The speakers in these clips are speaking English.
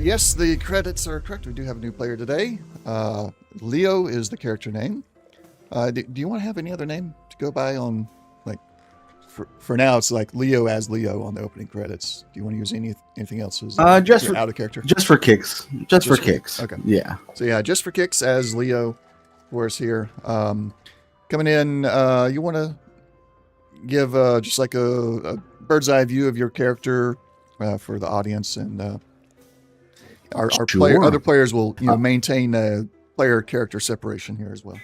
Yes, the credits are correct. We do have a new player today. Leo is the character name. Do you want to have any other name to go by on, like, for now it's like Leo as Leo on the opening credits. Do you want to use anything else as just for out of character? Just for kicks. Just for kicks. Okay. Yeah. So yeah, just for kicks as Leo for us here. Coming in, you want to give just like a bird's eye view of your character for the audience, and our Sure. other players will maintain player character separation here as well.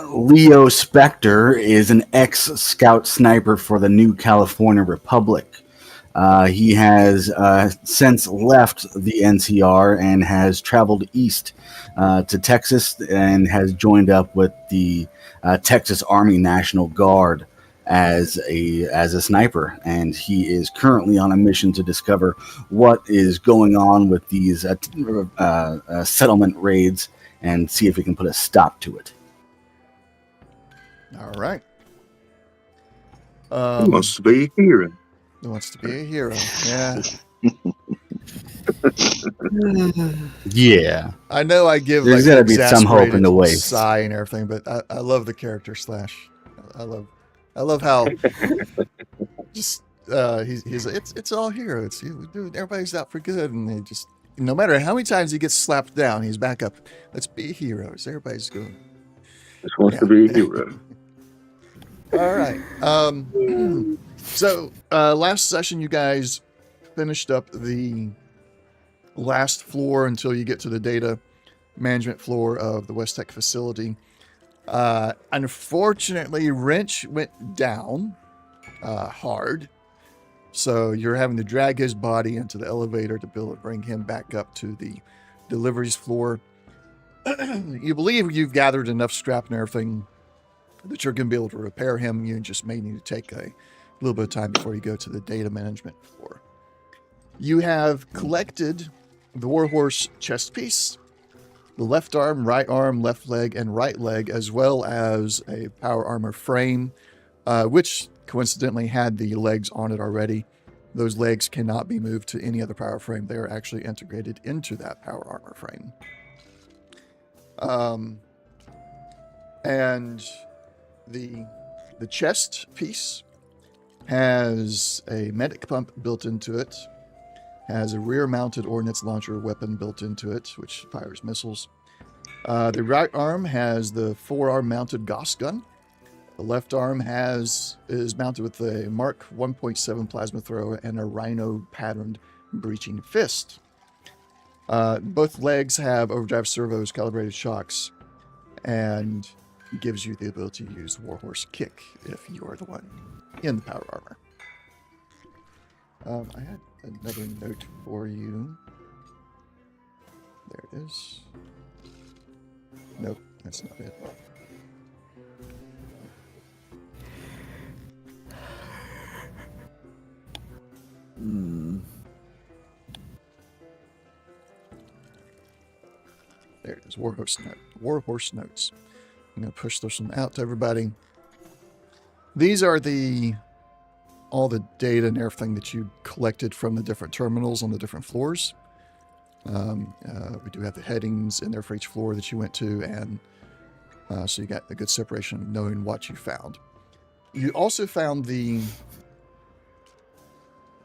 Leo Spectre is an ex-scout sniper for the New California Republic. He has since left the NCR and has traveled east to Texas and has joined up with the Texas Army National Guard as a sniper. And he is currently on a mission to discover what is going on with these settlement raids and see if he can put a stop to it. All right. He wants to be a hero. He wants to be a hero. Yeah. Yeah. I know I give There's like gotta be some hope in the way. sigh and everything, but I love the character Slash. I love how just he's it's all heroes. Dude, everybody's out for good, and they just, no matter how many times he gets slapped down, he's back up. Let's be heroes. Everybody's going. Just wants to be a hero. All right. So last session, you guys finished up the last floor until you get to the data management floor of the West Tech facility. Unfortunately, Wrench went down hard, so you're having to drag his body into the elevator to be able to bring him back up to the deliveries floor. You believe you've gathered enough scrap and everything that you're going to be able to repair him. You just may need to take a little bit of time before you go to the data management floor. You have collected the Warhorse chest piece, the left arm, left leg, and right leg, as well as a power armor frame, which coincidentally had the legs on it already. Those legs cannot be moved to any other power frame. They are actually integrated into that power armor frame. And the chest piece has a medic pump built into it, has a rear-mounted ordnance launcher weapon built into it, which fires missiles. The right arm has the forearm-mounted Gauss gun. The left arm is mounted with a Mark 1.7 plasma thrower and a rhino-patterned breaching fist. Both legs have overdrive servos, calibrated shocks, and gives you the ability to use Warhorse Kick if you are the one in the power armor. I had another note for you. There it is. Nope, that's not it. There it is, Warhorse notes. I'm going to push this one out to everybody. These are all the data and everything that you collected from the different terminals on the different floors. We do have the headings in there for each floor that you went to, and so you got a good separation of knowing what you found. You also found the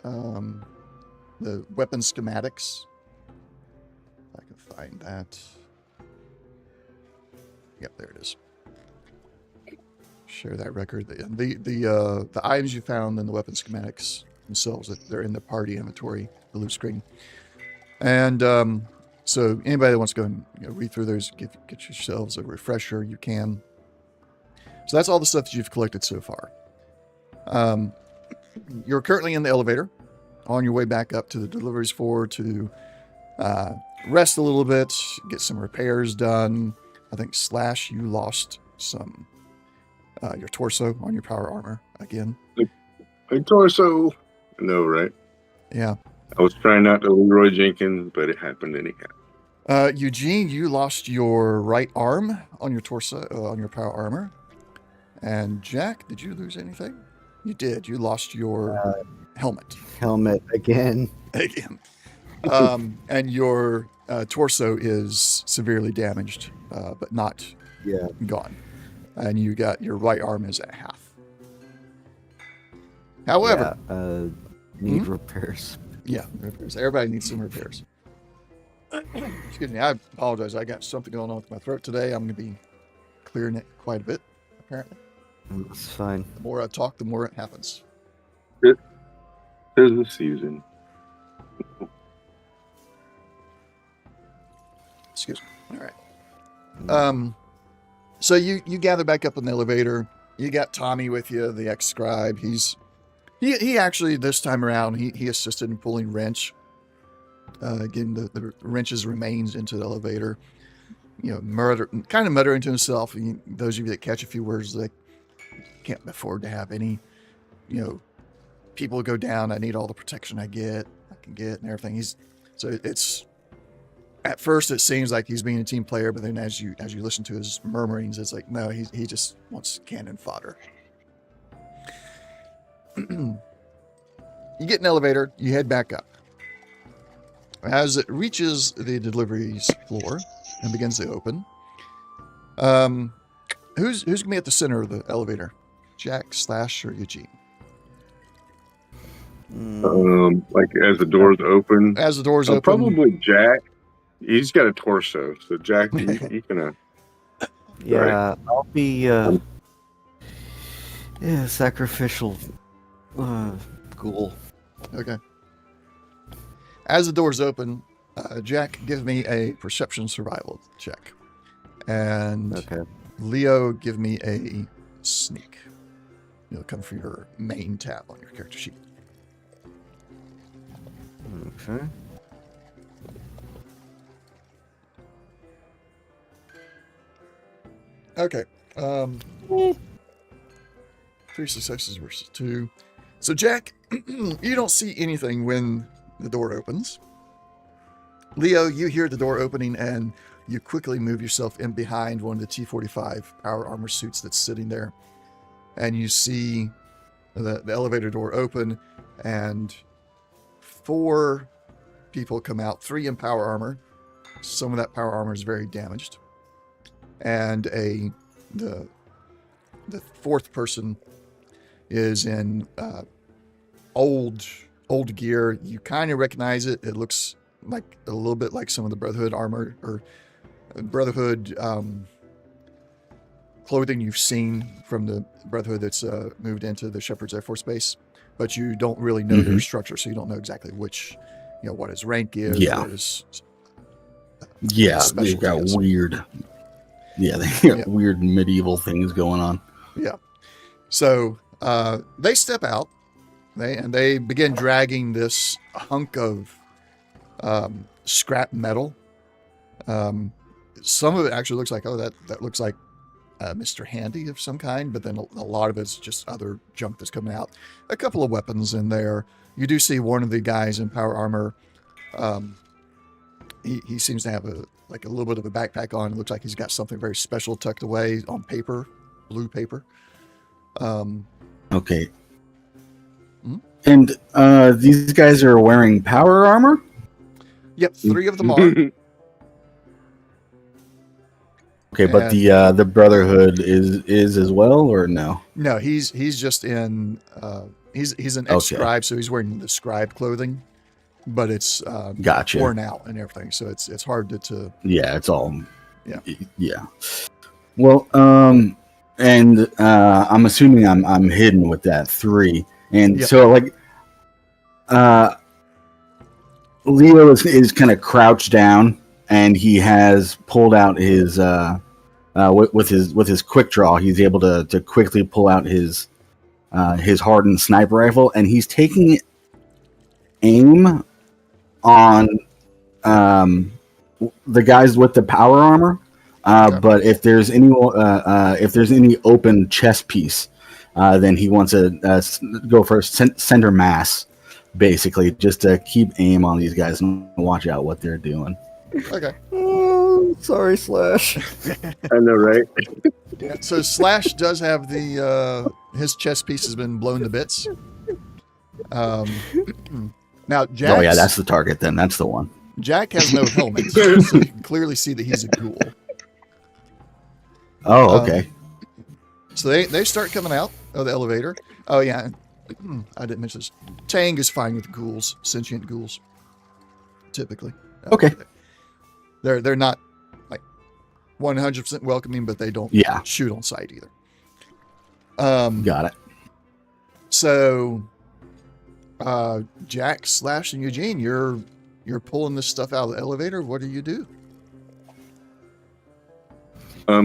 weapon schematics. If I can find that. Yep, there it is. Share that record. The items you found in the weapon schematics themselves, they're in the party inventory, the loot screen. And so anybody that wants to go and read through those, get yourselves a refresher, you can. So that's all the stuff that you've collected so far. You're currently in the elevator on your way back up to the deliveries floor to rest a little bit, get some repairs done. I think Slash, you lost some your torso on your power armor again. My torso. No, right? Yeah. I was trying not to Leroy Jenkins, but it happened anyhow. Eugene, you lost your right arm on your torso, on your power armor. And Jack, did you lose anything? You did. You lost your helmet. Helmet again. Again. And your torso is severely damaged, but not Yeah. gone. And you got your right arm is at half. However, Need repairs. yeah, repairs. Everybody needs some repairs. Excuse me, I apologize. I got something going on with my throat today. I'm going to be clearing it quite a bit, apparently. It's fine. The more I talk, the more it happens. Tis the season. Excuse me. All right. So you gather back up in the elevator. You got Tommy with you, the ex-scribe. He actually this time around he assisted in pulling wrench, getting the wrench's remains into the elevator. You know, kind of muttering to himself. Those of you that catch a few words, like, can't afford to have any, people go down. I need all the protection I can get, and everything. It's at first it seems like he's being a team player, but then as you listen to his murmurings, it's like, no, he just wants cannon fodder. You get an elevator, you head back up. As it reaches the deliveries floor and begins to open, who's gonna be at the center of the elevator? Jack, Slash, or Eugene? Like as the doors open. As the doors open, probably Jack. He's got a torso, so Jack, you can. Yeah, Right. I'll be sacrificial ghoul. Okay. As the doors open, Jack, give me a perception survival check. And Okay. Leo, give me a sneak. You'll come for your main tab on your character sheet. Okay. Okay. 3 successes versus 2. So, Jack, you don't see anything when the door opens. Leo, you hear the door opening and you quickly move yourself in behind one of the T-45 power armor suits that's sitting there. And you see the elevator door open and 4 people come out, 3 in power armor. Some of that power armor is very damaged. And the 4th person is in old gear. You kind of recognize it. It looks like a little bit like some of the Brotherhood armor or Brotherhood clothing you've seen from the Brotherhood that's moved into the Shepherd's Air Force Base, but you don't really know their structure, so you don't know exactly which, what his rank is. Yeah. What his, They've got is. weird. Yeah, they got weird medieval things going on. Yeah. So they step out. They begin dragging this hunk of scrap metal. Some of it actually looks like, that looks like Mr. Handy of some kind, but then a lot of it's just other junk that's coming out. A couple of weapons in there. You do see one of the guys in power armor. He seems to have a little bit of a backpack on. It looks like he's got something very special tucked away on paper, blue paper. Okay. And these guys are wearing power armor? Yep, 3 of them are. Okay, but the Brotherhood is as well, or no? No, he's just in. He's an ex-scribe, so he's wearing the scribe clothing, but it's Gotcha. worn out and everything, so it's hard to. Yeah, it's all. Yeah. Well, and I'm assuming I'm hidden with that 3, and Yep. so Leo is kind of crouched down, and he has pulled out his with his quick draw. He's able to quickly pull out his hardened sniper rifle, and he's taking aim on the guys with the power armor. But if there's any open chest piece, then he wants to go for center mass, basically, just to keep aim on these guys and watch out what they're doing. Okay. Oh, sorry, Slash. I know, right? Yeah, so Slash does have his chest piece has been blown to bits. Now, Oh yeah, that's the target. Then that's the one. Jack has no helmet, so you can clearly see that he's a ghoul. Oh, okay. So they start coming out of the elevator. Oh yeah, I didn't mention this. Tang is fine with ghouls, sentient ghouls. Typically, Okay. They're not like 100% welcoming, but they don't shoot on sight either. Got it. So, Jack, Slash, and Eugene, you're pulling this stuff out of the elevator. What do you do?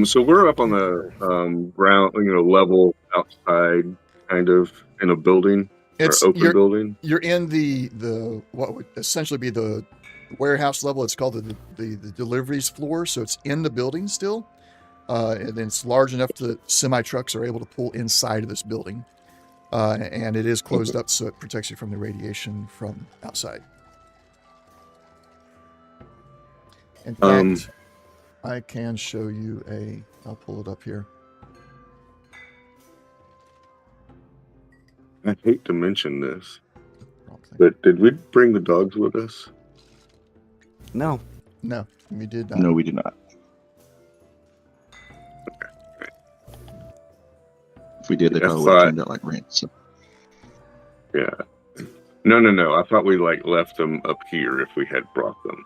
So we're up on the ground, level outside, kind of in a building, open building. You're in the what would essentially be the warehouse level. It's called the deliveries floor, so it's in the building still, and then it's large enough that semi trucks are able to pull inside of this building, and it is closed up so it protects you from the radiation from outside. In fact, I can show you I'll pull it up here. I hate to mention this, but did we bring the dogs with us? No. No, we did not. No, we did not. If we did, they probably would have turned out like rats. So. Yeah. No. I thought we left them up here if we had brought them.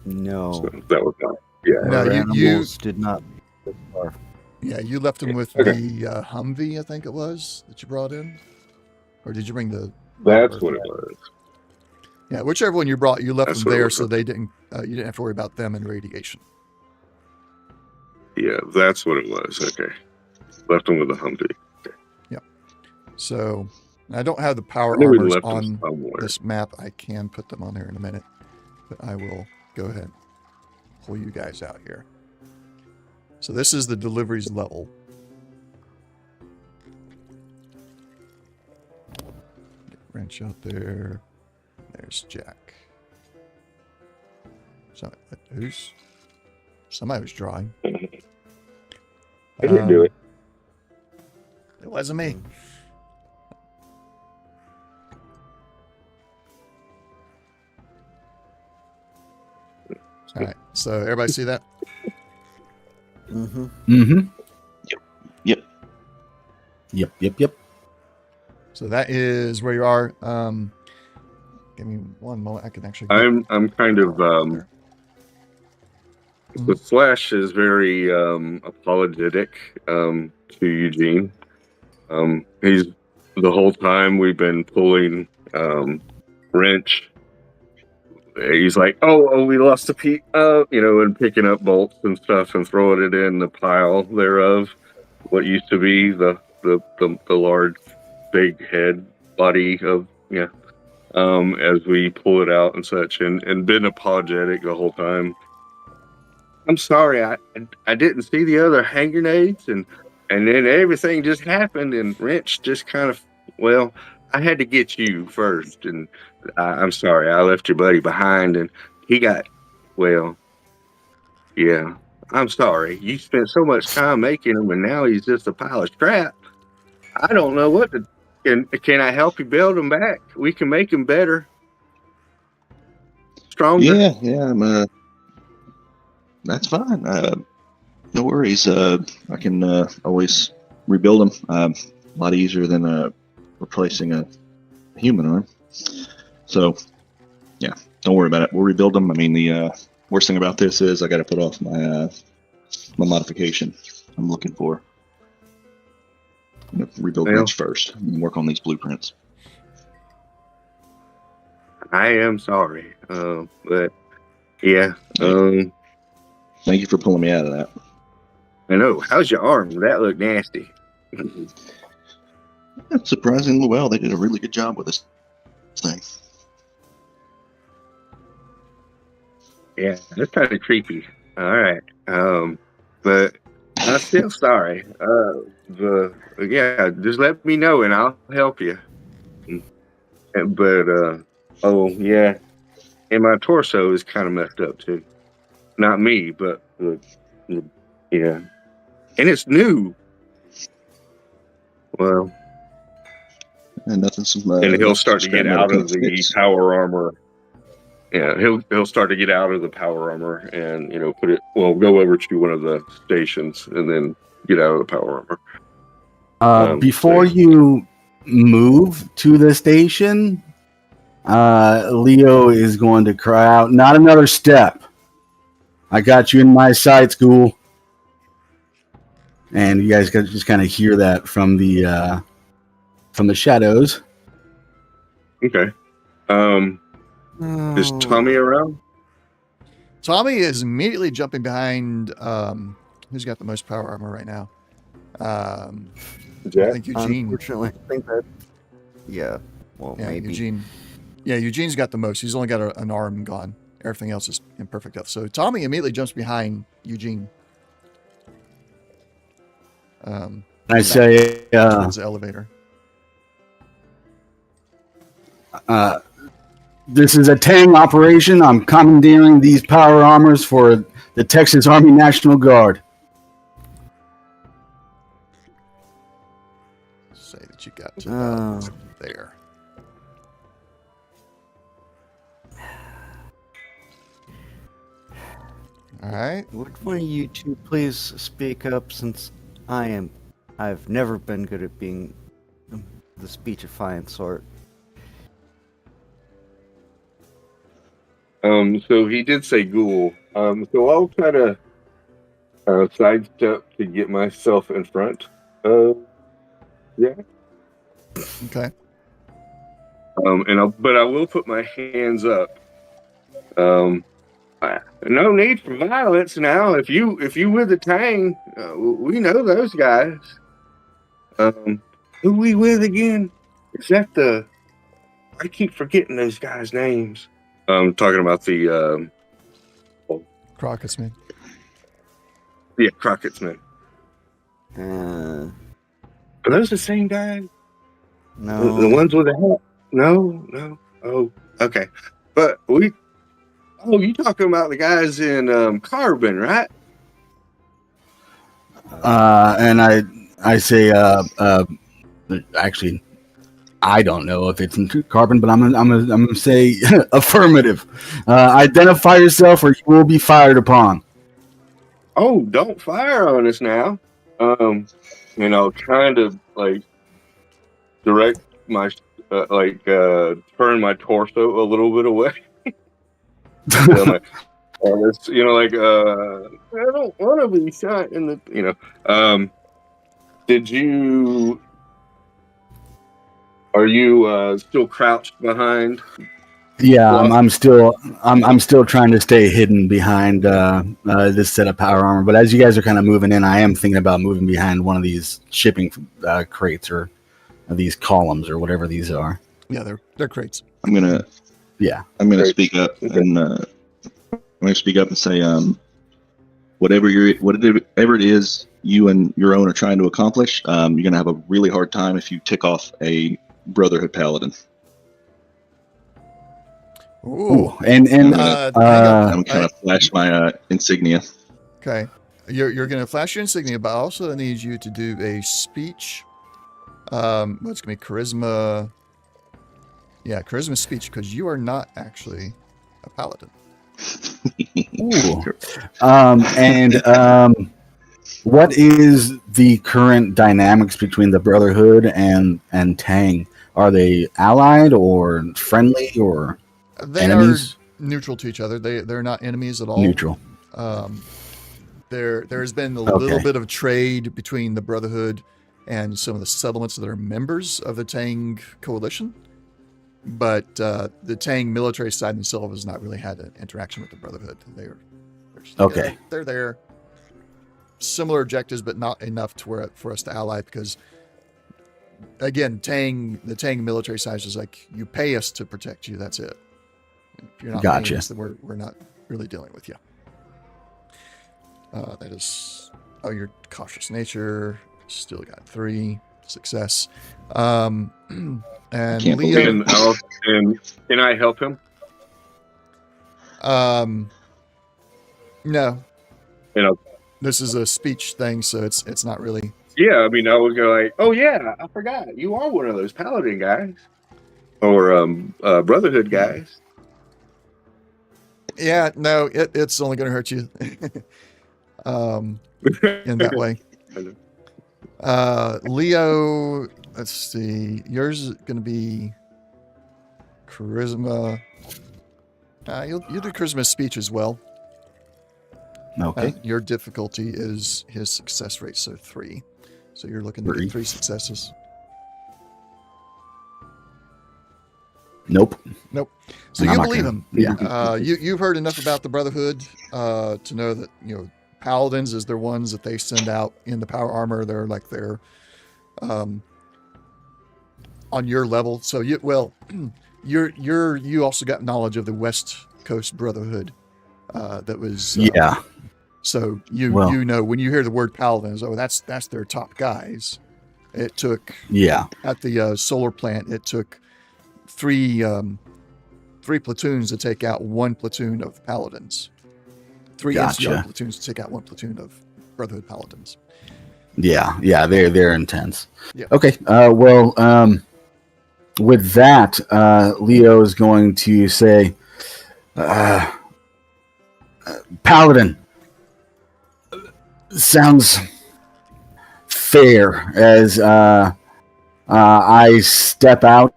No. So that was not. Yeah. No, Our you animals did not this far. Yeah, you left them with the Humvee, I think it was, that you brought in, or did you bring the? That's what it was. Yeah, whichever one you brought, you left That's them there, what it so they didn't. You didn't have to worry about them and radiation. Yeah, that's what it was. Okay, left them with the Humvee. Okay. Yeah. So I don't have the power I we armors left them on somewhere. this map. I can put them on there in a minute, but I will go ahead and pull you guys out here. So this is the deliveries level. Get wrench out there. There's Jack. So who's? Somebody was drawing. I didn't do it. It wasn't me. All right. So everybody see that? Mm-hmm. Mm-hmm. Yep. So that is where you are. Give me one moment. I can actually. I'm kind of. The Slash is very apologetic to Eugene. He's the whole time we've been pulling wrench. He's like, oh, we lost a piece, and picking up bolts and stuff and throwing it in the pile thereof. What used to be the large, big head body of as we pull it out and such, and been apologetic the whole time. I'm sorry, I didn't see the other hand grenades, and then everything just happened, and Wrench just kind of, I had to get you first, and I'm sorry, I left your buddy behind, and he got, I'm sorry. You spent so much time making him, and now he's just a pile of scrap. I don't know what to. Can I help you build him back? We can make him better, stronger. Yeah. That's fine. No worries. I can always rebuild them. A lot easier than replacing a human arm. So, yeah, don't worry about it. We'll rebuild them. I mean, the worst thing about this is I got to put off my modification I'm looking for. I'm going to rebuild Wrench first and work on these blueprints. I am sorry, but yeah. Thank you for pulling me out of that. I know. How's your arm? That looked nasty. Surprisingly well. They did a really good job with this thing. Yeah, that's kind of creepy. All right. But I'm still sorry. Just let me know and I'll help you. But and my torso is kind of messed up too. Not me, but yeah. And it's new. Well, and nothing. Some and he'll start to scrap get metal out of can't the fix. power armor. Yeah, he'll start to get out of the power armor and go over to one of the stations and then get out of the power armor. Before you move to the station, Leo is going to cry out, "Not another step! I got you in my sights, ghoul." And you guys can just kind of hear that from the shadows. Okay. Is Tommy around? Tommy is immediately jumping behind. Who's got the most power armor right now? I Jack? think Eugene. Unfortunately, I think that. Yeah. Well, Yeah, maybe. Eugene. Yeah, Eugene's got the most. He's only got an arm gone. Everything else is in perfect health. So Tommy immediately jumps behind Eugene. I say, Towards the elevator. "This is a Tang operation. I'm commandeering these power armors for the Texas Army National Guard." Say that you got to about Oh. there. All right. Would one of you two please speak up, since I've never been good at being the speechifying sort. So he did say ghoul. So I'll try to sidestep to get myself in front. Yeah. Okay. But I will put my hands up. No need for violence now. If you with the Tang, we know those guys. Who we with again? Is that the? I keep forgetting those guys' names. I'm talking about the Crockett's man. yeah, Crockett's men. Uh, Are those the same guys? no. The ones with the hat? No. Oh, okay. But you talking about the guys in Carbon, right? And I say, actually, I don't know if it's in Carbon, but I'm gonna say affirmative. Identify yourself, or you will be fired upon. Oh, don't fire on us now. Trying to direct my turn my torso a little bit away. I don't want to be shot in the. Are you still crouched behind? Yeah, I'm still trying to stay hidden behind this set of power armor. But as you guys are kind of moving in, I am thinking about moving behind one of these shipping crates or these columns or whatever these are. Yeah, they're crates. I'm gonna Great. speak up and say whatever it is you and your own are trying to accomplish, you're gonna have a really hard time if you tick off a Brotherhood Paladin. Ooh. And hang on. I'm gonna flash my insignia. Okay. You're gonna flash your insignia, but I also need you to do a speech. What's gonna be charisma? Yeah, charisma speech, because you are not actually a paladin. What is the current dynamics between the Brotherhood and Tang? Are they allied or friendly or They enemies? are neutral to each other. They're not enemies at all. Neutral. There has been a little bit of trade between the Brotherhood and some of the settlements that are members of the Tang coalition, but the Tang military side themselves has not really had an interaction with the Brotherhood. They're Okay. They're there. Similar objectives, but not enough for us to ally, because again, the Tang military side is like, you pay us to protect you. That's it. If you're not Gotcha. paying us, then we're not really dealing with you. That is, your cautious nature. Still got 3 success. And Can't Leo. And can I help him? No. You know. This is a speech thing, so it's not really Yeah, I mean, I would go like, "Oh yeah, I forgot. You are one of those paladin guys or brotherhood guys." Yeah, no, it's only going to hurt you in that way. Leo, let's see. Yours is going to be charisma. You'll do charisma speech as well. Okay. Your difficulty is his success rate, so 3. So you're looking to get 3 successes. Nope. So you believe him. Yeah. You've heard enough about the Brotherhood to know that paladins is their ones that they send out in the power armor. They're like they're on your level. So you also got knowledge of the West Coast Brotherhood. That was Yeah. So you know when you hear the word paladins, that's their top guys. It took at the solar plant. It took 3 platoons to take out 1 platoon of paladins. 3 NCR platoons to take out 1 platoon of Brotherhood paladins. Yeah, they're intense. Yeah. Okay. With that, Leo is going to say, Paladin sounds fair as I step out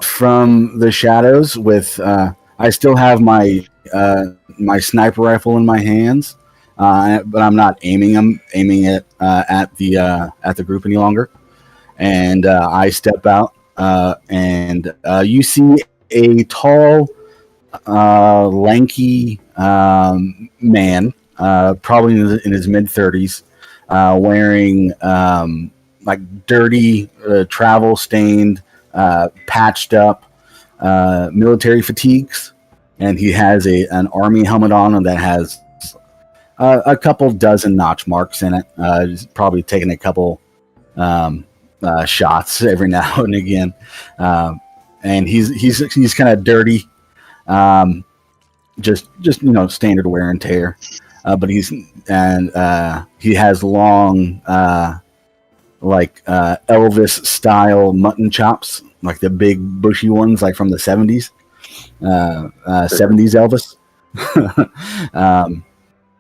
from the shadows with I still have my my sniper rifle in my hands, but I'm not aiming it at the group any longer. And I step out, and you see a tall, lanky man, probably in his mid-30s, wearing like dirty, travel-stained, patched up military fatigues, and he has an army helmet on that has a couple dozen notch marks in it. He's probably taking a couple shots every now and again, and he's kind of dirty, just standard wear and tear. But he has long Elvis style mutton chops, like the big bushy ones, like from the 70s, 70s Elvis.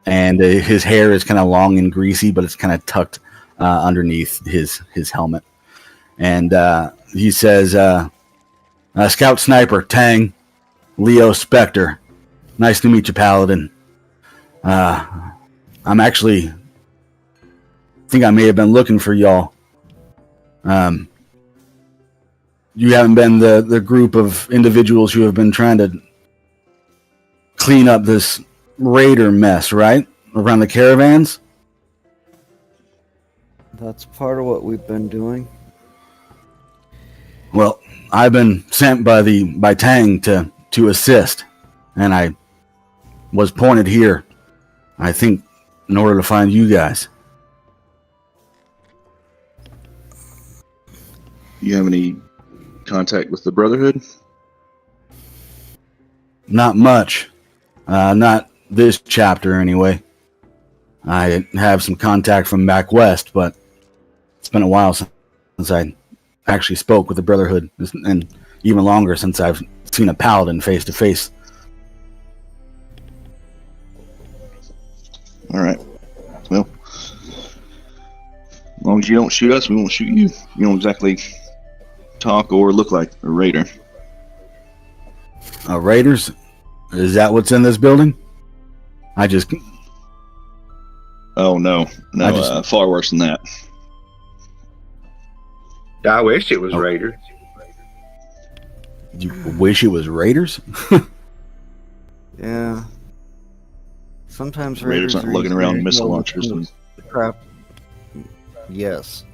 And his hair is kind of long and greasy, but it's kind of tucked underneath his helmet. And he says, Scout Sniper, Tang, Leo Spectre. Nice to meet you, Paladin. I'm actually think I may have been looking for y'all. You haven't been the group of individuals who have been trying to clean up this raider mess, right? Around the caravans? That's part of what we've been doing. Well, I've been sent by Tang to assist, and I was pointed here, I think, in order to find you guys. You have any contact with the Brotherhood? Not much. Not this chapter, anyway. I have some contact from back west, but it's been a while since I actually spoke with the Brotherhood, and even longer since I've seen a paladin face to face. All right. Well, as long as you don't shoot us, we won't shoot you. You don't exactly talk or look like a raider. Raiders? Is that what's in this building? Oh, no. Far worse than that. I wish it was Raiders. You wish it was Raiders? Yeah. Sometimes Raiders aren't lugging around missile launchers and crap. Yes.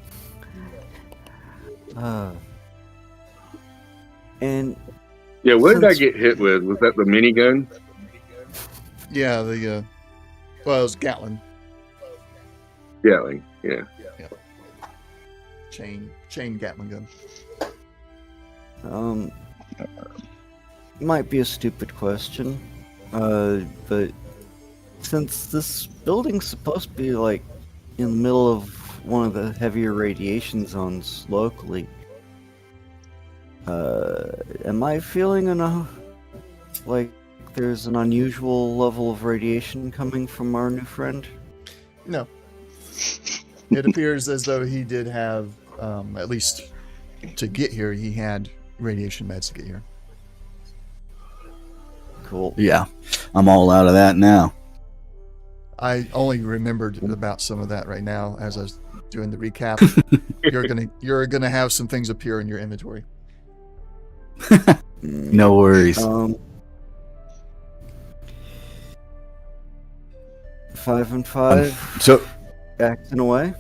And yeah, what did I get hit with? Was that the minigun? Yeah, it was Gatlin. Gatling, yeah. Chain Gatling gun. Might be a stupid question, but since this building's supposed to be like in the middle of one of the heavier radiation zones locally. Am I feeling like there's an unusual level of radiation coming from our new friend? No. It appears as though he did have, at least to get here, he had radiation meds to get here. Cool. Yeah, I'm all out of that now. I only remembered about some of that right now as I was doing the recap. You're gonna have some things appear in your inventory. No worries. 5 and 5. So, Acting away.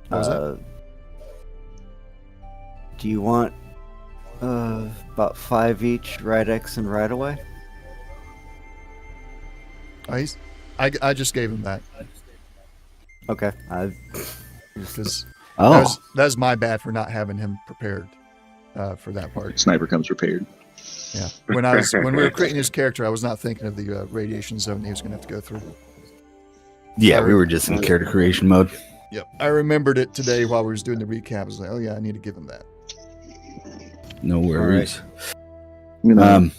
What was that? Do you want about 5 each, right X and right away? I just gave him that Okay. because oh, that's my bad for not having him prepared for that part. Sniper comes prepared. Yeah, when we were creating his character, I was not thinking of the radiation zone he was going to have to go through. yeah, we were just in character creation mode. Yep, I remembered it today while we was doing the recap. I was like, oh yeah, I need to give him that. No worries. You know,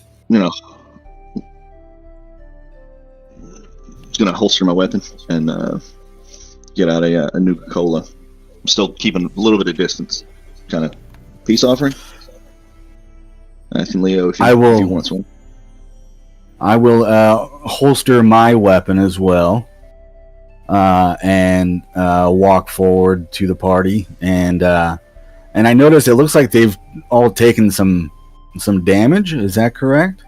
just gonna holster my weapon and get out a Nuka-Cola. I'm still keeping a little bit of distance. Kind of peace offering. I can Leo if he wants one. I will holster my weapon as well, and walk forward to the party. And I noticed it looks like they've all taken some damage. Is that correct?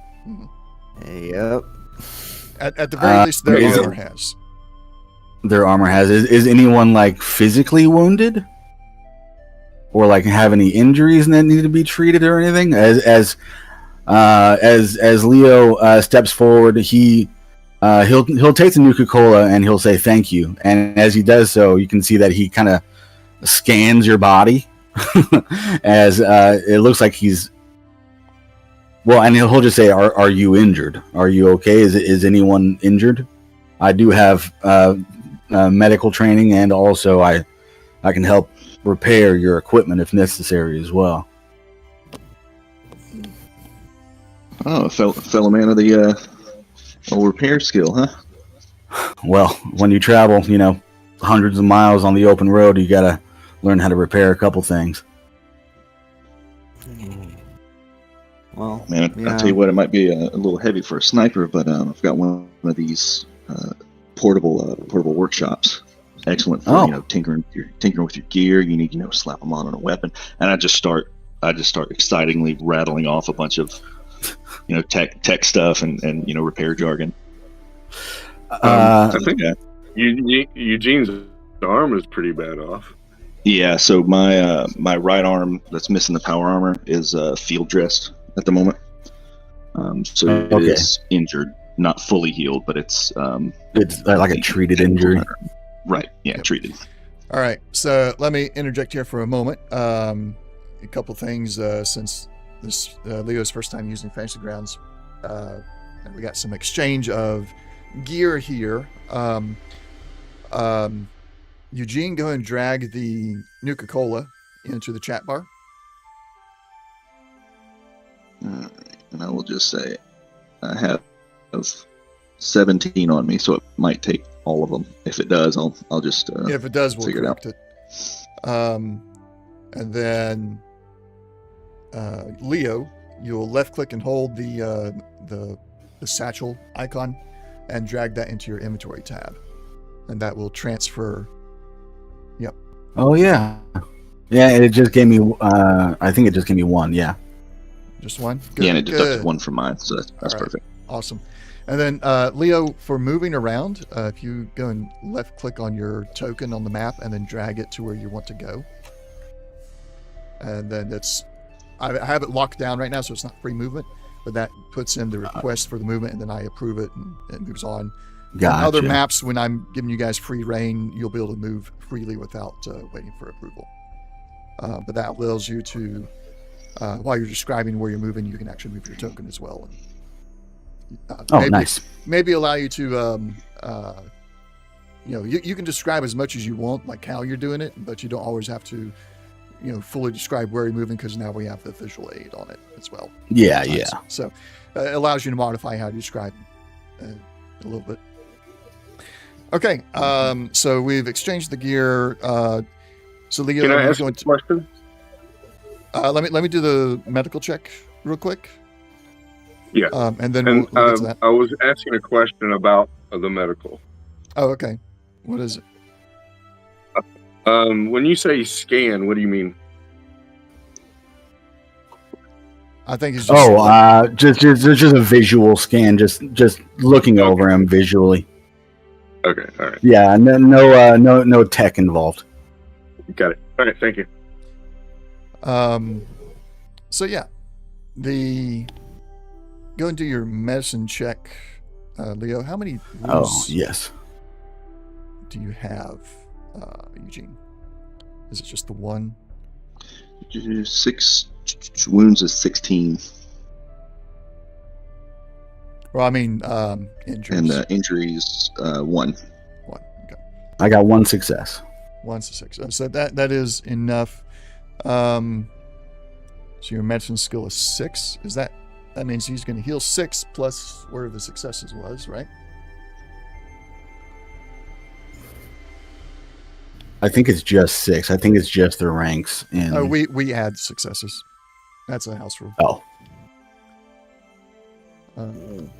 Yep. At the very least, their armor has. Their armor has. Is anyone like physically wounded, or like have any injuries that need to be treated or anything? As Leo steps forward, he'll take the Nuka-Cola and he'll say thank you. And as he does so, you can see that he kind of scans your body, as it looks like he's. Well, and he'll just say, "Are you injured? Are you okay? Is anyone injured?" I do have medical training, and also I can help repair your equipment if necessary as well. Oh, a fellow man of the old repair skill, huh? Well, when you travel, hundreds of miles on the open road, you gotta learn how to repair a couple things. Well, Man, yeah. I'll tell you what, it might be a little heavy for a sniper, but I've got one of these portable workshops. Excellent for tinkering with your gear. You need slap them on a weapon, and I just start excitingly rattling off a bunch of tech stuff and repair jargon. I think Eugene's arm is pretty bad off. Yeah, so my right arm that's missing the power armor is field dressed at the moment. So it is injured, not fully healed, but it's like a treated injury. Right. Yeah, treated. All right, so let me interject here for a moment. A couple things since this Leo's first time using Fantasy Grounds, and we got some exchange of gear here. Eugene, go and drag the Nuka-Cola into the chat bar. And I will just say I have 17 on me, so it might take all of them. If it does, I'll just if it does, we'll figure correct it. And then Leo, you'll left click and hold the satchel icon and drag that into your inventory tab, and that will transfer. Yep. Oh yeah, and it just gave me. I think it just gave me one. Yeah. Just one. Good. Yeah, and it deducted one from mine, so that's right. Perfect. Awesome. And then Leo, for moving around, if you go and left click on your token on the map and then drag it to where you want to go, and then I have it locked down right now, so it's not free movement, but that puts in the request for the movement, and then I approve it, and it moves on. Gotcha. On other maps, when I'm giving you guys free reign, you'll be able to move freely without waiting for approval. But that allows you to, while you're describing where you're moving, you can actually move your token as well Oh, nice. Maybe allow you to, you can describe as much as you want, like how you're doing it, but you don't always have to, fully describe where you're moving because now we have the visual aid on it as well. Yeah, sometimes. yeah. So it allows you to modify how you describe a little bit. Okay, so we've exchanged the gear. So Leo, Can I you're ask going a question? let me do the medical check real quick. Yeah. And then And we'll get to that. I was asking a question about the medical. Oh, okay. What is it? When you say scan, what do you mean? I think it's just just a visual scan, just looking over him visually. Okay, all right. Yeah, no tech involved. Got it. All right, thank you. So yeah, go and do your medicine check, Leo. How many Oh, wounds yes. do you have, Eugene? Is it just the one? 6 wounds is 16, Well, I mean, injuries. and injuries 1. One. Okay. I got 1 success. 1 to 6. So that is enough. So your medicine skill is 6. That means he's going to heal 6 plus where the successes was, right? I think it's just 6. I think it's just the ranks. Oh, we add successes. That's a house rule. Oh,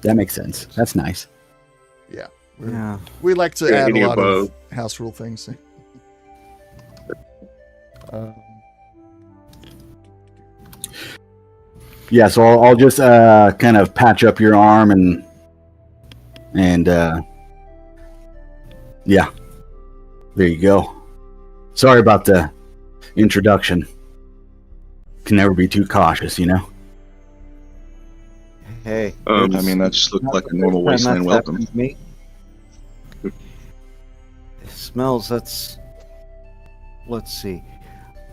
that makes sense. That's nice. Yeah. Yeah. We like to Yeah, add any a lot above. of house rule things. Yeah, so I'll just kind of patch up your arm and yeah, there you go. Sorry about the introduction. Can never be too cautious, Hey. I mean, that just looked like a normal wasteland welcome. Me. It smells. Let's see.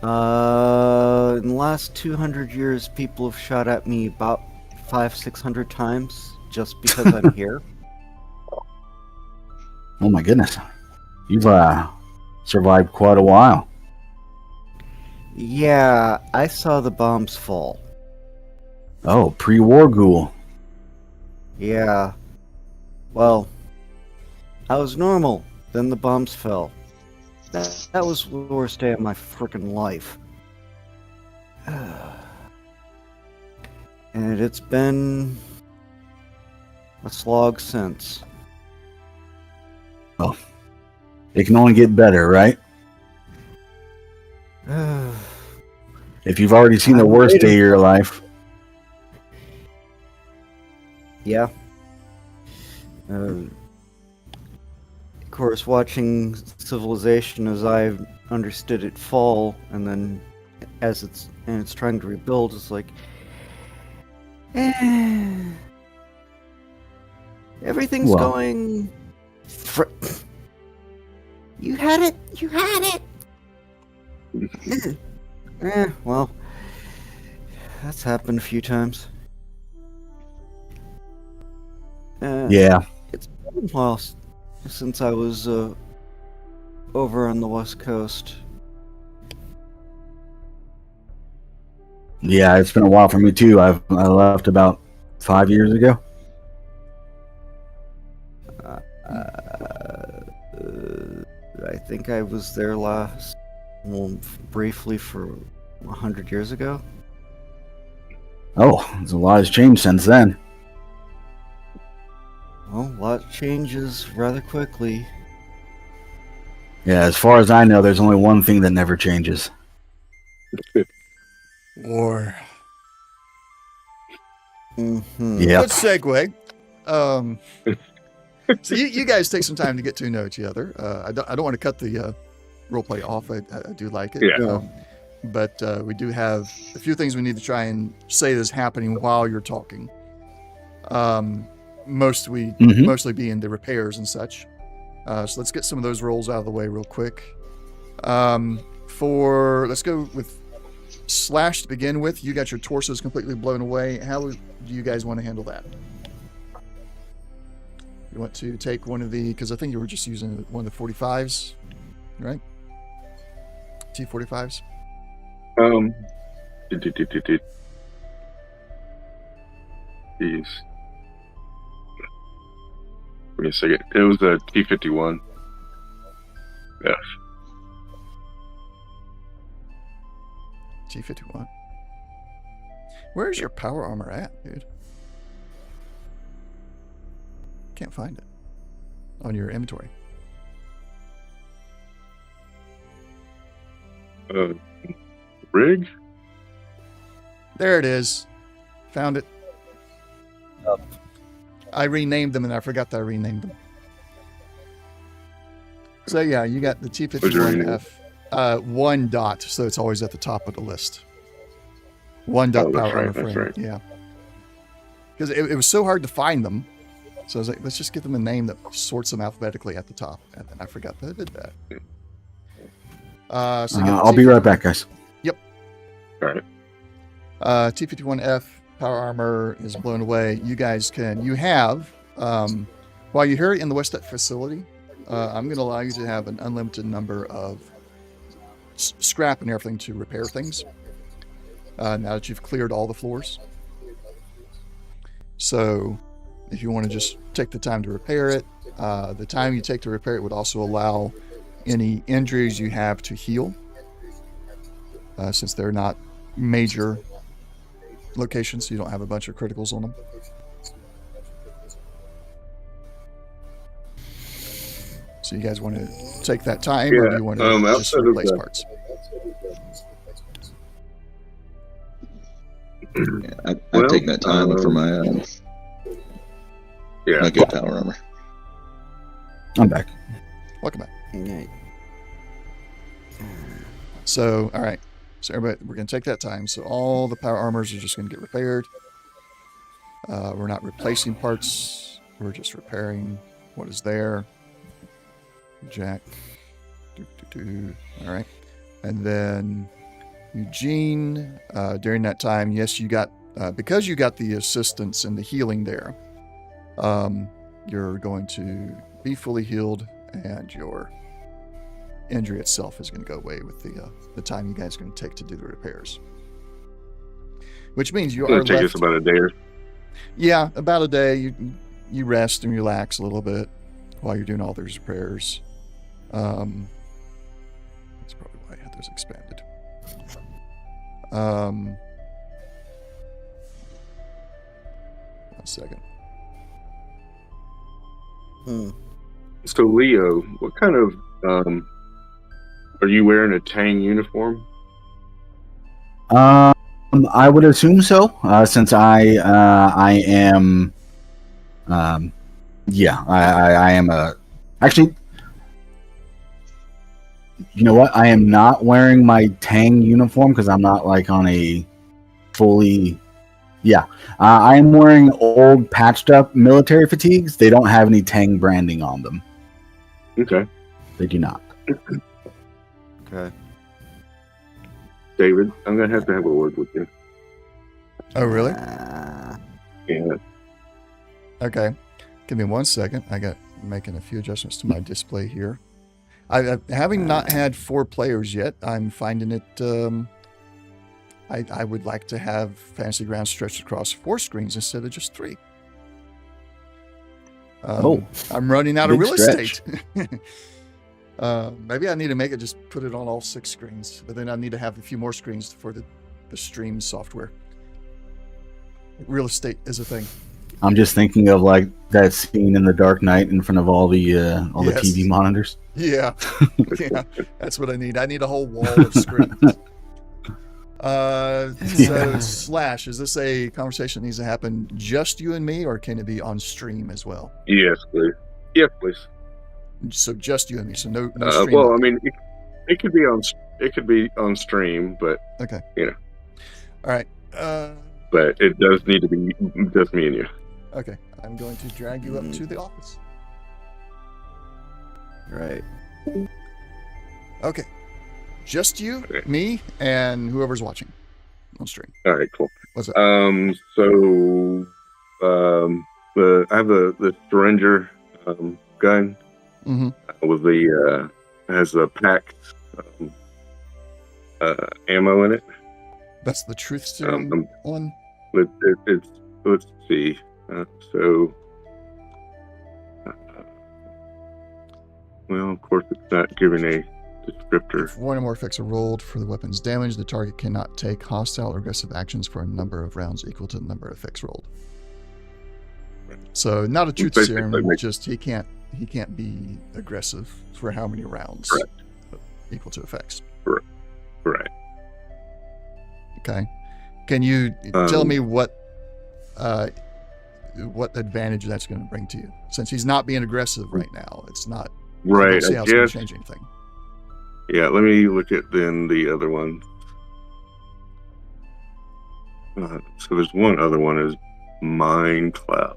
In the last 200 years, people have shot at me about 500-600 times just because I'm here. Oh my goodness, you've survived quite a while. Yeah, I saw the bombs fall. Oh, pre-war ghoul. Yeah. Well, I was normal. Then the bombs fell. That was the worst day of my freaking life. And it's been a slog since. It can only get better, right? If you've already seen the I'm worst waiting. day of your life. Yeah. Of course, watching civilization as I understood it fall, and then as it's trying to rebuild, it's like, everything's Well. going. You had it. You had it. Well, that's happened a few times. Yeah. It's been a while since I was over on the West Coast. Yeah, it's been a while for me too. I left about 5 years ago. I think I was there briefly for 100 years ago. Oh, there's a lot has changed since then. Well, a lot changes rather quickly. Yeah, as far as I know, there's only one thing that never changes. War. Mm-hmm. Yeah. Good segue. So you guys take some time to get to know each other. I don't want to cut the roleplay off. I do like it. Yeah. But we do have a few things we need to try and say that's happening while you're talking. Mostly being the repairs and such. So let's get some of those rolls out of the way real quick. Let's go with Slash to begin with. You got your torsos completely blown away. How do you guys want to handle that? You want to take one of the, because I think you were just using one of the 45s, right? T45s. Jeez. Give me a second. It was a T51. Yes. T51. Where's your power armor at, dude? Can't find it on your inventory. Rig? There it is. Found it. Up. I renamed them and I forgot that I renamed them. So yeah, you got the T51F, 1 dot, so it's always at the top of the list. 1 dot Oh, that's power right, armor that's frame. right. Yeah. Because it was so hard to find them. So I was like, let's just give them a name that sorts them alphabetically at the top. And then I forgot that I did that. So you got I'll be right back, guys. All right. T51F power armor is blown away. You guys you have, while you're here in the West facility, I'm going to allow you to have an unlimited number of scrap and everything to repair things. Now that you've cleared all the floors. So if you want to just take the time to repair it, the time you take to repair it would also allow any injuries you have to heal, since they're not major locations, so you don't have a bunch of criticals on them. So you guys want to take that time, or do you want to just outside of replace the- parts? Yeah, I've Well, taken that time for my Yeah. my good power armor. I'm back. Welcome back. Yeah. So, all right. So everybody, we're going to take that time. So all the power armors are just going to get repaired. We're not replacing parts. We're just repairing what is there. Jack. All right. And then Eugene, during that time, yes, you got, because you got the assistance and the healing there, you're going to be fully healed, and your injury itself is going to go away with the time you guys are going to take to do the repairs. Which means you are It'll take left... us about a day or Yeah, about a day. You rest and relax a little bit while you're doing all those repairs. That's probably why I had those expanded. One second. So, Leo, what kind of are you wearing a Tang uniform? I would assume so, since I am, yeah, I am a. Actually, you know what? I am not wearing my Tang uniform because I'm not like on a fully. Yeah, I am wearing old patched up military fatigues. They don't have any Tang branding on them. Okay. They do not. Okay. David, I'm going to have a word with you. Oh, really? Yeah. Okay. Give me 1 second. I got making a few adjustments to my display here. Having not had 4 players yet, I'm finding it... I would like to have Fantasy Grounds stretched across 4 screens instead of just 3. I'm running out of big real stretch. estate. Maybe I need to make it just put it on all 6 screens, but then I need to have a few more screens for the stream software. Real estate is a thing. I'm just thinking of like that scene in The Dark Knight in front of all the Yes. TV monitors. Yeah, yeah, that's what I need. I need a whole wall of screens. So Slash, is this a conversation that needs to happen just you and me, or can it be on stream as well? Yes, please. Yes, please. So just you and me. So no stream. Well, I mean, it could be on stream, but Okay. You know. All right. But it does need to be just me and you. Okay. I'm going to drag you up to the office. Right. Okay. Just you, Okay. me, and whoever's watching on stream. All right, cool. What's up? I have the Stranger gun Mm-hmm. with the has the packed ammo in it. That's the truth serum one. It's let's see. So, well, of course, it's not giving a descriptor. If one or more effects are rolled for the weapon's damage, the target cannot take hostile or aggressive actions for a number of rounds equal to the number of effects rolled. So not a truth serum, just he can't be aggressive for how many rounds equal to effects. Right. Okay. Can you tell me what advantage that's going to bring to you? Since he's not being aggressive right now, it's not. Right. I don't see how it's going to change anything. Yeah. Let me look at then the other one. So there's one other one is Mind Cloud.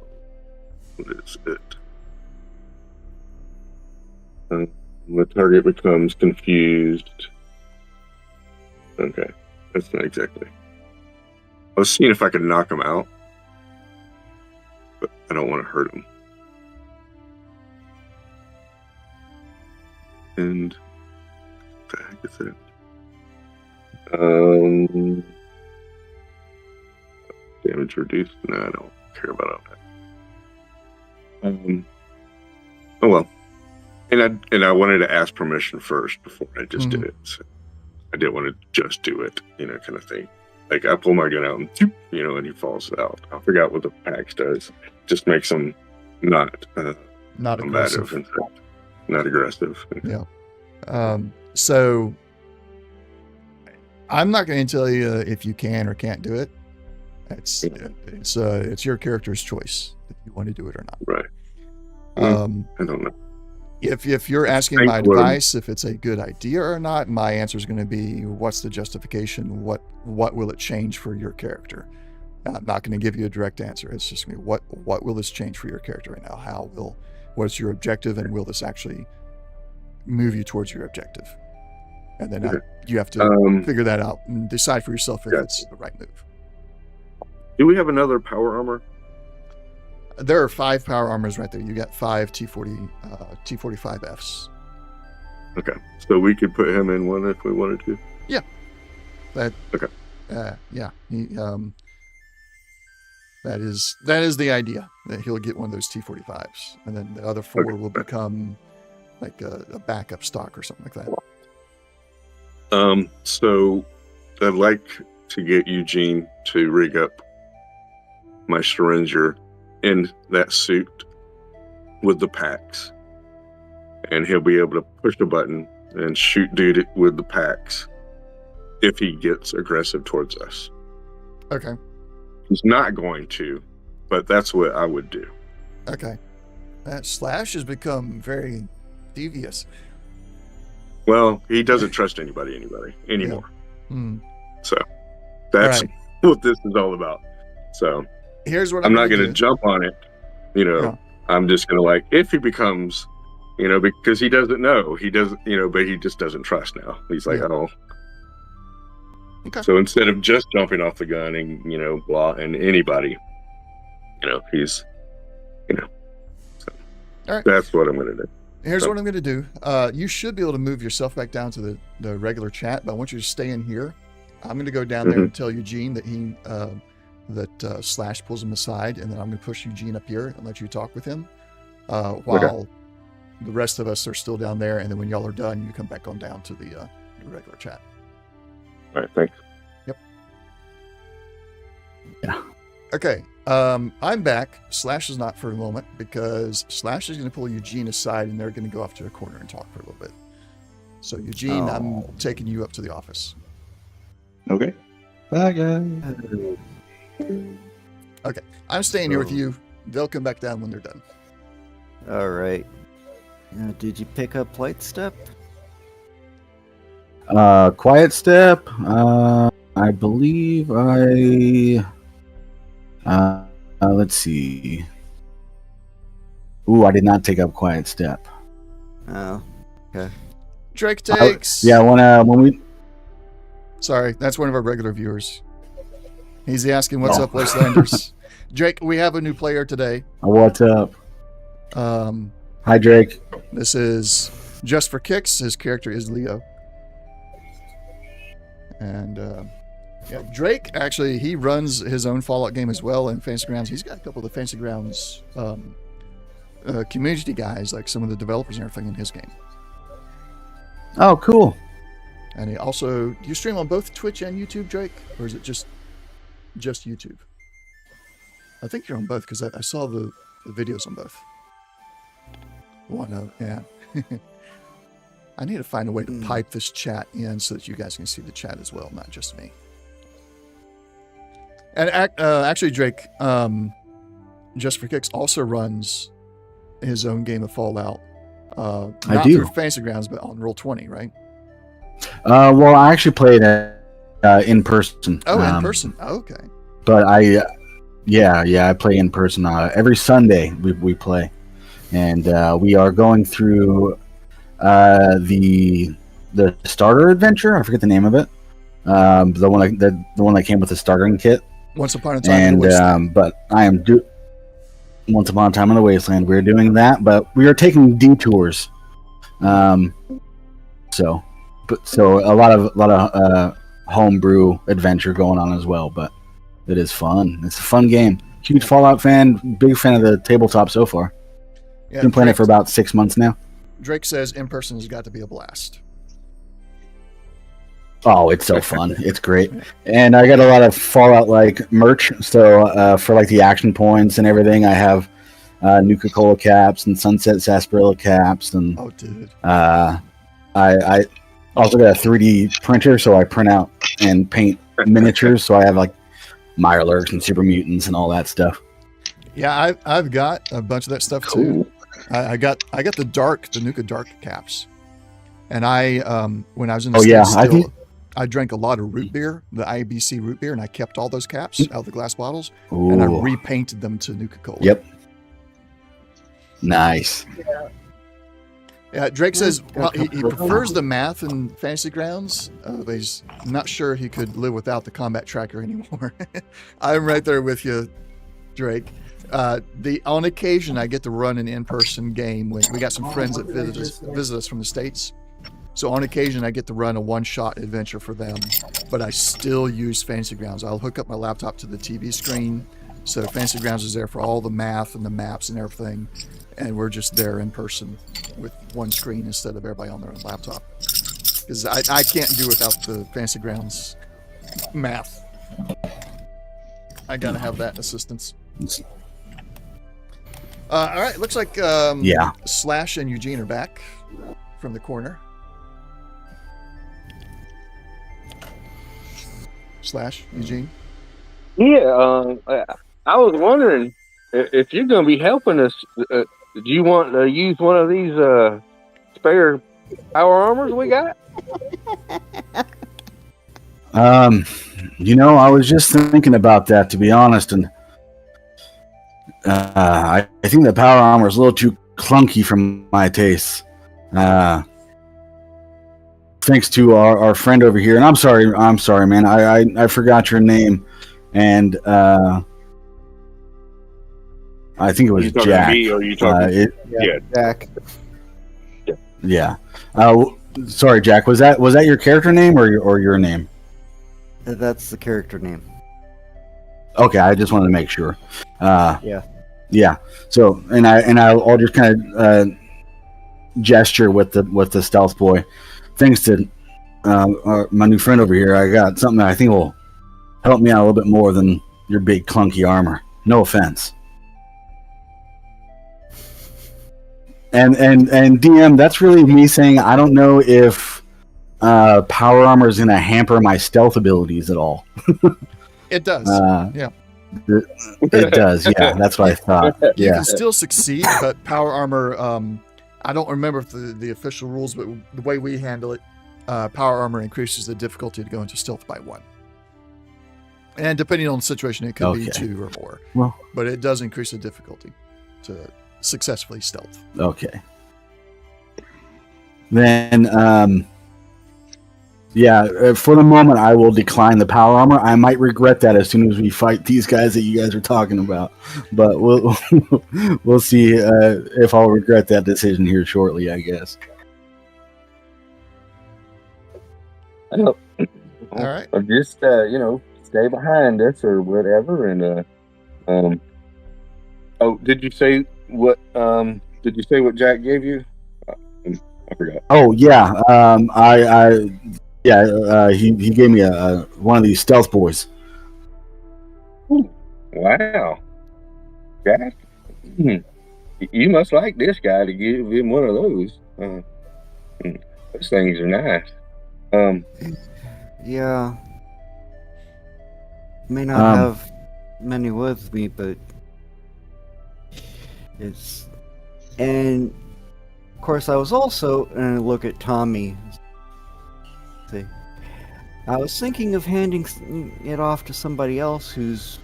What is it? The target becomes confused. Okay, that's not exactly. I was seeing if I could knock him out, but I don't want to hurt him. And what the heck is it? Damage reduced? No, I don't care about all that. Oh well. And I wanted to ask permission first before I just did it. So I didn't want to just do it, kind of thing. Like I pull my gun out and and he falls out. I forgot what the PAX does. Just makes him not aggressive. in fact. Not aggressive. Yeah. So I'm not going to tell you if you can or can't do it. It's your character's choice if you want to do it or not. Right. I don't know. If you're asking my advice, if it's a good idea or not, my answer is going to be, what's the justification? What will it change for your character? I'm not going to give you a direct answer. It's just going to be, what will this change for your character right now? What's your objective, and will this actually move you towards your objective? And then you have to figure that out and decide for yourself if it's the right move. Do we have another power armor? There are 5 power armors right there. You got 5 T45Fs. Okay, so we could put him in one if we wanted to. Yeah. Okay. Yeah. That is the idea, that he'll get one of those T45s, and then the other 4 will become like a backup stock or something like that. So I'd like to get Eugene to rig up my syringer in that suit with the packs, and he'll be able to push the button and shoot dude with the packs if he gets aggressive towards us. Okay. He's not going to, but that's what I would do. Okay. That Slash has become very devious. Well, he doesn't trust anybody anymore. Yeah. So that's what this is all about. So here's what I'm not going to jump on it. I'm just going to if he becomes, because he doesn't know, but he just doesn't trust now. He's like, oh. Okay. So instead of just jumping off the gun and, blah, and anybody, he's, so all right. That's what I'm going to do. Here's what I'm going to do. You should be able to move yourself back down to the regular chat, but I want you to stay in here. I'm going to go down there and tell Eugene that Slash pulls him aside, and then I'm going to push Eugene up here and let you talk with him while the rest of us are still down there. And then when y'all are done, you come back on down to the regular chat. All right, thanks. Yep. Yeah. Okay. I'm back. Slash is not for a moment, because Slash is going to pull Eugene aside, and they're going to go off to a corner and talk for a little bit. So Eugene, I'm taking you up to the office. Okay. Bye, guys. Okay. I'm staying here with you. They'll come back down when they're done. All right. Did you pick up Light Step? Quiet Step. I believe let's see. Ooh, I did not take up Quiet Step. Oh, okay. Drake takes. When we. Sorry, that's one of our regular viewers. He's asking, "What's up, Wastelanders?" Drake, we have a new player today. What's up? Hi, Drake. This is Just for Kicks. His character is Leo. And yeah, Drake, actually, he runs his own Fallout game as well in Fantasy Grounds. He's got a couple of the Fantasy Grounds community guys, like some of the developers and everything in his game. Oh, cool. And he also, do you stream on both Twitch and YouTube, Drake? Or is it just YouTube? I think you're on both because I saw the videos on both. Yeah. I need to find a way to pipe this chat in so that you guys can see the chat as well, not just me. And actually, Drake, Just for Kicks also runs his own game of Fallout. Not through Fantasy Grounds, but on Roll20, right? Well, I actually played in person. Oh, in person. Oh, okay. But I play in person. Every Sunday we play, and we are going through the starter adventure. I forget the name of it. The one that came with the starting kit. Once Upon a Time in the Wasteland. But I am Once Upon a Time in the Wasteland. We're doing that, but we are taking detours. So a lot of homebrew adventure going on as well, but it is fun. It's a fun game. Huge Fallout fan, big fan of the tabletop so far. Yeah, been playing it for about 6 months now. Drake says in person has got to be a blast. Oh, it's so fun. It's great. And I got a lot of Fallout like merch. So for like the action points and everything, I have Nuka-Cola caps and Sunset Sarsaparilla caps, and oh, dude. I also got a 3D printer, so I print out and paint miniatures. So I have like Mirelurks and Super Mutants and all that stuff. Yeah, I've got a bunch of that stuff too. I got the Nuka Dark caps, and when I was in the I drank a lot of root beer, the IBC root beer, and I kept all those caps out of the glass bottles, and I repainted them to Nuka-Cola. Yep. Nice. Yeah, Drake says he prefers the math in Fantasy Grounds, but he's not sure he could live without the combat tracker anymore. I'm right there with you, Drake. On occasion, I get to run an in-person game when we got some friends that visit us from the States. So on occasion, I get to run a one-shot adventure for them, but I still use Fantasy Grounds. I'll hook up my laptop to the TV screen, so Fantasy Grounds is there for all the math and the maps and everything, and we're just there in person with one screen instead of everybody on their own laptop. Because I can't do without the Fantasy Grounds math. I gotta have that assistance. All right, looks like Slash and Eugene are back from the corner. Slash, Eugene? Yeah, I was wondering if you're going to be helping us, do you want to use one of these spare power armors we got? I was just thinking about that, to be honest, and I think the power armor is a little too clunky for my tastes. Thanks to our friend over here, and I'm sorry, man. I forgot your name, and I think it was Jack. Me, or you talking? Jack. Yeah. Sorry, Jack. Was that your character name or your name? That's the character name. Okay, I just wanted to make sure. Yeah. Yeah. So, I'll just kind of gesture with the stealth boy. Thanks to my new friend over here, I got something that I think will help me out a little bit more than your big clunky armor. No offense. And DM, that's really me saying I don't know if power armor is going to hamper my stealth abilities at all. It does. Yeah. It does. Yeah, that's what I thought. You Yeah. can still succeed, but power armor. I don't remember if the official rules, but the way we handle it, power armor increases the difficulty to go into stealth by 1. And depending on the situation, it could be 2 or more. Well, but it does increase the difficulty to successfully stealth. Okay. Then, For the moment, I will decline the power armor. I might regret that as soon as we fight these guys that you guys are talking about. But we'll we'll see if I'll regret that decision here shortly, I guess. All right. Or just stay behind us or whatever. And did you say what? Did you say what Jack gave you? I forgot. Oh yeah, he gave me a one of these stealth boys. Wow, Jack, you must like this guy to give him one of those. Those things are nice. Yeah. May not have many with me, but it's... And, of course, I was also... And I look at Tommy. See, I was thinking of handing it off to somebody else who's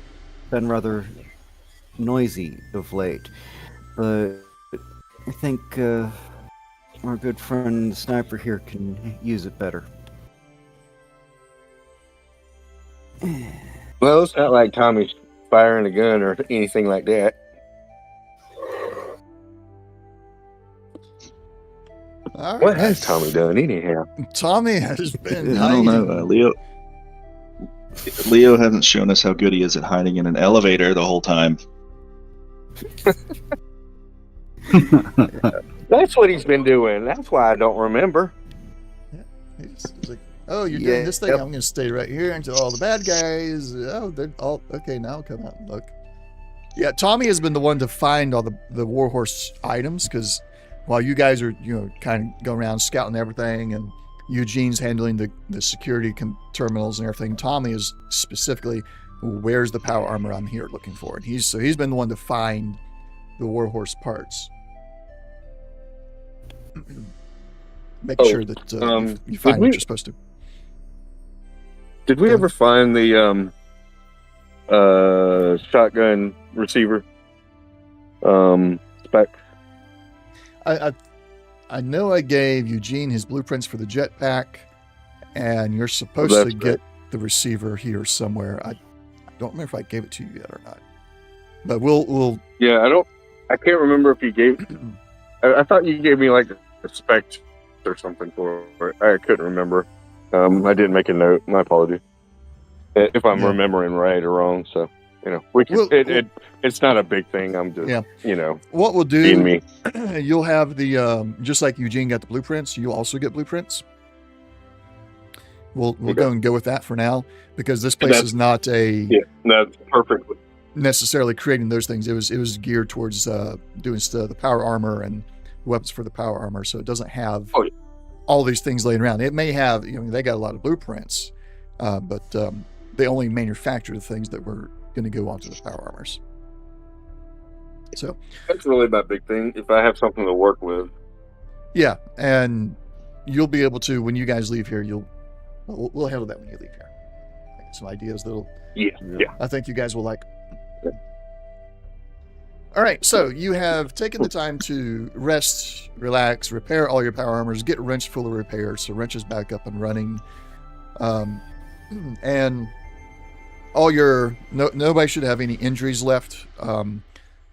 been rather noisy of late. But I think our good friend the sniper here can use it better. Well, it's not like Tommy's firing a gun or anything like that. All right. What has Tommy done anyhow? Tommy has been I don't know, hiding. Leo hasn't shown us how good he is at hiding in an elevator the whole time. That's what he's been doing. That's why I don't remember. He's like, oh, you're doing this thing? I'm going to stay right here until all the bad guys. Oh, they're all okay. Now come out and look. Yeah, Tommy has been the one to find all the Warhorse items because while you guys are, kind of going around scouting everything and Eugene's handling the security terminals and everything, Tommy is specifically where's the power armor I'm here looking for. And he's been the one to find the Warhorse parts. Make sure that you find what you're supposed to. Did we ever find the shotgun receiver spec? I know I gave Eugene his blueprints for the jetpack, and you're supposed to get the receiver here somewhere. I don't remember if I gave it to you yet or not. But we'll. Yeah, I can't remember if you gave. I thought you gave me like a spec or something for it. I couldn't remember. I didn't make a note. My apologies. If I'm remembering right or wrong, so we can, it's not a big thing. I'm just What we'll do, being me. You'll have the just like Eugene got the blueprints, you'll also get blueprints. We'll go with that for now because this place is not that's perfect. Necessarily creating those things. It was geared towards doing the power armor and weapons for the power armor, so it doesn't have all these things laying around. It may have, they got a lot of blueprints, but they only manufacture the things that were going to go onto the power armors. So that's really my big thing. If I have something to work with, and you'll be able to when you guys leave here. We'll handle that when you leave here. Some ideas that'll. I think you guys will like. All right, so you have taken the time to rest, relax, repair all your power armors, get Wrench full of repairs, so Wrench is back up and running, and all nobody should have any injuries left,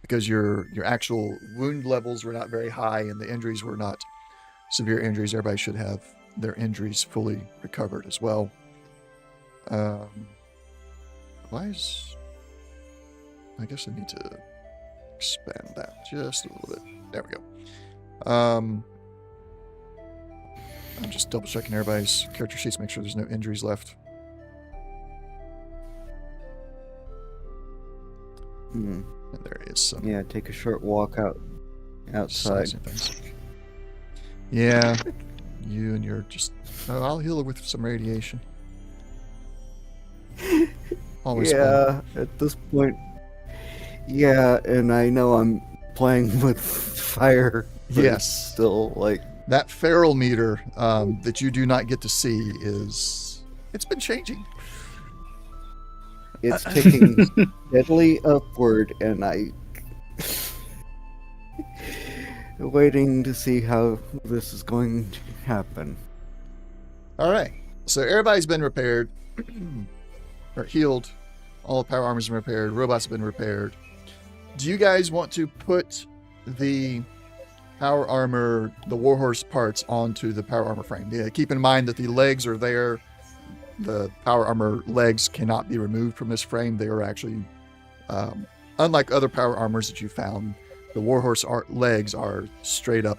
because your actual wound levels were not very high and the injuries were not severe injuries. Everybody should have their injuries fully recovered as well. I guess I need to expand that just a little bit. There we go. I'm just double checking everybody's character sheets, make sure there's no injuries left. And there is some. Yeah, take a short walk outside. Yeah, you and your just. I'll heal it with some radiation. Always fun. At this point. Yeah, and I know I'm playing with fire. Yes. Still, like... That feral meter that you do not get to see it's been changing. It's ticking steadily upward, and waiting to see how this is going to happen. All right. So everybody's been repaired or healed. All the power armors have been repaired. Robots have been repaired. Do you guys want to put the power armor, the warhorse parts onto the power armor frame? Yeah, keep in mind that the legs are there. The power armor legs cannot be removed from this frame. They are actually, unlike other power armors that you found, the warhorse legs are straight up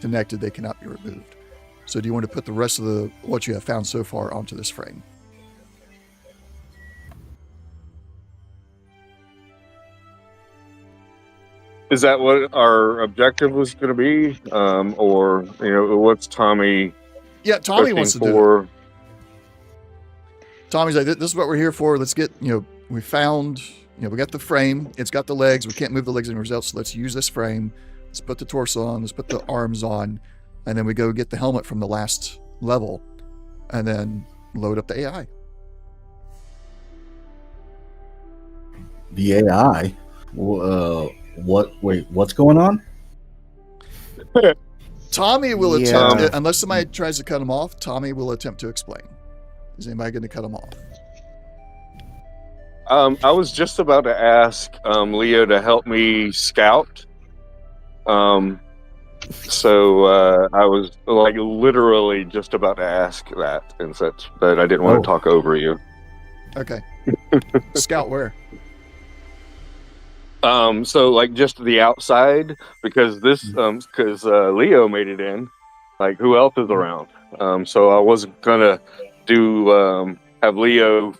connected. They cannot be removed. So do you want to put the rest of what you have found so far onto this frame? Is that what our objective was going to be, or what's Tommy? Yeah, Tommy wants to do it. For? Tommy's like, this is what we're here for. Let's get, we found, we got the frame. It's got the legs. We can't move the legs anywhere else. So let's use this frame. Let's put the torso on. Let's put the arms on. And then we go get the helmet from the last level and then load up the AI. The AI? What's going on? Tommy will attempt, unless somebody tries to cut him off, Tommy will attempt to explain. Is anybody going to cut him off? I was just about to ask Leo to help me scout. So I was like literally just about to ask that and such, but I didn't want to talk over you. Okay. Scout where? So like just the outside, because Leo made it in. Like, who else is around? So I wasn't gonna have Leo,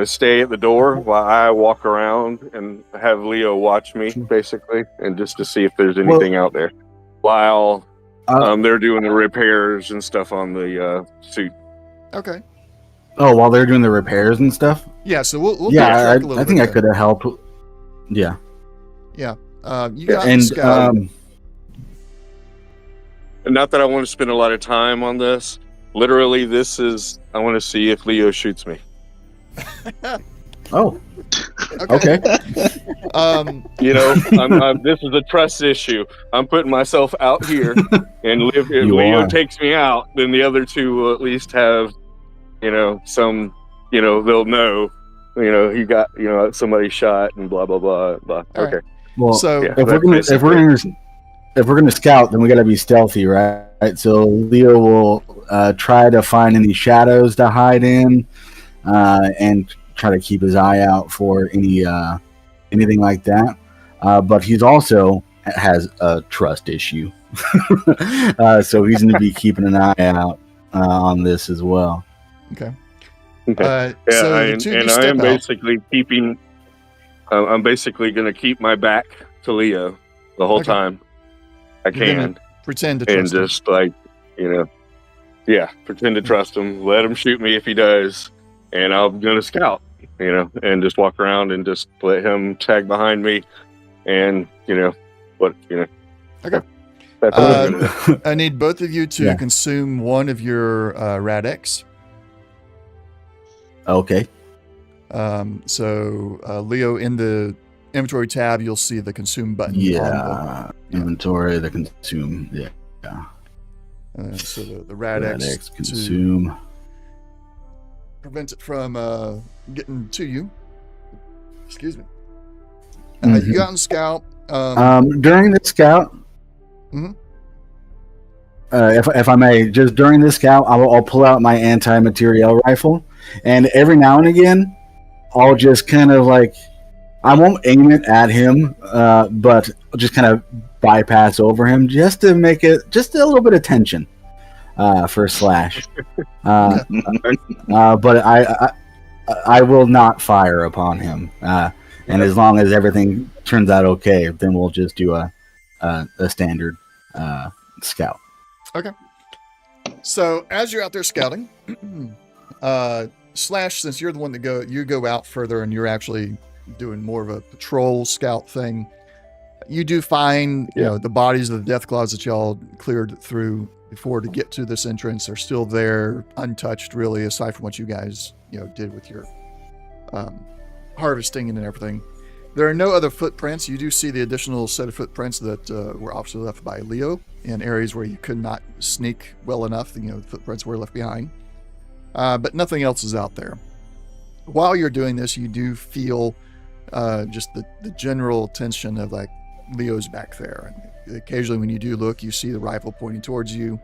stay at the door while I walk around and have Leo watch me, basically, and just to see if there's anything out there while they're doing the repairs and stuff on the suit. Okay. Oh, while they're doing the repairs and stuff? Yeah, so we'll I think I could have helped. Yeah. Yeah. You got scout. Not that I want to spend a lot of time on this. Literally, I want to see if Leo shoots me. Oh. Okay. This is a trust issue. I'm putting myself out here, and if Leo takes me out, then the other two will at least have, some, they'll know, he got, somebody shot and blah blah blah blah. All okay. Right. Well, so if we're gonna scout, then we gotta be stealthy, right? So Leo will try to find any shadows to hide in, and try to keep his eye out for anything like that. But he's also has a trust issue, so he's going to be keeping an eye out on this as well. Okay. So I am basically keeping. I'm basically going to keep my back to Leo the whole time I can. Pretend to trust him. And just like, pretend to trust him. Let him shoot me if he does. And I'm going to scout, and just walk around and just let him tag behind me. And, Okay. That's what I'm gonna do. I need both of you to consume one of your Rad-X. Okay. So Leo, in the inventory tab, you'll see the consume button. Inventory, the consume. Yeah. So the Rad-X consume. Prevent it from getting to you. Excuse me. You got in scout. During the scout, if I may, just during the scout, I'll pull out my anti-materiel rifle, and every now and again, I'll just kind of like, I won't aim it at him, but I'll just kind of bypass over him just to make it just a little bit of tension for Slash. But I will not fire upon him. And as long as everything turns out okay, then we'll just do a standard scout. Okay. So as you're out there scouting, Slash, since you're the one that you go out further and you're actually doing more of a patrol scout thing, you do find the bodies of the Deathclaws that y'all cleared through before to get to this entrance are still there, untouched, really, aside from what you guys did with your harvesting and everything. There are no other footprints. You do see the additional set of footprints that were obviously left by Leo in areas where you could not sneak well enough. The footprints were left behind. But nothing else is out there. While you're doing this, you do feel just the general tension of like Leo's back there. And occasionally when you do look, you see the rifle pointing towards you,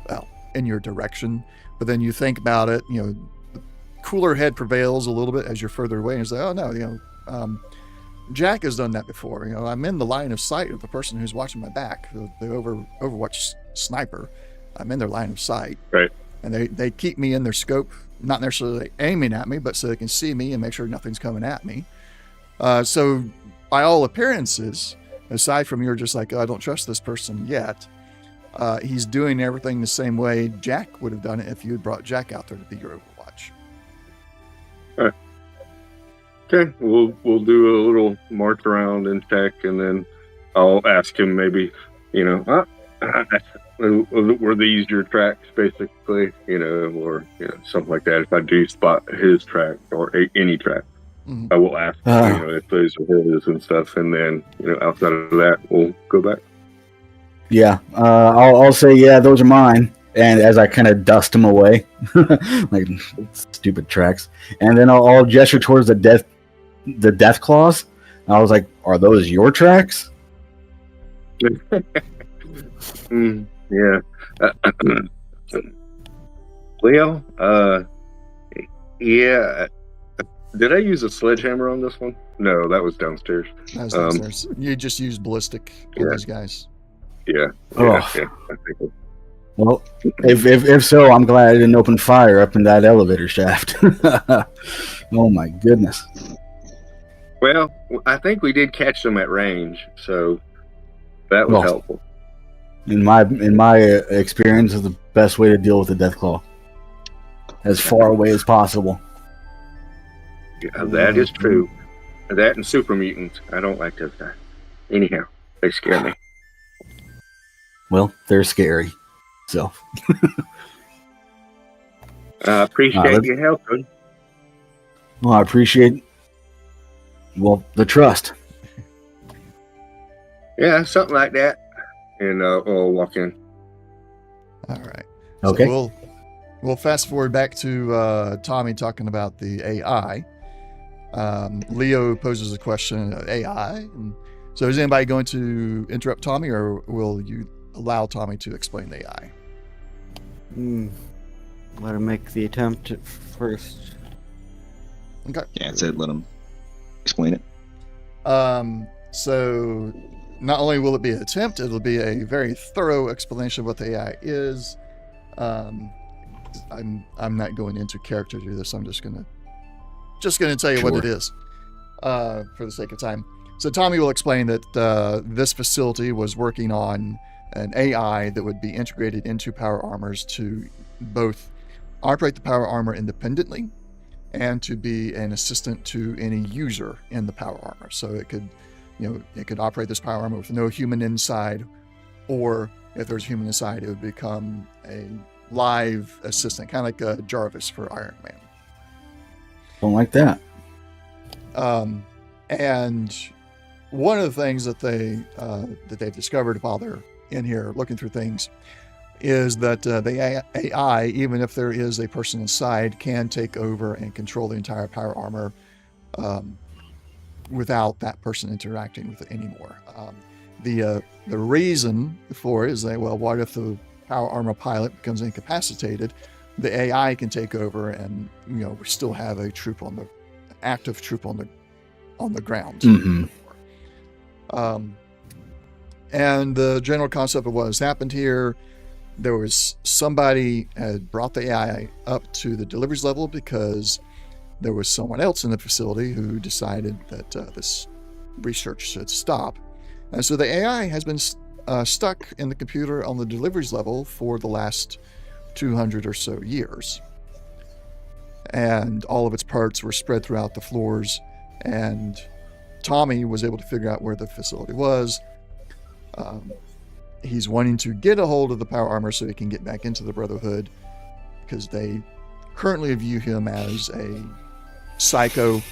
well, in your direction. But then you think about it, the cooler head prevails a little bit as you're further away. And it's like, oh no, Jack has done that before. I'm in the line of sight of the person who's watching my back, the Overwatch sniper. I'm in their line of sight. Right. And they keep me in their scope, not necessarily aiming at me, but so they can see me and make sure nothing's coming at me. So by all appearances, aside from you're just like, oh, I don't trust this person yet, he's doing everything the same way Jack would have done it if you had brought Jack out there to be your Overwatch. All right. Okay, we'll do a little march around and check, and then I'll ask him maybe, were these your tracks, basically, or something like that. If I do spot his track or any track, I will ask if those are his and stuff, and then outside of that, we'll go back. Yeah, I'll say, yeah, those are mine. And as I kind of dust them away, like stupid tracks, and then I'll gesture towards the death claws. And I was like, "Are those your tracks?" Yeah, Leo. Yeah. Did I use a sledgehammer on this one? No, that was downstairs. That was downstairs. You just used ballistic on these guys. Yeah. Oh. I think Well, if so, I'm glad I didn't open fire up in that elevator shaft. Oh my goodness. Well, I think we did catch them at range, so that was helpful. In my experience, is the best way to deal with the Deathclaw. As far away as possible. Yeah, that is true. That and super mutants. I don't like those guys. Anyhow, they scare me. Well, they're scary. So. I appreciate your help. Well, I appreciate the trust. Yeah, something like that. And we'll walk in. All right. Okay. So we'll fast forward back to Tommy talking about the AI. Leo poses a question, AI. And so is anybody going to interrupt Tommy, or will you allow Tommy to explain the AI? Let him make the attempt at first. Okay. Yeah, it said let him explain it. So not only will it be an attempt, it'll be a very thorough explanation of what the AI is. I'm not going into character to this. I'm just gonna tell you what it is, for the sake of time. So Tommy will explain that this facility was working on an AI that would be integrated into power armors to both operate the power armor independently and to be an assistant to any user in the power armor. So it could operate this power armor with no human inside, or if there's a human inside, it would become a live assistant, kind of like a Jarvis for Iron Man. Don't like that. And one of the things that they've discovered while they're in here looking through things is that the AI, even if there is a person inside, can take over and control the entire power armor without that person interacting with it anymore. The reason for it is that, well, what if the power armor pilot becomes incapacitated? The AI can take over, and we still have a active troop on the ground. Mm-hmm. And the general concept of what has happened here, there was somebody had brought the AI up to the deliveries level because there was someone else in the facility who decided that this research should stop. And so the AI has been stuck in the computer on the deliveries level for the last 200 or so years. And all of its parts were spread throughout the floors, and Tommy was able to figure out where the facility was. He's wanting to get a hold of the power armor so he can get back into the Brotherhood, because they currently view him as a psycho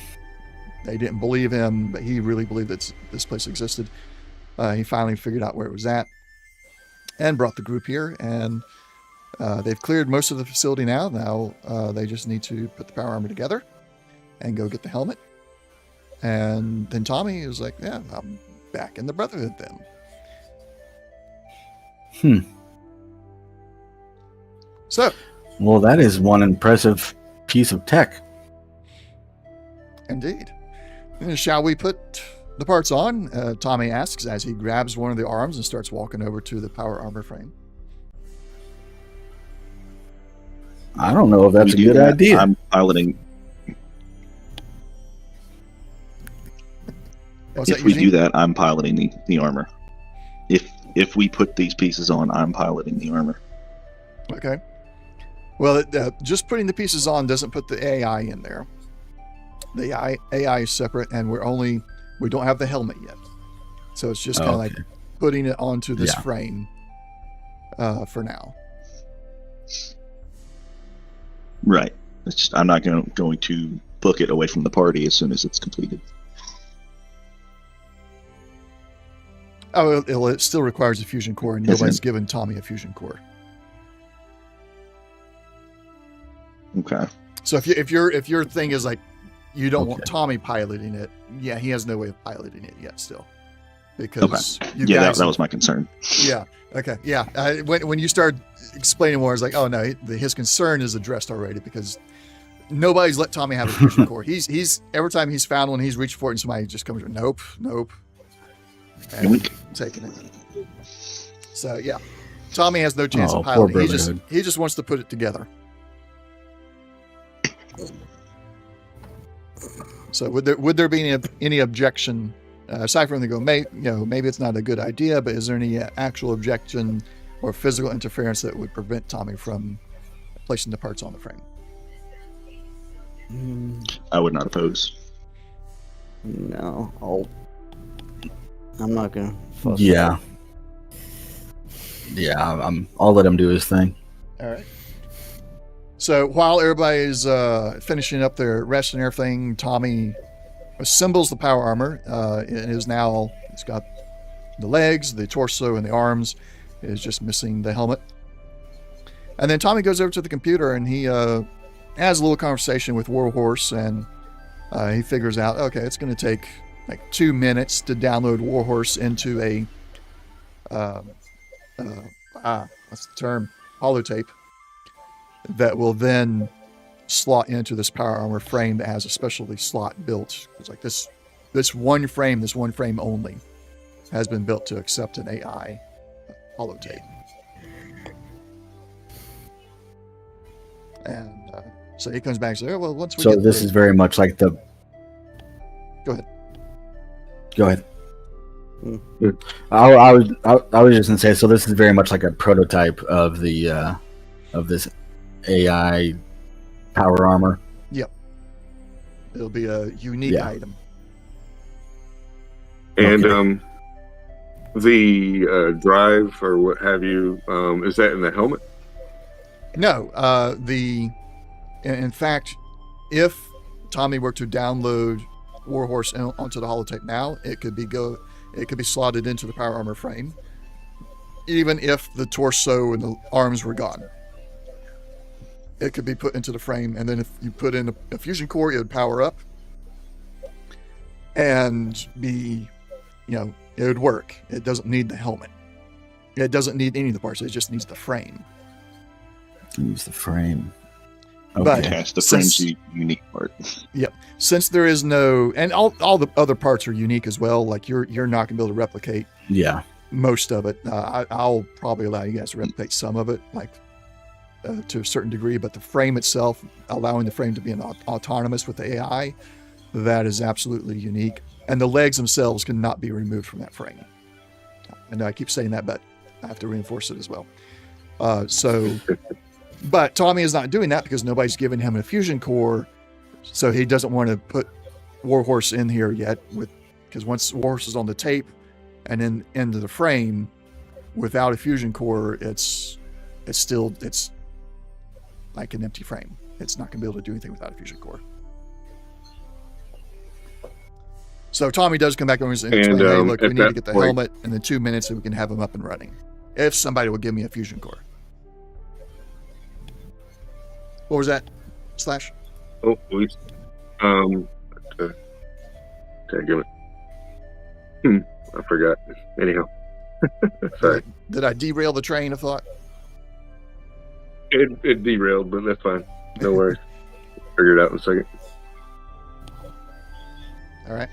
they didn't believe him, but he really believed that this place existed. He finally figured out where it was at and brought the group here, and they've cleared most of the facility now. Now they just need to put the power armor together and go get the helmet. And then Tommy is like, yeah, I'm back in the Brotherhood then. So, Well, that is one impressive piece of tech. indeed. Shall we put the parts on? Tommy asks as he grabs one of the arms and starts walking over to the power armor frame. I don't know if that's a We do good that, idea. I'm piloting. What's If that, we Eugene? do that, I'm piloting the armor. If we put these pieces on, I'm piloting the armor. Okay. Well, just putting the pieces on doesn't put the AI in there. The AI is separate, and we don't have the helmet yet. So it's just kind of like putting it onto this frame for now. Right. It's just, I'm not going to book it away from the party as soon as it's completed. Oh, it still requires a fusion core, and nobody's given Tommy a fusion core. Okay. So if your thing is like you don't want Tommy piloting it, yeah, he has no way of piloting it yet still, because you guys. That was my concern. Yeah. Okay. Yeah. When you start explaining more, it's like, oh no, his concern is addressed already, because nobody's let Tommy have a fusion core. He's every time he's found one, he's reached for it, and somebody just comes, nope, and taking it. So yeah, Tommy has no chance of piloting. He just wants to put it together. So would there be any objection aside from maybe it's not a good idea, but is there any actual objection or physical interference that would prevent Tommy from placing the parts on the frame? I would not oppose. No, I'm not gonna fuss. Yeah. I'll let him do his thing. All right. So while everybody's finishing up their rest and everything, Tommy assembles the power armor. It's got the legs, the torso, and the arms. It's just missing the helmet. And then Tommy goes over to the computer and he has a little conversation with Warhorse, and he figures out, okay, it's going to take like 2 minutes to download Warhorse into a what's the term? Holotape. That will then slot into this power armor frame that has a specialty slot built. It's like this one frame only has been built to accept an AI holotape. And so he comes back and says, oh, well, once we get this is very much like the... Go ahead. I was just going to say, so this is very much like a prototype of the of this AI power armor. Yep. It'll be a unique item. And the drive or what have you, is that in the helmet? No. In fact, if Tommy were to download Warhorse onto the holotape now, it could be slotted into the power armor frame, even if the torso and the arms were gone. It could be put into the frame, and then if you put in a fusion core, it would power up and it would work. It doesn't need the helmet. It doesn't need any of the parts. It just needs the frame. Use the frame. Okay. But yes, the frame's the unique part. Yep. Since there is no, and all the other parts are unique as well. Like you're not gonna be able to replicate. Most of it. I'll probably allow you guys to replicate some of it, like to a certain degree. But the frame itself, allowing the frame to be autonomous with the AI, that is absolutely unique. And the legs themselves cannot be removed from that frame. And I keep saying that, but I have to reinforce it as well. But Tommy is not doing that because nobody's given him a fusion core, so he doesn't want to put Warhorse in here yet. Because once Warhorse is on the tape and then into the frame, without a fusion core, it's like an empty frame. It's not going to be able to do anything without a fusion core. So Tommy does come back and explain, hey, look, we at need to that get the point- helmet in the 2 minutes so we can have him up and running. If somebody will give me a fusion core. What was that, Slash? Oh, please. Okay, give it. I forgot. Anyhow. Sorry. Did I derail the train of thought? It derailed, but that's fine. No worries. Figure it out in a second. All right.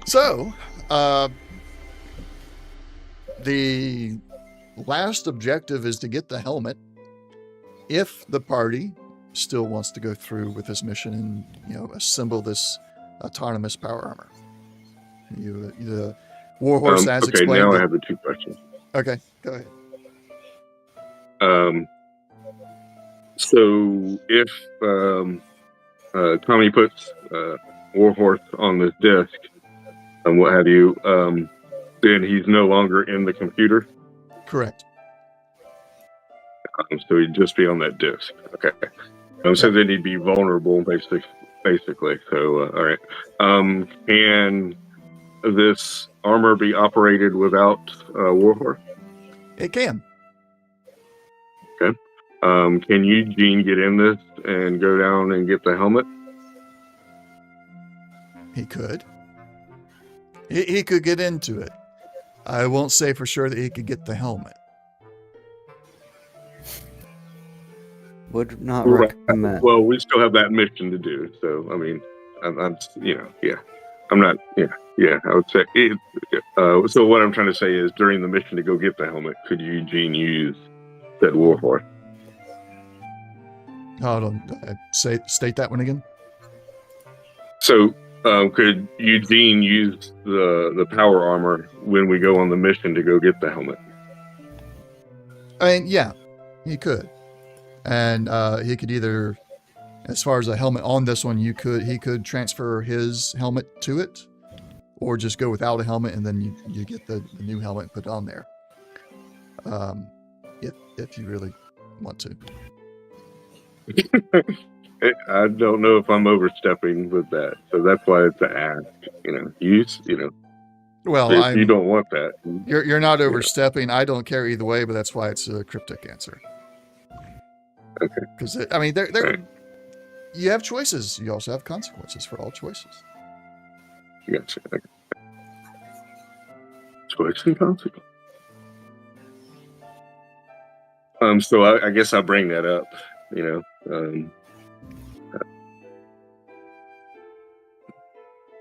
So, the last objective is to get the helmet. If the party still wants to go through with this mission and, you know, assemble this autonomous power armor. The Warhorse has Okay, explained. now I have the 2 questions. Okay, go ahead. So if Tommy puts Warhorse on this disc and what have you, then he's no longer in the computer. Correct. So he'd just be on that disc. Okay. So then he'd be vulnerable, basically. So, all right. Can this armor be operated without Warhorse? It can. Okay. Can Eugene get in this and go down and get the helmet? He could. He could get into it. I won't say for sure that he could get the helmet. Would not Right. recommend. Well, we still have that mission to do. So, I mean, I'm yeah. I'm not, yeah, I would say. So what I'm trying to say is during the mission to go get the helmet, could Eugene use that Warhorse? Hold on. State that one again. So, could Eugene use the power armor when we go on the mission to go get the helmet? I mean, yeah, he could. And he could either, as far as a helmet on this one, he could transfer his helmet to it, or just go without a helmet and then you get the new helmet and put it on there. If you really want to. I don't know if I'm overstepping with that, so that's why it's an ask. Well, if you don't want that, you're not overstepping. I don't care either way, but that's why it's a cryptic answer. Okay. Because I mean, you have choices. You also have consequences for all choices. Gotcha. Okay. Choice and consequence. So I guess I'll bring that up.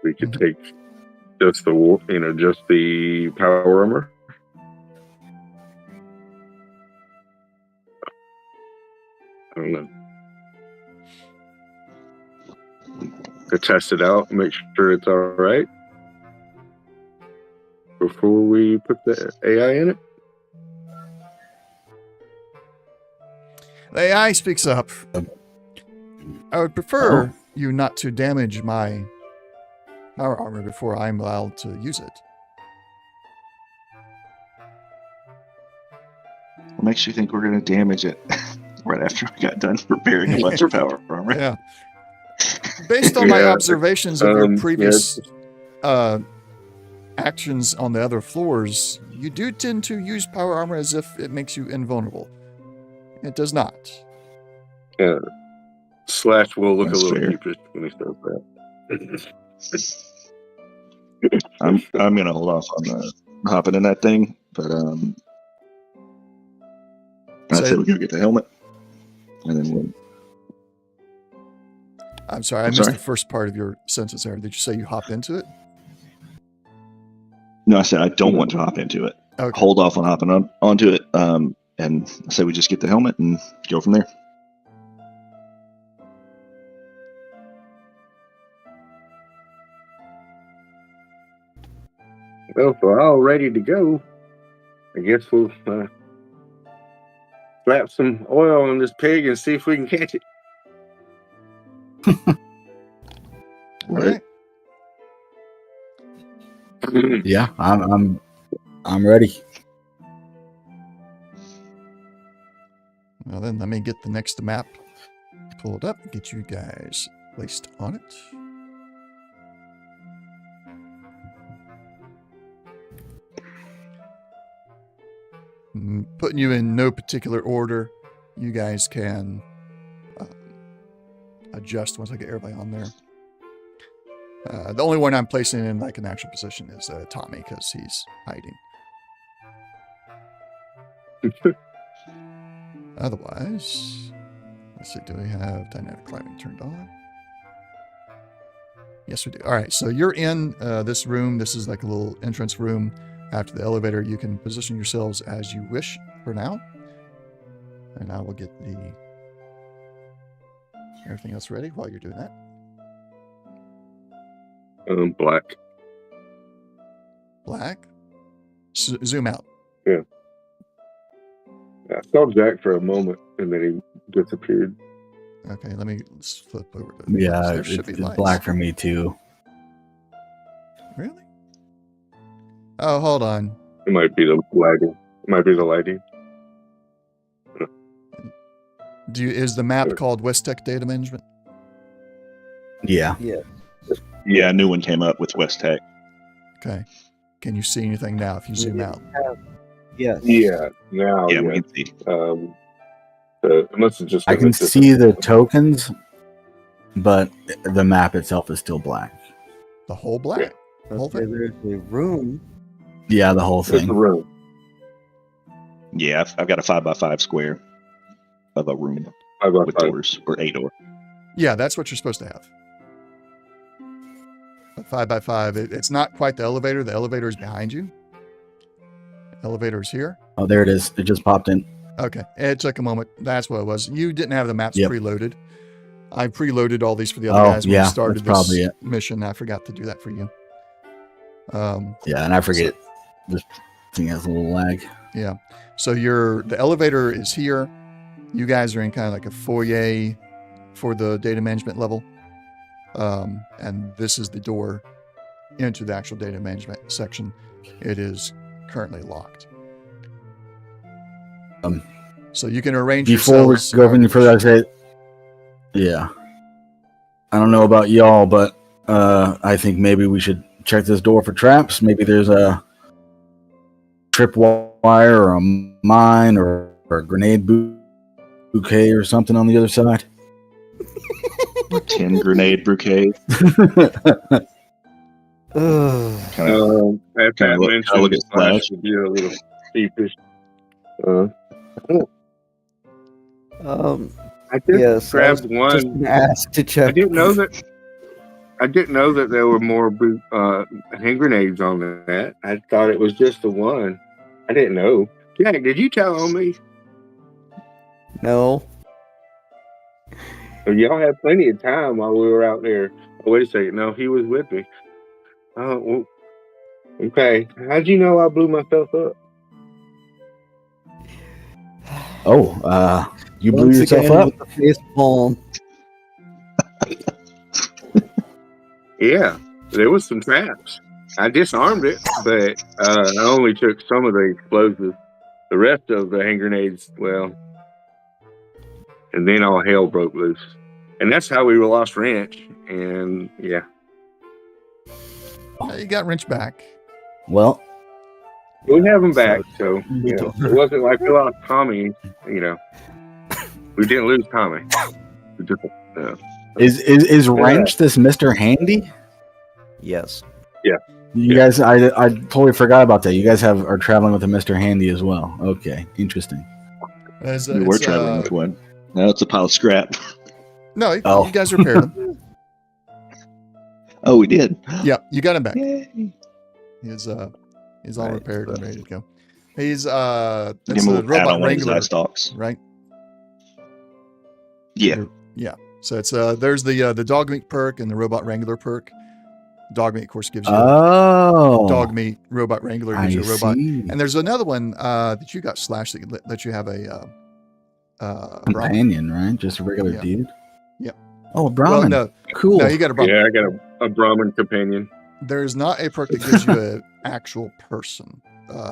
We could take just the power armor. I don't know. To test it out, make sure it's all right before we put the AI in it. The AI speaks up. I would prefer you not to damage my power armor before I'm allowed to use it. What makes you think we're going to damage it right after we got done preparing a bunch of power armor? Yeah. Based on my Yeah. observations of your previous actions on the other floors, you do tend to use power armor as if it makes you invulnerable. It does not. Slash will look That's a little fair. sheepish when he says that. I'm going to hold off on hopping in that thing, but I Say- said we're going to get the helmet, and then we'll. I'm sorry, I I'm missed sorry? the first part of your sentence there. Did you say you hop into it? No, I said I don't want to hop into it. Okay. Hold off on hopping onto it, and I said we just get the helmet and go from there. Well, if we're all ready to go, I guess we'll slap some oil on this pig and see if we can catch it. All right. Yeah, I'm ready. Well, then let me get the next map pulled up and get you guys placed on it. putting you in no particular order. You guys can adjust once I get everybody on there. The only one I'm placing in like an actual position is Tommy, because he's hiding. Otherwise, let's see, do we have dynamic climbing turned on? Yes, we do. All right, so you're in this room. This is like a little entrance room after the elevator. You can position yourselves as you wish for now. And I will get everything else ready while you're doing that. Black. Black. Zoom out. Yeah. I saw Jack for a moment, and then he disappeared. Okay, let's flip over to Yeah, there should be it's lights. black for me too. Really? Oh, hold on. It might be the lighting. It might be the lighting. Is the map called West Tech Data Management? Yeah. Yeah, a new one came up with West Tech. Okay. Can you see anything now if you zoom out? Yes. Yeah. Now. Yeah, Yeah. we can see. It must have just. I can see the tokens, but the map itself is still black. The whole black. The whole Okay, thing. there's a room. Yeah, the whole It's the thing. room. Yeah, I've got a 5x5 square of a room with doors, or 8 door. Yeah, that's what you're supposed to have. A 5x5. It's not quite the elevator. The elevator is behind you. Elevator is here. Oh, there it is. It just popped in. Okay. It took a moment. That's what it was. You didn't have the maps Yep. preloaded. I preloaded all these for the other guys when yeah, we started that's probably this it. mission. I forgot to do that for you. Yeah, and I forget. This thing has a little lag. Yeah. So the elevator is here. You guys are in kind of like a foyer for the data management level. And this is the door into the actual data management section. It is currently locked. So you can arrange Before we yourselves go any however further, I you say, yeah. I don't know about y'all, but I think maybe we should check this door for traps. Maybe there's a tripwire or a mine or a grenade bouquet or something on the other side. 10 grenade bouquet. Ugh. Kind of, At Kinda that look- mention, kinda look at Flash Flash. would be a little sheepish. I just Yes. I was grabbed just one. asked to check. I didn't know that there were more hand grenades on that. I thought it was just the one. I didn't know. Jack, did you tell on me? No. Y'all had plenty of time while we were out there. Oh, wait a second. No, he was with me. Oh, well, okay. How'd you know I blew myself up? Oh, you blew Once yourself again up? with the face palm. Yeah, there was some traps. I disarmed it, but I only took some of the explosives. The rest of the hand grenades, well, and then all hell broke loose. And that's how we lost Ranch. And yeah. You got Wrench back. Well, We have him back, so you know, it wasn't like we lost Tommy. You know, we didn't lose Tommy. We just, is Wrench this Mr. Handy? Yes. You guys, I totally forgot about that. You guys are traveling with a Mr. Handy as well. Okay, interesting. we were traveling with one. Now it's a pile of scrap. No, Oh. you guys repaired him. Oh, we did. Yeah, you got him back. Yay. He's all Right, repaired and so- ready to go. He's Give that's him a the little pat robot on one of his wrangler, eye stalks. right? Yeah. So it's there's the dog meat perk and the robot wrangler perk. Dog meat, of course, gives you Oh, dog meat. Robot wrangler I gives you a robot. see. And there's another one that you got Slash that you have a Brahmin. Companion, right? Just a regular Yeah. dude. Yep. Oh, a Brahmin. Well, Cool. no, you got a Brahmin. yeah, I got a Brahmin companion. There's not a perk that gives you an actual person.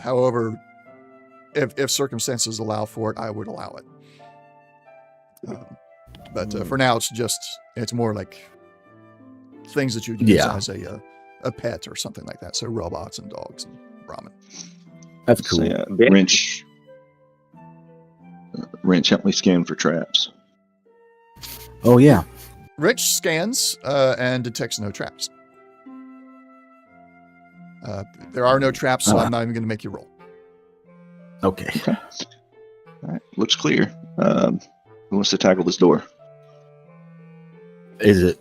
However, if circumstances allow for it, I would allow it. But for now, it's more like things that you use Yeah. as a pet or something like that. So robots and dogs and Brahmin. That's cool. So, yeah, Wrench, help me scan for traps. Oh yeah. Rich scans and detects no traps. There are no traps, so I'm not even going to make you roll. Okay. All right, looks clear. Who wants to tackle this door? Is it?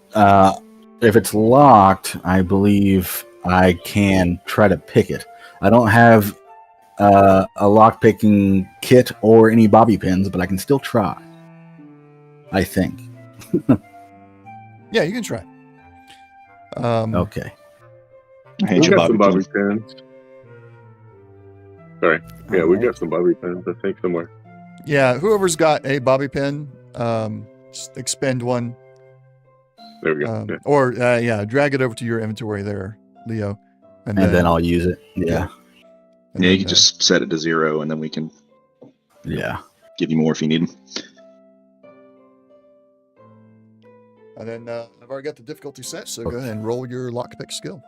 If it's locked, I believe I can try to pick it. I don't have a lock picking kit or any bobby pins, but I can still try. I think. Yeah, you can try. Okay. I hand We you got some bobby bobby pin. pins. Sorry. Yeah, we got some bobby pins, I think, somewhere. Yeah, whoever's got a bobby pin, just expend one. There we go. Yeah. Or, drag it over to your inventory there, Leo. And then I'll use it. Yeah. and Yeah, you then, can just set it to 0, and then we can Yeah. give you more if you need them. And then I've already got the difficulty set, so go ahead and roll your lockpick skill.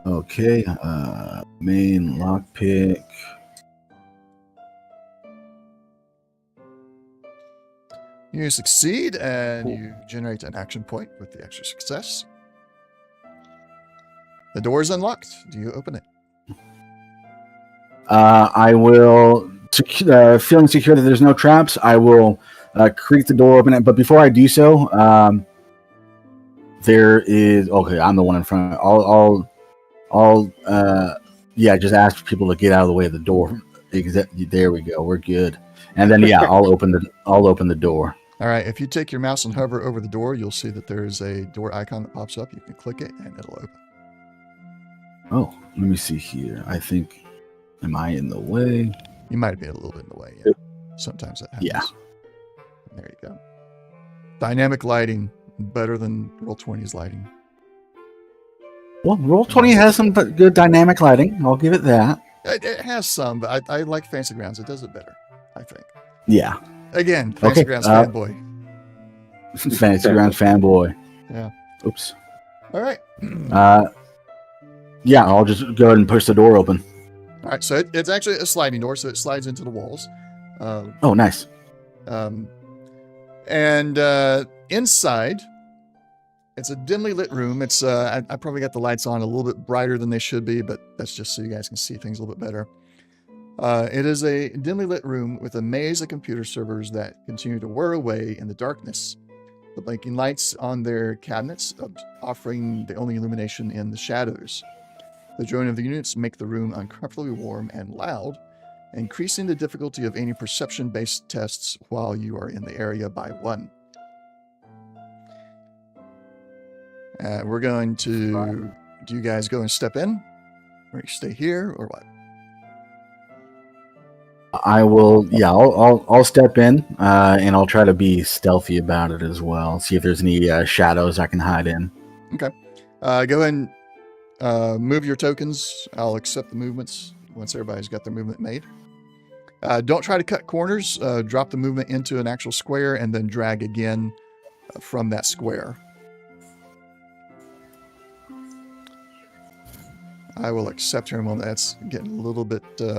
Okay. Main lockpick. You succeed, and you generate an action point with the extra success. The door is unlocked. Do you open it? I will, feeling secure that there's no traps, I will creak the door open. But before I do so, there is. Okay, I'm the one in front. I'll just ask people to get out of the way of the door. There we go. We're good. And then I'll open the door. All right. If you take your mouse and hover over the door, you'll see that there is a door icon that pops up. You can click it, and it'll open. Oh, let me see here. I think, am I in the way? You might be a little bit in the way. Yeah. Sometimes that happens. Yeah. There you go. Dynamic lighting, better than Roll20's lighting. Well, Roll20 has some good dynamic lighting. I'll give it that. It has some, but I like Fancy Grounds. It does it better, I think. Yeah. Again, Fancy Grounds fanboy. Fancy Grounds fanboy. Yeah. Oops. All right. I'll just go ahead and push the door open. All right. So it's actually a sliding door, so it slides into the walls. Oh, nice. And inside, it's a dimly lit room. It's I probably got the lights on a little bit brighter than they should be, but that's just so you guys can see things a little bit better. It is a dimly lit room with a maze of computer servers that continue to whir away in the darkness. The blinking lights on their cabinets offering the only illumination in the shadows. The drone of the units make the room uncomfortably warm and loud, increasing the difficulty of any perception-based tests while you are in the area by 1. We're going to... Do you guys go and step in? Or you stay here, or what? I will. Yeah, I'll step in, and I'll try to be stealthy about it as well. See if there's any shadows I can hide in. Okay. Go ahead and move your tokens. I'll accept the movements once everybody's got their movement made. Don't try to cut corners. Drop the movement into an actual square and then drag again from that square. I will accept here in a moment. That's getting a little bit... hectic.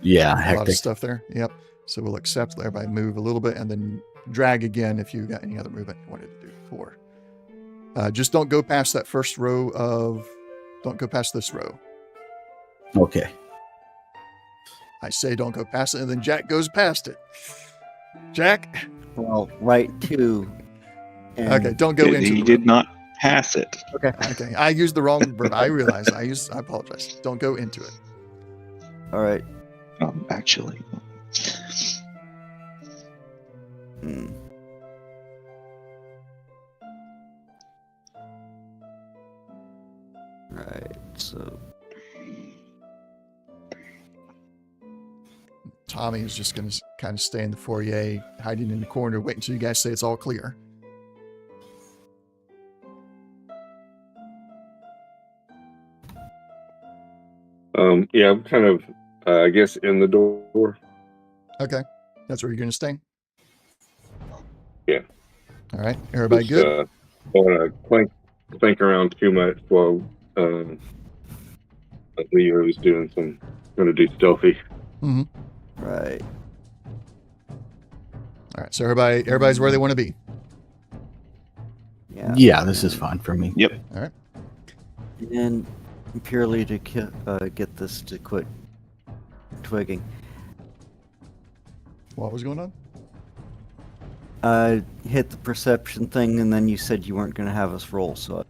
A lot of stuff there. Yep. So we'll accept, everybody move a little bit, and then drag again if you got any other movement you wanted to do before. Just don't go past that first row of... Don't go past this row. Okay. I say don't go past it, and then Jack goes past it. Jack? Well, right too. And Okay, don't go into He the did room. not pass it. Okay, I used the wrong verb. I realize. I apologize. Don't go into it. All right. Actually. Hmm. Right. So Tommy is just going to kind of stay in the foyer, hiding in the corner, wait until you guys say it's all clear. I'm kind of, I guess, in the door. Okay, that's where you're going to stay? Yeah. All right, everybody Just, good? Don't want to clank around too much while Leo's doing some, going to do stealthy. Mm-hmm. Right. All right, so everybody's where they want to be. Yeah. Yeah, this is fine for me. Yep. All right. And purely to get this to quit twigging. What was going on? Hit the perception thing, and then you said you weren't going to have us roll, so I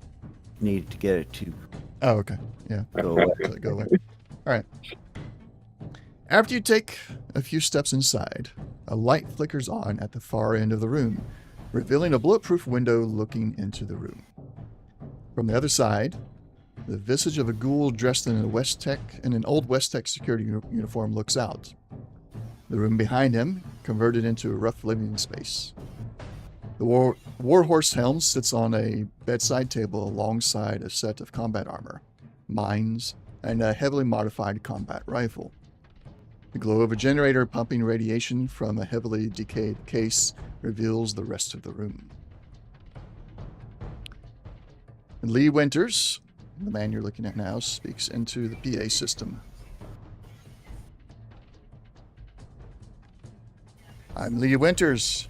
needed to get it to Oh, okay. Yeah. go away. Let it go away. All right. After you take a few steps inside, a light flickers on at the far end of the room, revealing a bulletproof window looking into the room. From the other side, the visage of a ghoul dressed in an old West Tech security uniform looks out. The room behind him converted into a rough living space. The warhorse helm sits on a bedside table alongside a set of combat armor, mines, and a heavily modified combat rifle. The glow of a generator pumping radiation from a heavily decayed case reveals the rest of the room. Lee Winters, the man you're looking at now, speaks into the PA system. I'm Lee Winters.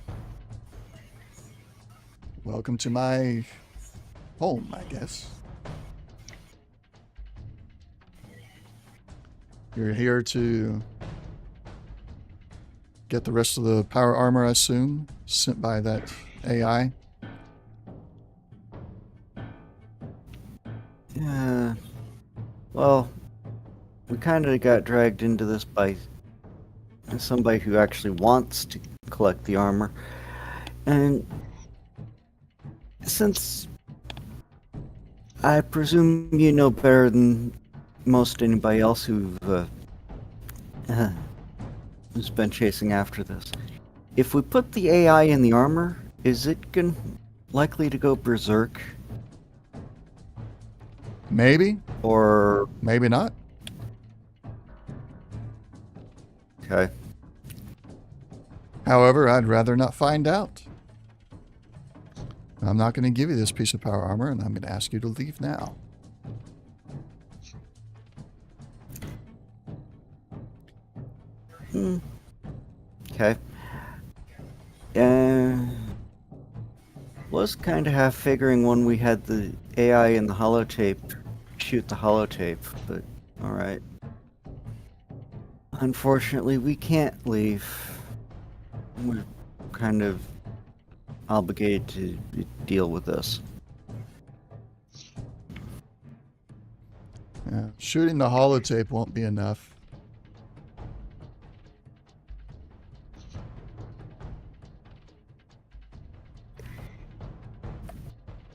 Welcome to my home, I guess. You're here to get the rest of the power armor, I assume, sent by that AI. Yeah. Well, we kind of got dragged into this by somebody who actually wants to collect the armor. And since I presume you know better than most anybody else who's been chasing after this, if we put the AI in the armor, is it likely to go berserk? Maybe, Or maybe not. okay. However, I'd rather not find out. I'm not going to give you this piece of power armor, and I'm going to ask you to leave now. Okay. Was kind of half figuring when we had the AI in the holotape, shoot the holotape, but alright. Unfortunately, we can't leave. We're kind of obligated to deal with this. Yeah, shooting the holotape won't be enough.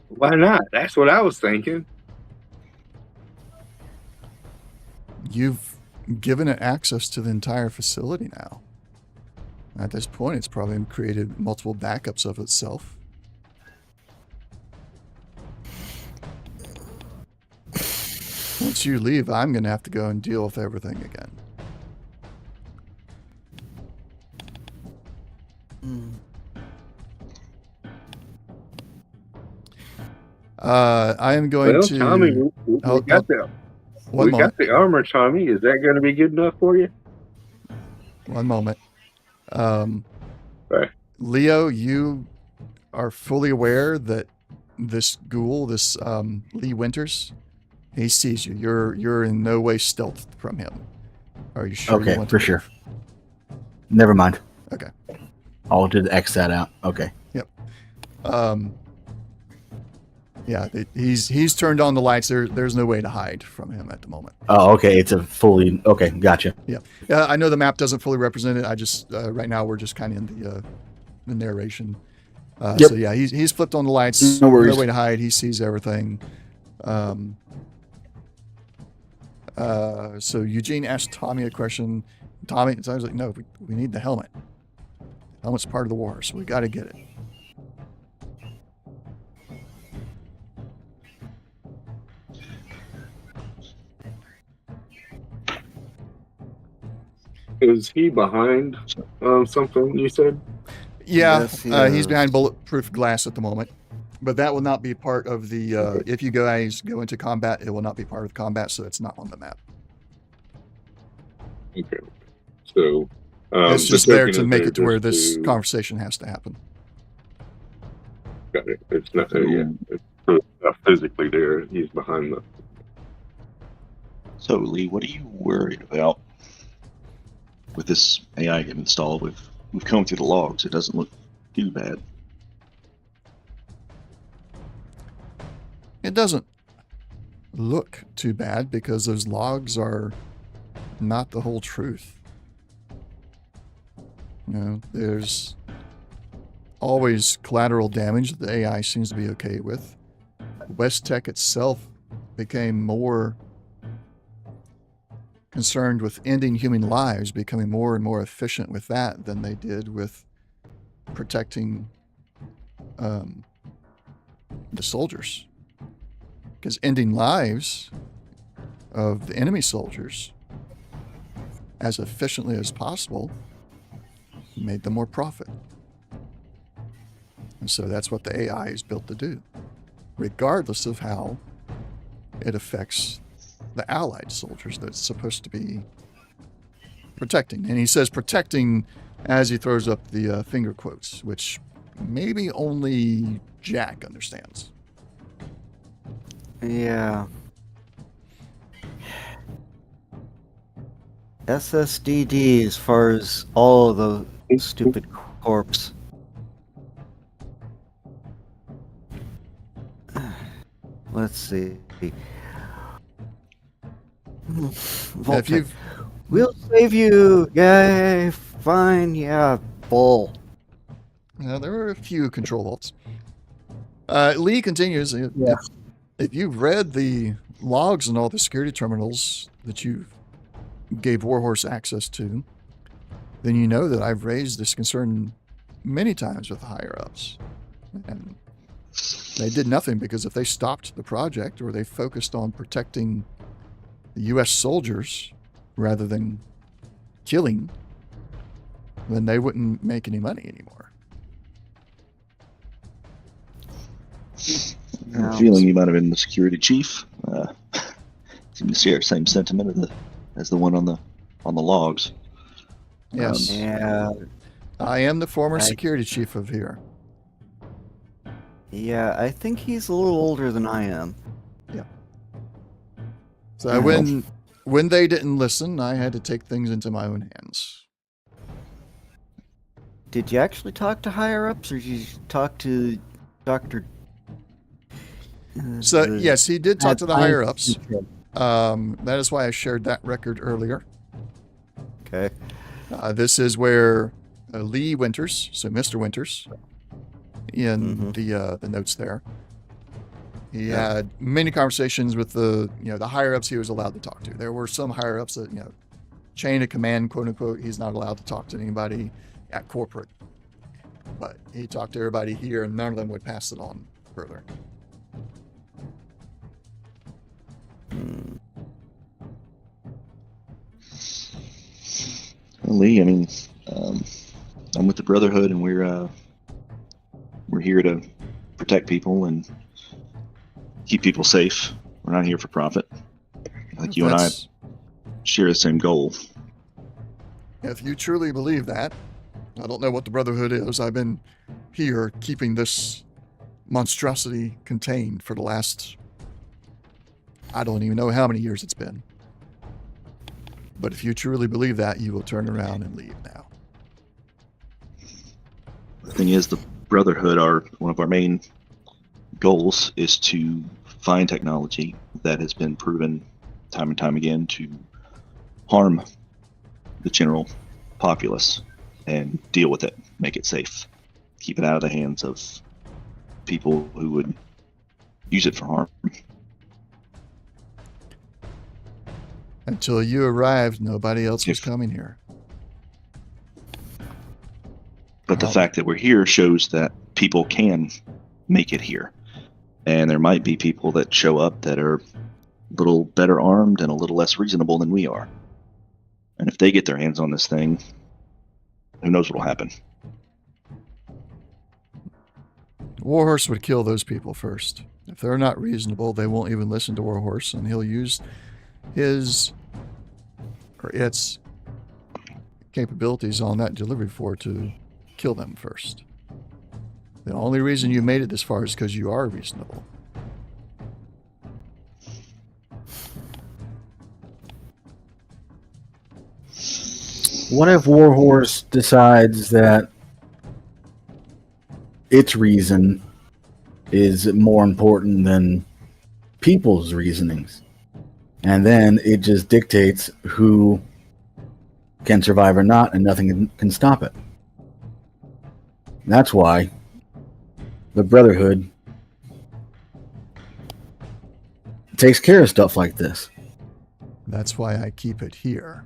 Why not? That's what I was thinking. You've given it access to the entire facility now. At this point, it's probably created multiple backups of itself. Once you leave, I'm going to have to go and deal with everything again. I am going Well, to... Tommy, we got the armor, Tommy. Is that going to be good enough for you? One moment. Right. Leo, you are fully aware that this ghoul, this Lee Winters, he sees you. You're in no way stealth from him. Are you sure? Okay, you want for to sure. Never mind. Okay. I'll just X that out. Okay. Yep. Yeah, he's turned on the lights. There's no way to hide from him at the moment. Oh, okay. It's a fully... Okay, gotcha. Yeah. I know the map doesn't fully represent it. I just right now we're just kind of in the narration. Yep. So yeah, he's flipped on the lights. No worries. No way to hide. He sees everything. So Eugene asked Tommy a question. Tommy, so I was like, no, we need the helmet. Helmet's part of the war, so we got to get it. Is he behind something you said? Yeah, Yes, he's behind bulletproof glass at the moment. But that will not be part of the... if you guys go into combat, it will not be part of combat, so it's not on the map. Okay. So It's The just there token to is make there it to where just this to- conversation has to happen. Got it. It's not. Yeah, it's not physically there. He's behind the. So, Lee, what are you worried about with this AI getting installed? We've come through the logs. It doesn't look too bad. It doesn't look too bad because those logs are not the whole truth. You know, there's always collateral damage that the AI seems to be okay with. West Tech itself became more concerned with ending human lives, becoming more and more efficient with that than they did with protecting the soldiers. Because ending lives of the enemy soldiers as efficiently as possible made them more profit. And so that's what the AI is built to do, regardless of how it affects the allied soldiers that it's supposed to be protecting. And he says protecting as he throws up the finger quotes, which maybe only Jack understands. Yeah. SSDD as far as all of the stupid corpse. Let's see. If you've We'll save you! Yay! Fine, yeah, bull. there were a few control vaults. Lee continues. Yeah. If you've read the logs and all the security terminals that you gave Warhorse access to, then you know that I've raised this concern many times with the higher-ups. And they did nothing because if they stopped the project or they focused on protecting the U.S. soldiers rather than killing, then they wouldn't make any money anymore. I have a feeling you might have been the security chief. Seem to share the same sentiment as the one on the logs. Yes. Yeah. I am the former security chief of here. Yeah, I think he's a little older than I am. So when they didn't listen, I had to take things into my own hands. Did you actually talk to higher ups, or did you talk to Dr. So yes, he did talk to the higher ups. teacher? That is why I shared that record earlier. Okay. This is where Lee Winters, so Mr. Winters, in the notes there, he had many conversations with the higher ups he was allowed to talk to. There were some higher ups that chain of command, quote unquote, he's not allowed to talk to anybody at corporate, but he talked to everybody here, and none of them would pass it on further. Well, Lee, I mean, I'm with the Brotherhood, and we're here to protect people and keep people safe. We're not here for profit. I think you and I share the same goal. If you truly believe that, I don't know what the Brotherhood is. I've been here keeping this monstrosity contained for the last, I don't even know how many years it's been. But if you truly believe that, you will turn around and leave now. The thing is, the Brotherhood, one of our main goals is to find technology that has been proven time and time again to harm the general populace and deal with it, make it safe, keep it out of the hands of people who would use it for harm. Until you arrived, nobody else was coming here. But the fact that we're here shows that people can make it here. And there might be people that show up that are a little better armed and a little less reasonable than we are. And if they get their hands on this thing, who knows what will happen. Warhorse would kill those people first. If they're not reasonable, they won't even listen to Warhorse, and he'll use its capabilities on that delivery floor to kill them first. The only reason you made it this far is because you are reasonable. What if Warhorse decides that its reason is more important than people's reasonings? And then it just dictates who can survive or not, and nothing can stop it. That's why the Brotherhood takes care of stuff like this. That's why I keep it here.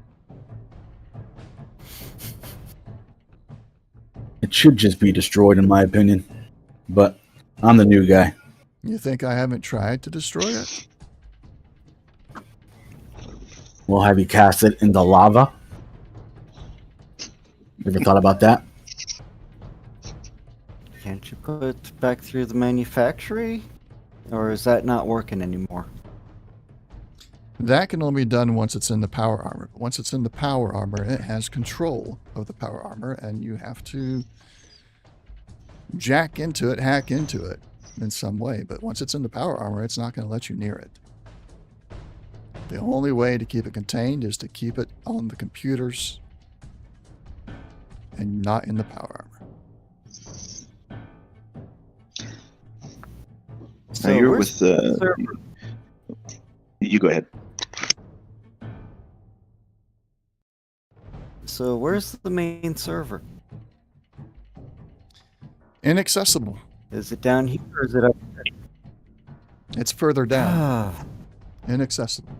It should just be destroyed, in my opinion. But I'm the new guy. You think I haven't tried to destroy it? Well, have you cast it into lava? Ever thought about that? Can't you put it back through the manufactory? Or is that not working anymore? That can only be done once it's in the power armor. But once it's in the power armor, it has control of the power armor, and you have to jack into it, hack into it in some way. But once it's in the power armor, it's not going to let you near it. The only way to keep it contained is to keep it on the computers and not in the power armor. Now you're with server? You go ahead. So where's the main server? Inaccessible. Is it down here or is it up It's further down. there? Inaccessible.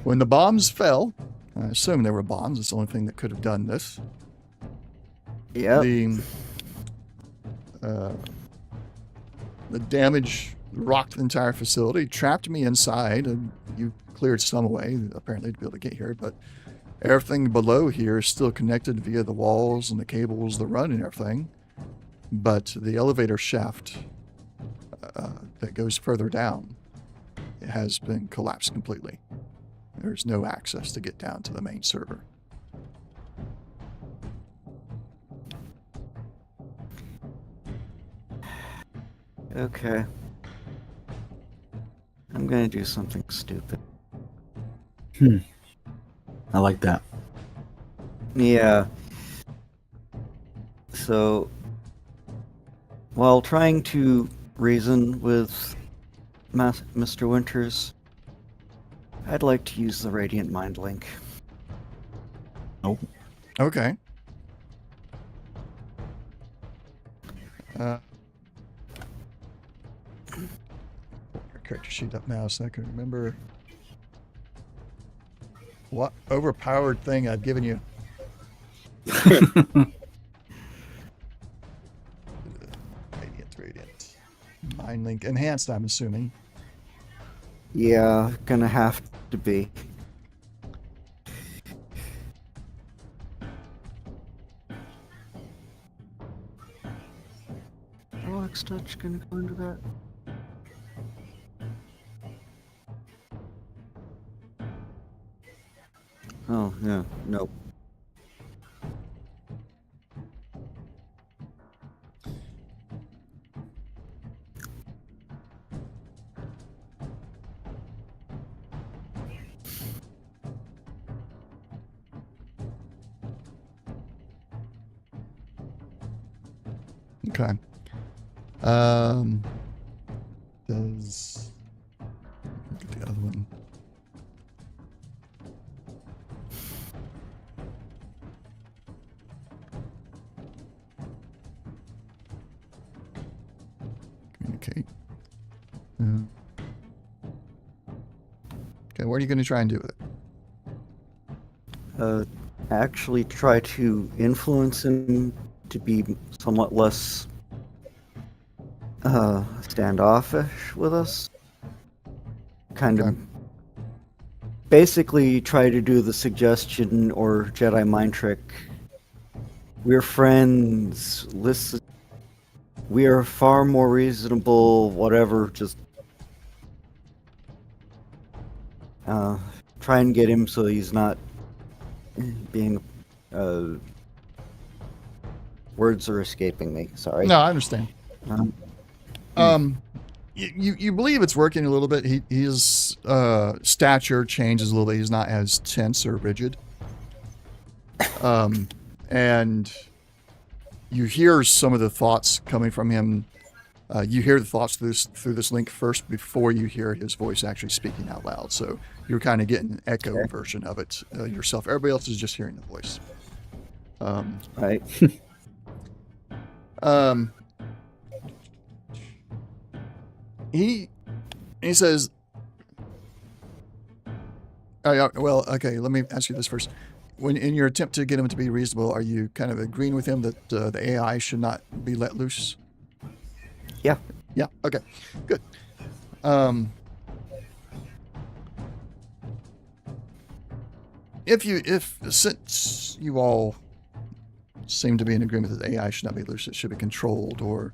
When the bombs fell, I assume there were bombs. It's the only thing that could have done this. Yep. The damage rocked the entire facility, trapped me inside, and you cleared some away, apparently, to be able to get here, but everything below here is still connected via the walls and the cables that run and everything. But the elevator shaft that goes further down, it has been collapsed completely. There's no access to get down to the main server. Okay. I'm gonna do something stupid. I like that. Yeah. So, while trying to reason with Mr. Winters, I'd like to use the Radiant Mind Link. Okay. Your character sheet up now so I can remember what overpowered thing I've given you. Radiant. Mind Link Enhanced, I'm assuming. Yeah, gonna have to be. Alex Touch gonna go into that? Oh, yeah, nope. Okay. Does get the other one? Communicate. Okay, what are you going to try and do with it? Actually try to influence him to be somewhat less standoffish with us. Kind of Okay. basically try to do the suggestion or Jedi mind trick. We're friends. Listen. We are far more reasonable, whatever, just try and get him so he's not being Words are escaping me. Sorry. No, I understand. Um, You believe it's working a little bit. His stature changes a little bit. He's not as tense or rigid. And you hear some of the thoughts coming from him. You hear the thoughts through this link first before you hear his voice actually speaking out loud. So you're kind of getting an echo version of it yourself. Everybody else is just hearing the voice. right. He says, well, okay, let me ask you this first. When in your attempt to get him to be reasonable, are you kind of agreeing with him that the AI should not be let loose? Yeah. Yeah. Okay. Good. Since you all seem to be in agreement that AI should not be loose, it should be controlled or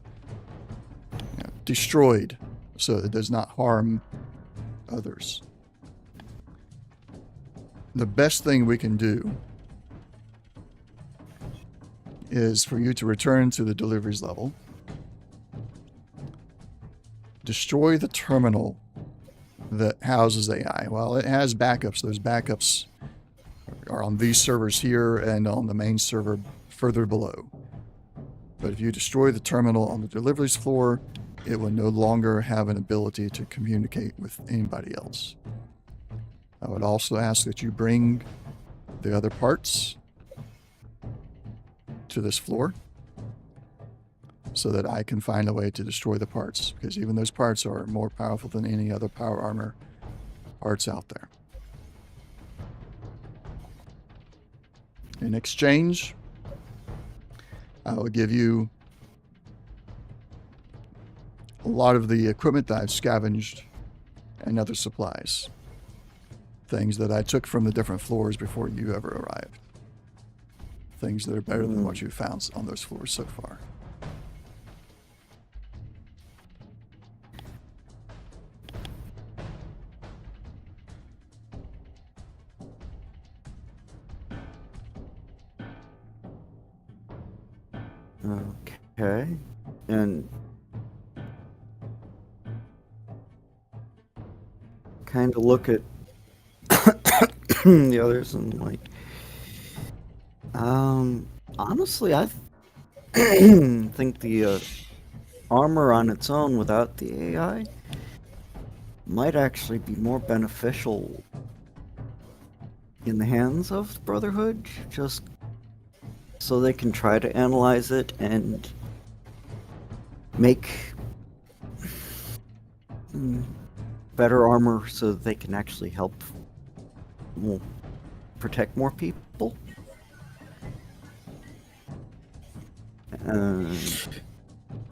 destroyed so it does not harm others. The best thing we can do is for you to return to the deliveries level, destroy the terminal that houses AI. Well, it has backups. Those backups are on these servers here and on the main server further below. But if you destroy the terminal on the deliveries floor, it will no longer have an ability to communicate with anybody else. I would also ask that you bring the other parts to this floor so that I can find a way to destroy the parts, because even those parts are more powerful than any other power armor parts out there. In exchange, I will give you a lot of the equipment that I've scavenged and other supplies. Things that I took from the different floors before you ever arrived. Things that are better than what you found on those floors so far. Okay. And kind of look at the others and like, honestly, I think the armor on its own without the AI might actually be more beneficial in the hands of the Brotherhood, just so they can try to analyze it and make better armor so that they can actually help protect more people.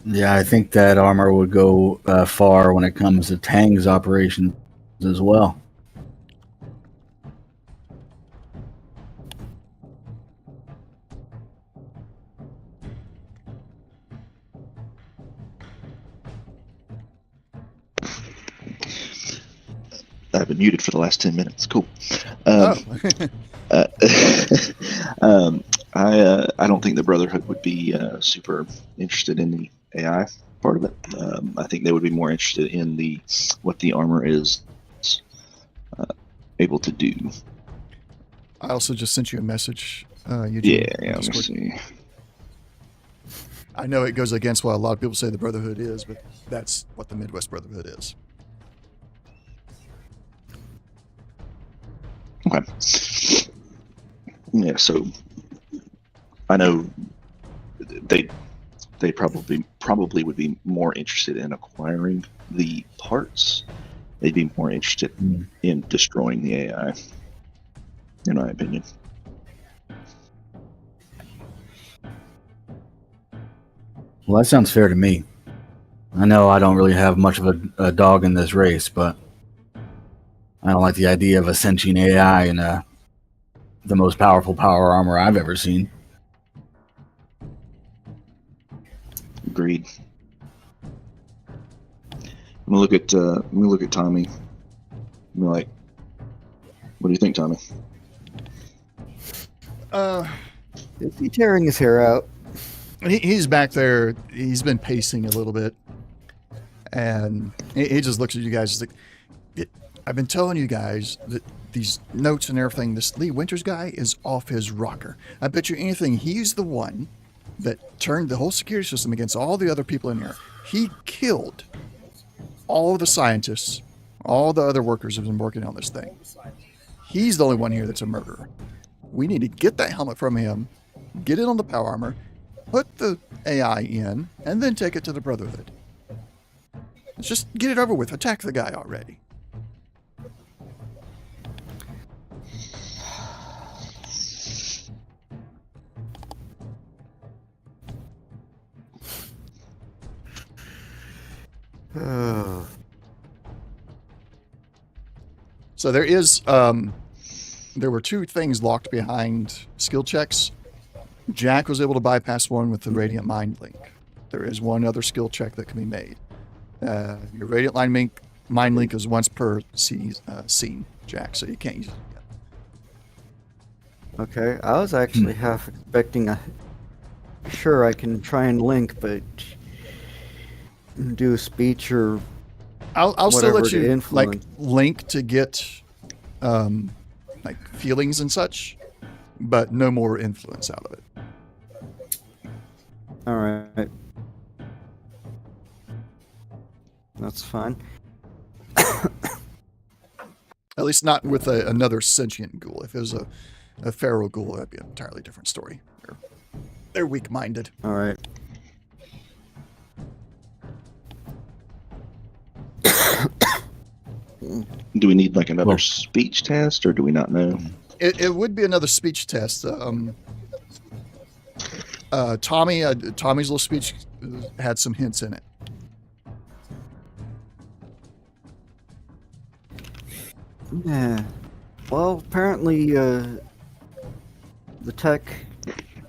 Yeah, I think that armor would go far when it comes to Tang's operations as well. I've been muted for the last 10 minutes. Cool. I don't think the Brotherhood would be super interested in the AI part of it. I think they would be more interested in what the armor is able to do. I also just sent you a message, Eugene. Yeah. Let me see. I know it goes against what a lot of people say the Brotherhood is, but that's what the Midwest Brotherhood is. Okay. Yeah, so I know they probably would be more interested in acquiring the parts. They'd be more interested in destroying the AI, in my opinion. Well, that sounds fair to me. I know I don't really have much of a dog in this race, but I don't like the idea of a sentient AI in the most powerful power armor I've ever seen. Agreed. I'm gonna look at Tommy. I'm like, what do you think, Tommy? Is he tearing his hair out? He's back there. He's been pacing a little bit. And he just looks at you guys. He's like, I've been telling you guys that these notes and everything, this Lee Winters guy is off his rocker. I bet you anything he's the one that turned the whole security system against all the other people in here. He killed all of the scientists, all the other workers who've been working on this thing. He's the only one here that's a murderer. We need to get that helmet from him, get it on the power armor, put the AI in, and then take it to the Brotherhood. Let's just get it over with. Attack the guy already. Oh. So there is, there were two things locked behind skill checks. Jack was able to bypass one with the Radiant Mind Link. There is one other skill check that can be made. Your Radiant Mind Link is once per scene, Jack, so you can't use it again. Okay, I was actually half expecting a. Sure, I can try and link, but do a speech or I'll still whatever let to you influence. link to get like feelings and such, but no more influence out of it. All right, that's fine. At least not with another sentient ghoul. If it was a feral ghoul, that'd be an entirely different story. They're weak-minded. All right. Do we need like another speech test, or do we not know? It would be another speech test. Tommy's little speech had some hints in it. Yeah. Well, apparently, the tech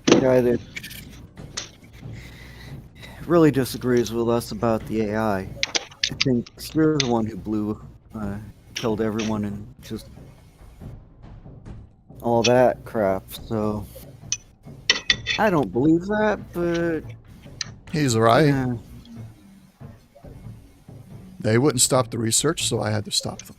guy that really disagrees with us about the AI. I think you're the one who killed everyone and just all that crap. So I don't believe that, but He's right. yeah. They wouldn't stop the research, so I had to stop them.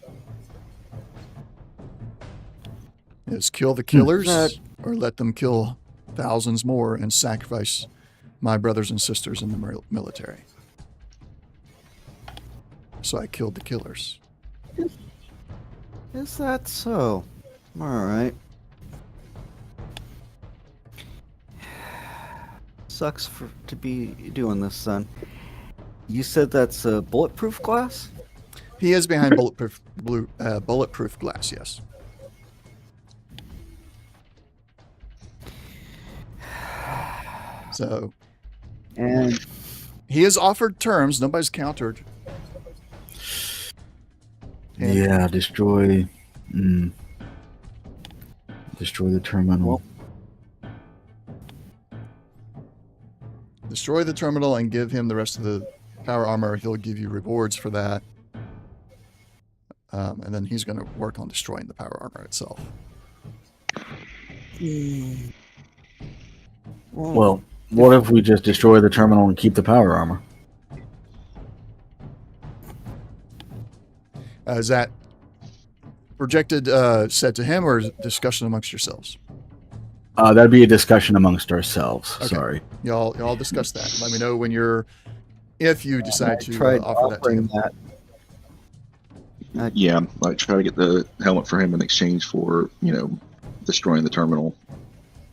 Is kill the killers or let them kill thousands more and sacrifice my brothers and sisters in the military. So I killed the killers. Is that so? All right. Sucks to be doing this, son. You said that's a bulletproof glass? He is behind bulletproof glass, yes. So, And he has offered terms. Nobody's countered. And Yeah, destroy the terminal. destroy the terminal and give him the rest of the power armor. He'll give you rewards for that. And then he's going to work on destroying the power armor itself. Well, what if we just destroy the terminal and keep the power armor? Is that projected said to him, or is it discussion amongst yourselves? That'd be a discussion amongst ourselves. Okay. Sorry. Y'all discuss that. Let me know when if you decide to tried offer that to him. offering that. Yeah, like try to get the helmet for him in exchange for destroying the terminal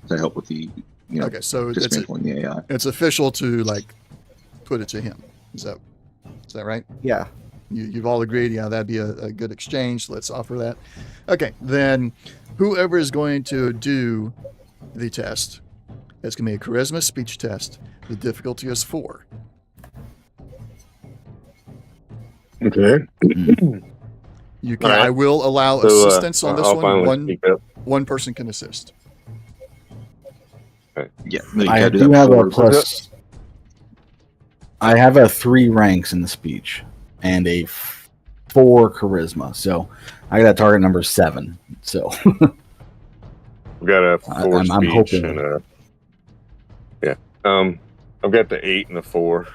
to help with the Okay, so dismantling the AI. it's official to put it to him. Is that right? Yeah. You've all agreed, yeah, that'd be a good exchange. Let's offer that. Okay, then whoever is going to do the test, it's going to be a charisma speech test. The difficulty is 4. Okay. You can. All right. I will allow So, assistance on this I'll one. finally speak up. One person can assist. Yeah, no, you I gotta do that have a before- plus. I have a 3 ranks in the speech and a 4 charisma, so I got a target number 7. So We've got a 4 I'm speech hoping. and a I've got the 8 and the 4.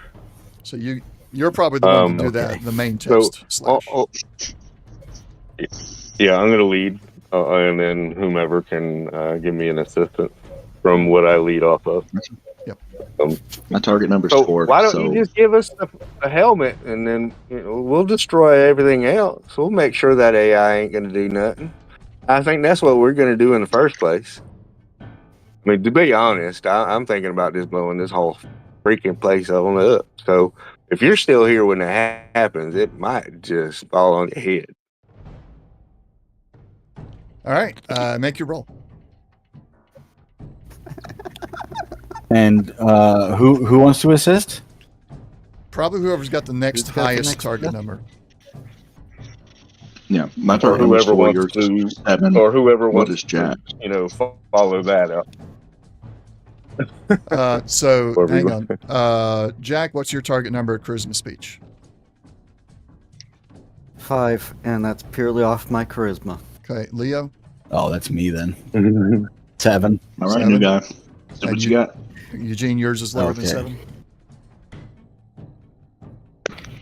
So you're probably the one to do Okay. that. The main So, test. Slash. yeah, I'm gonna lead, and then whomever can give me an assistant from what I lead off of. Yep. My target number's So 4. why don't so you just give us the helmet, and then we'll destroy everything else. We'll make sure that AI ain't gonna do nothing. I think that's what we're gonna do in the first place. I mean, to be honest, I'm thinking about just blowing this whole freaking place on up. So if you're still here when that happens, it might just fall on your head. All right. Make your roll. And who wants to assist? Probably whoever's got the next Who's got the highest next target step? number. yeah, my Or target number's whoever 4. wants Yours to, is 7. or whoever What wants is Jack? to, follow that up. So Or hang we- on. Jack, what's your target number at charisma speech? 5, and that's purely off my charisma. Okay, Leo. Oh, that's me then. 7. All right, 7. new guy. So And what you got? Eugene, yours is lower than Okay. 7.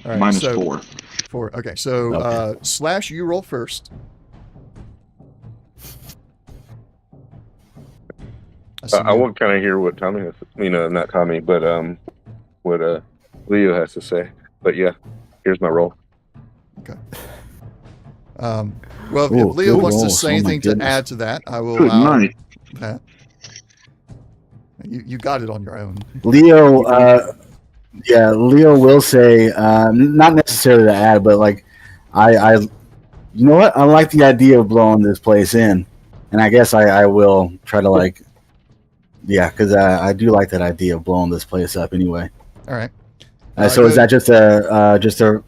All right, Mine is so 4. 4. Okay, so Okay. Slash, you roll first. I want to kind of hear what Tommy has. Not Tommy, but what Leo has to say. But yeah, here's my roll. Well, Ooh, if Leo good wants to rolls. say Oh my anything to goodness. add to that, I will Good allow night. that. You got it on your own. Leo, Leo will say, not necessarily to add, but like, you know what? I like the idea of blowing this place in, and I guess I will try to like, yeah, because I do like that idea of blowing this place up anyway. All right. So is that just a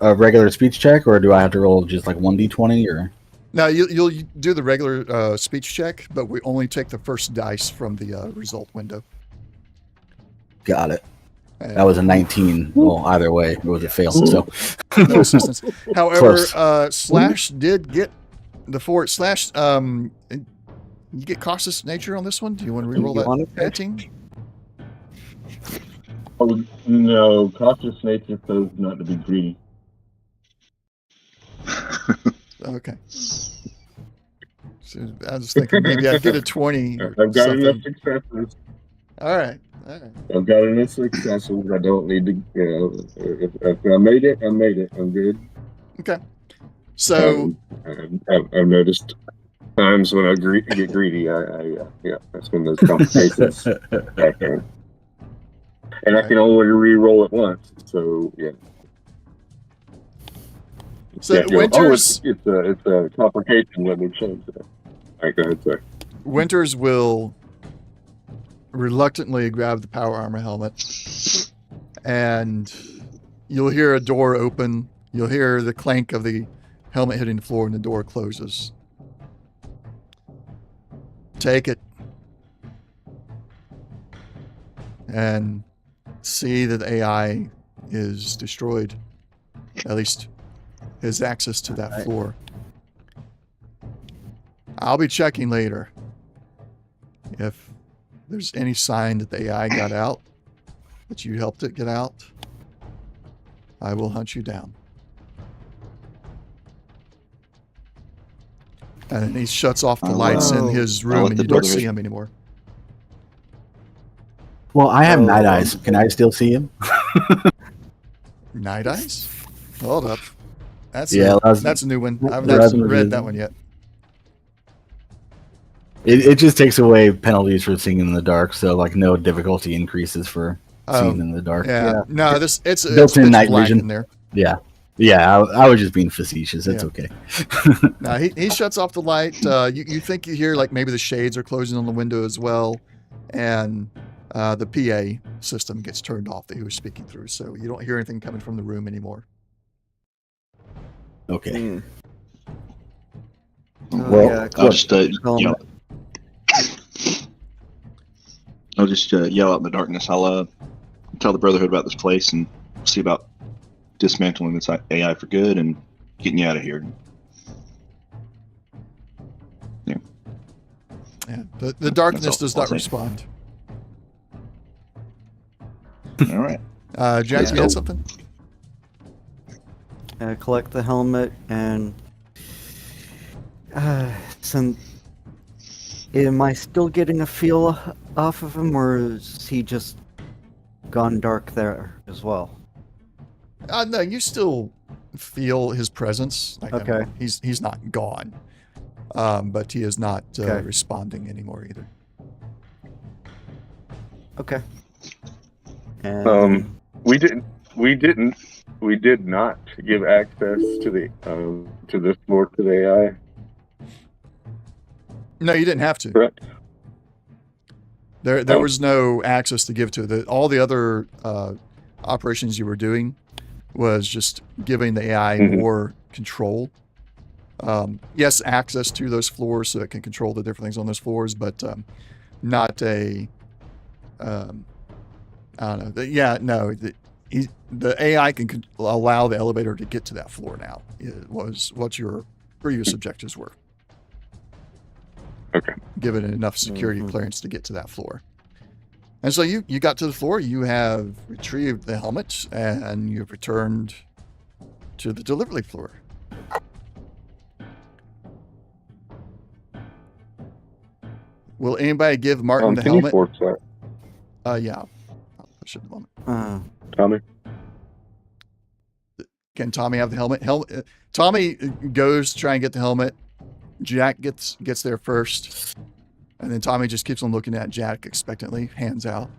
regular speech check, or do I have to roll just like 1d20 or? Now you'll do the regular speech check, but we only take the first dice from the result window. Got it. And That was a 19. Well, either way, it was a fail. So no assistance. However, Close. Slash did get the 4. Slash, you get cautious nature on this one. Do you want to reroll You that want it? 18? Oh no, cautious nature says not to be greedy. Okay. So I was thinking maybe I'd get a 20 or I've got enough something. successes. All right. I've got enough successes. I don't need to. If I made it, I made it. I'm good. So I've noticed times when I get greedy. Yeah, that's when those complications happen. And I can only re-roll it once. So yeah. So Yeah, Winters it's a complication. Let me change that. All right, go ahead, sir. Winters will reluctantly grab the power armor helmet, and you'll hear a door open. You'll hear the clank of the helmet hitting the floor, and the door closes. Take it and see that the AI is destroyed. At least his access to that floor. I'll be checking later if there's any sign that the AI got out, that you helped it get out. I will hunt you down. And then he shuts off the lights in his I'll room, let and the you don't brotherhood- see him anymore. well, I have night eyes. Can I still see him? Night eyes? Hold up. That's Yeah, that's a new one. I've that's not what it read is. that one yet. It just takes away penalties for seeing in the dark, so like no difficulty increases for seeing in the dark. Yeah. No, it's Built-in pitch night black vision. in there. Yeah. I was just being facetious. It's Yeah. okay. No, he shuts off the light. You think you hear like maybe the shades are closing on the window as well, and the PA system gets turned off that he was speaking through, so you don't hear anything coming from the room anymore. Okay. Oh, Well, yeah, I'll just helmet. yell. I'll just yell out in the darkness. I'll tell the Brotherhood about this place and see about dismantling this AI for good and getting you out of here. Yeah, the darkness That's all does I'll not say. respond. All right. Jack, Let's you go. had something? Collect the helmet and some. Am I still getting a feel off of him, or is he just gone dark there as well? No, you still feel his presence. Like, I Okay. mean, he's not gone, but he is not Okay. responding anymore either. Okay. And We did not give access to this floor to the AI. No, you didn't have to. Correct. There Oh. was no access to give to it. All the other operations you were doing was just giving the AI Mhm. more control. Yes, access to those floors so it can control the different things on those floors, but not a. I don't know. Yeah, no. The AI can allow the elevator to get to that floor now. It was what your previous objectives were. Okay. Given it enough security Mhm. clearance to get to that floor. And so you got to the floor, you have retrieved the helmet, and you've returned to the delivery floor. Will anybody give Martin the Can you helmet? force that, Yeah. I'll push it in a moment. Tommy? Can Tommy have the helmet? Tommy goes to try and get the helmet. Jack gets there first. And then Tommy just keeps on looking at Jack expectantly, hands out.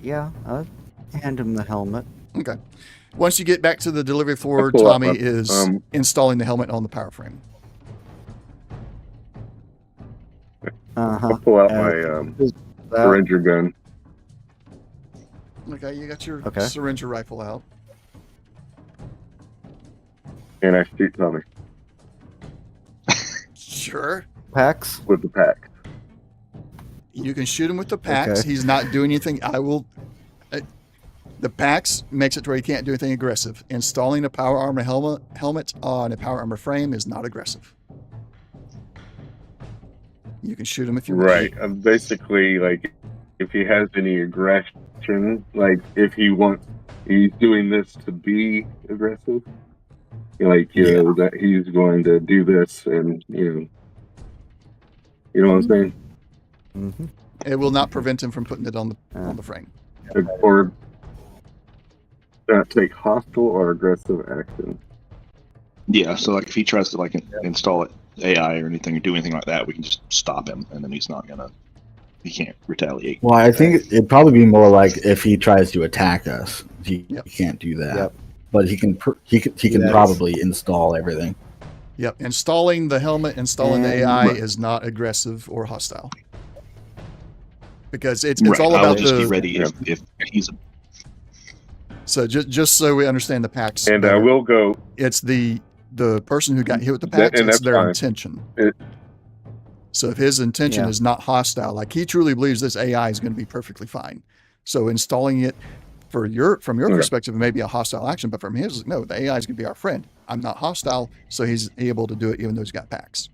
yeah, I'll hand him the helmet. Okay. Once you get back to the delivery floor, I'll pull out Tommy my- is installing the helmet on the power frame. I'll pull out my That- syringer gun. Okay, you got your Okay. syringer rifle out. And I shoot Tommy Sure. Packs. with the pack. You can shoot him with the PAX. Okay. He's not doing anything. The PAX makes it to where he can't do anything aggressive. Installing a power armor helmet on a power armor frame is not aggressive. You can shoot him if you wish. Right. Basically, like, if he has any aggression, like, if he's doing this to be aggressive, like, you know, that he's going to do this, and, you know what I'm saying? Mm-hmm. It will not prevent him from putting it on the frame. Or not take hostile or aggressive action. Yeah. So like, if he tries to like install it AI or anything or do anything like that, we can just stop him, and then he can't retaliate. Well, I think it'd probably be more like if he tries to attack us. He can't do that. Yep. But he can Yes. probably install everything. Yep. Installing the helmet, installing the AI is not aggressive or hostile. Because it's Right, all I will about just be the. ready if he's. So just so we understand the PAX. And I better, will go. It's the person who got hit with the PAX. And It's that's their fine. intention. It- So if his intention Yeah. is not hostile, like he truly believes this AI is going to be perfectly fine. So installing it from your Okay. perspective, it may be a hostile action, but from his, no, the AI is going to be our friend. I'm not hostile, so he's able to do it even though he's got PAX.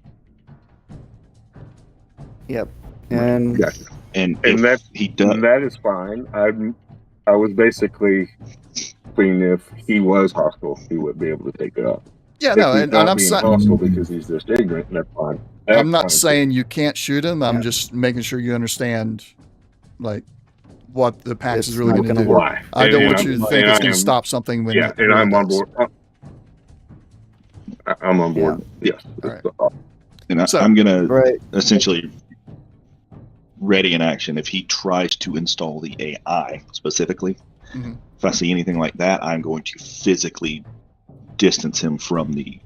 Yep. And Gotcha. And And if he does, that is fine. I was basically thinking if he was hostile, he would be able to take it up. Yeah, If no, he's and not I'm being sa- hostile because he's just ignorant, that's fine. I'm not That's fine. saying you can't shoot him. I'm Yeah. just making sure you understand, like, what the PAX It's is really not going to gonna do. work. Why. I don't And want I'm- you to and think it's I going am- to stop something when Yeah, it and really I'm on does. board. I'm on board. Yes. All right. and So- I'm gonna right. essentially ready in action if he tries to install the AI specifically. Mhm. If I see anything like that, I'm going to physically distance him from the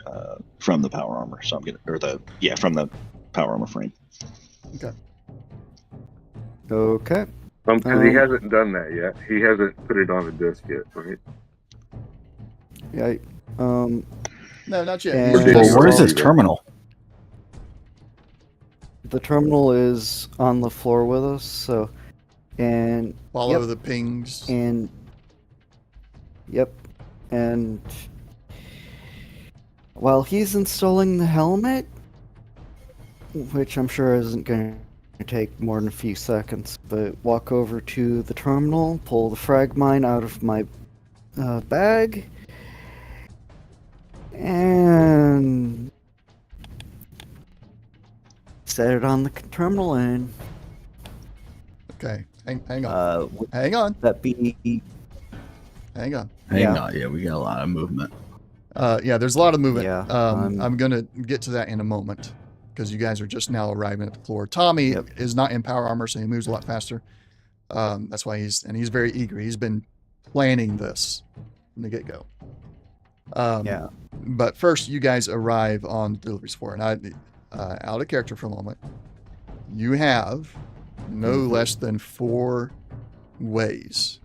power armor. So I'm gonna from the power armor frame. Okay. Because he hasn't done that yet. He hasn't put it on a disc yet, right? Yeah. No, not yet. And- He's Well, Well, just- where's his either. terminal? The terminal is on the floor with us. So, and follow Yep. the pings. and yep, and while he's installing the helmet, which I'm sure isn't going take more than a few seconds, but walk over to the terminal, pull the frag mine out of my bag, and set it on the terminal. And Okay, hang on, would hang on, that be? hang on. Hang Yeah. on. Yeah, we got a lot of movement. Yeah, there's a lot of movement. Yeah, I'm gonna get to that in a moment because you guys are just now arriving at the floor. Tommy Yep. is not in power armor, so he moves a lot faster. That's why he's very eager. He's been planning this from the get-go. Yeah. But first, you guys arrive on deliveries floor, and out of character for a moment. You have no less than 4 ways